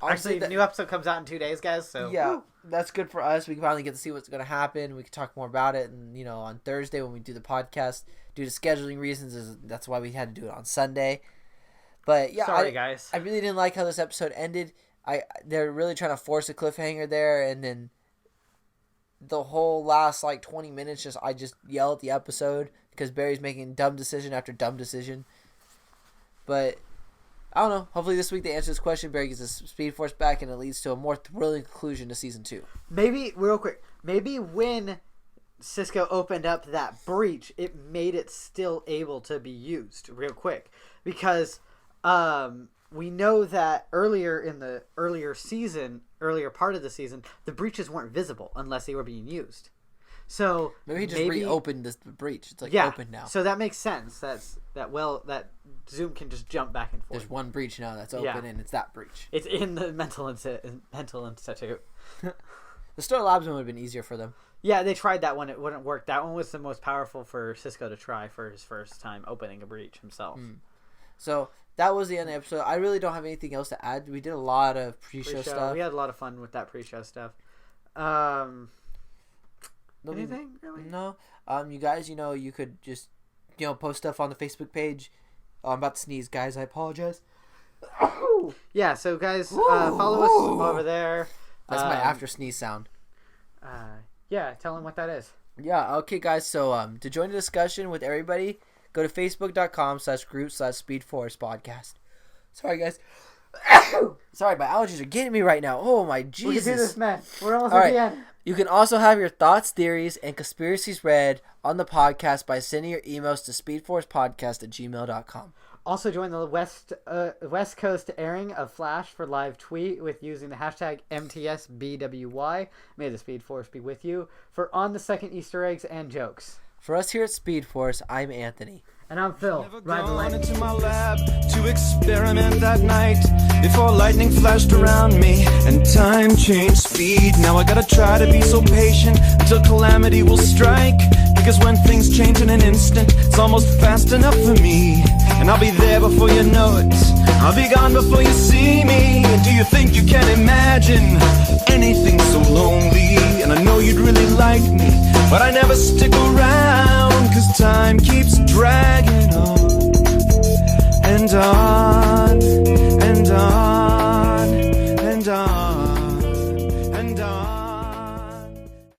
[SPEAKER 2] honestly,
[SPEAKER 3] Actually, the new episode comes out in 2 days, guys. So
[SPEAKER 2] yeah,
[SPEAKER 3] woo.
[SPEAKER 2] that's good for us. We can finally get to see what's going to happen. We can talk more about it, and on Thursday when we do the podcast, due to scheduling reasons, that's why we had to do it on Sunday. But yeah,
[SPEAKER 3] Sorry, guys.
[SPEAKER 2] I really didn't like how this episode ended. They're really trying to force a cliffhanger there, and then the whole last 20 minutes, I just yell at the episode because Barry's making dumb decision after dumb decision. But I don't know. Hopefully this week they answer this question. Barry gets his Speed Force back, and it leads to a more thrilling conclusion to season 2.
[SPEAKER 1] Maybe, real quick, when Cisco opened up that breach, it made it still able to be used real quick. Because we know that earlier in the earlier part of the season, the breaches weren't visible unless they were being used. So
[SPEAKER 2] maybe he just reopened the breach. It's open now.
[SPEAKER 1] So that makes sense. That Zoom can just jump back and forth.
[SPEAKER 2] There's one breach now that's open, and it's that breach.
[SPEAKER 1] It's in the mental institute.
[SPEAKER 2] The Star Labs one would have been easier for them.
[SPEAKER 1] Yeah, they tried that one. It wouldn't work. That one was the most powerful for Cisco to try for his first time opening a breach himself.
[SPEAKER 2] So that was the end of the episode. I really don't have anything else to add. We did a lot of pre-show stuff.
[SPEAKER 1] We had a lot of fun with that pre-show stuff. Anything really?
[SPEAKER 2] No. You guys, you could just, post stuff on the Facebook page. Oh, I'm about to sneeze, guys. I apologize.
[SPEAKER 1] Yeah, so guys, follow us over there.
[SPEAKER 2] That's my after sneeze sound.
[SPEAKER 1] Yeah, tell them what that is.
[SPEAKER 2] Yeah, okay, guys. So, to join the discussion with everybody, go to facebook.com/group/Speedforce podcast. Sorry, guys. Sorry, my allergies are getting me right now. Oh, my Jesus.
[SPEAKER 1] We can do this, man. We're almost at the end.
[SPEAKER 2] You can also have your thoughts, theories, and conspiracies read on the podcast by sending your emails to speedforcepodcast@gmail.com.
[SPEAKER 1] Also join the West Coast airing of Flash for live tweet with using the hashtag MTSBWY. May the Speed Force be with you for on the second Easter eggs and jokes.
[SPEAKER 2] For us here at Speed Force, I'm Anthony.
[SPEAKER 1] And I'm Phil.
[SPEAKER 4] Ride the lightning into my lab to experiment that night before lightning flashed around me and time changed speed. Now I gotta try to be so patient until calamity will strike, because when things change in an instant, it's almost fast enough for me. And I'll be there before you know it. I'll be gone before you see me. Do you think you can imagine anything so lonely? And I know you'd really like me, but I never stick around, 'cause time keeps dragging on and on.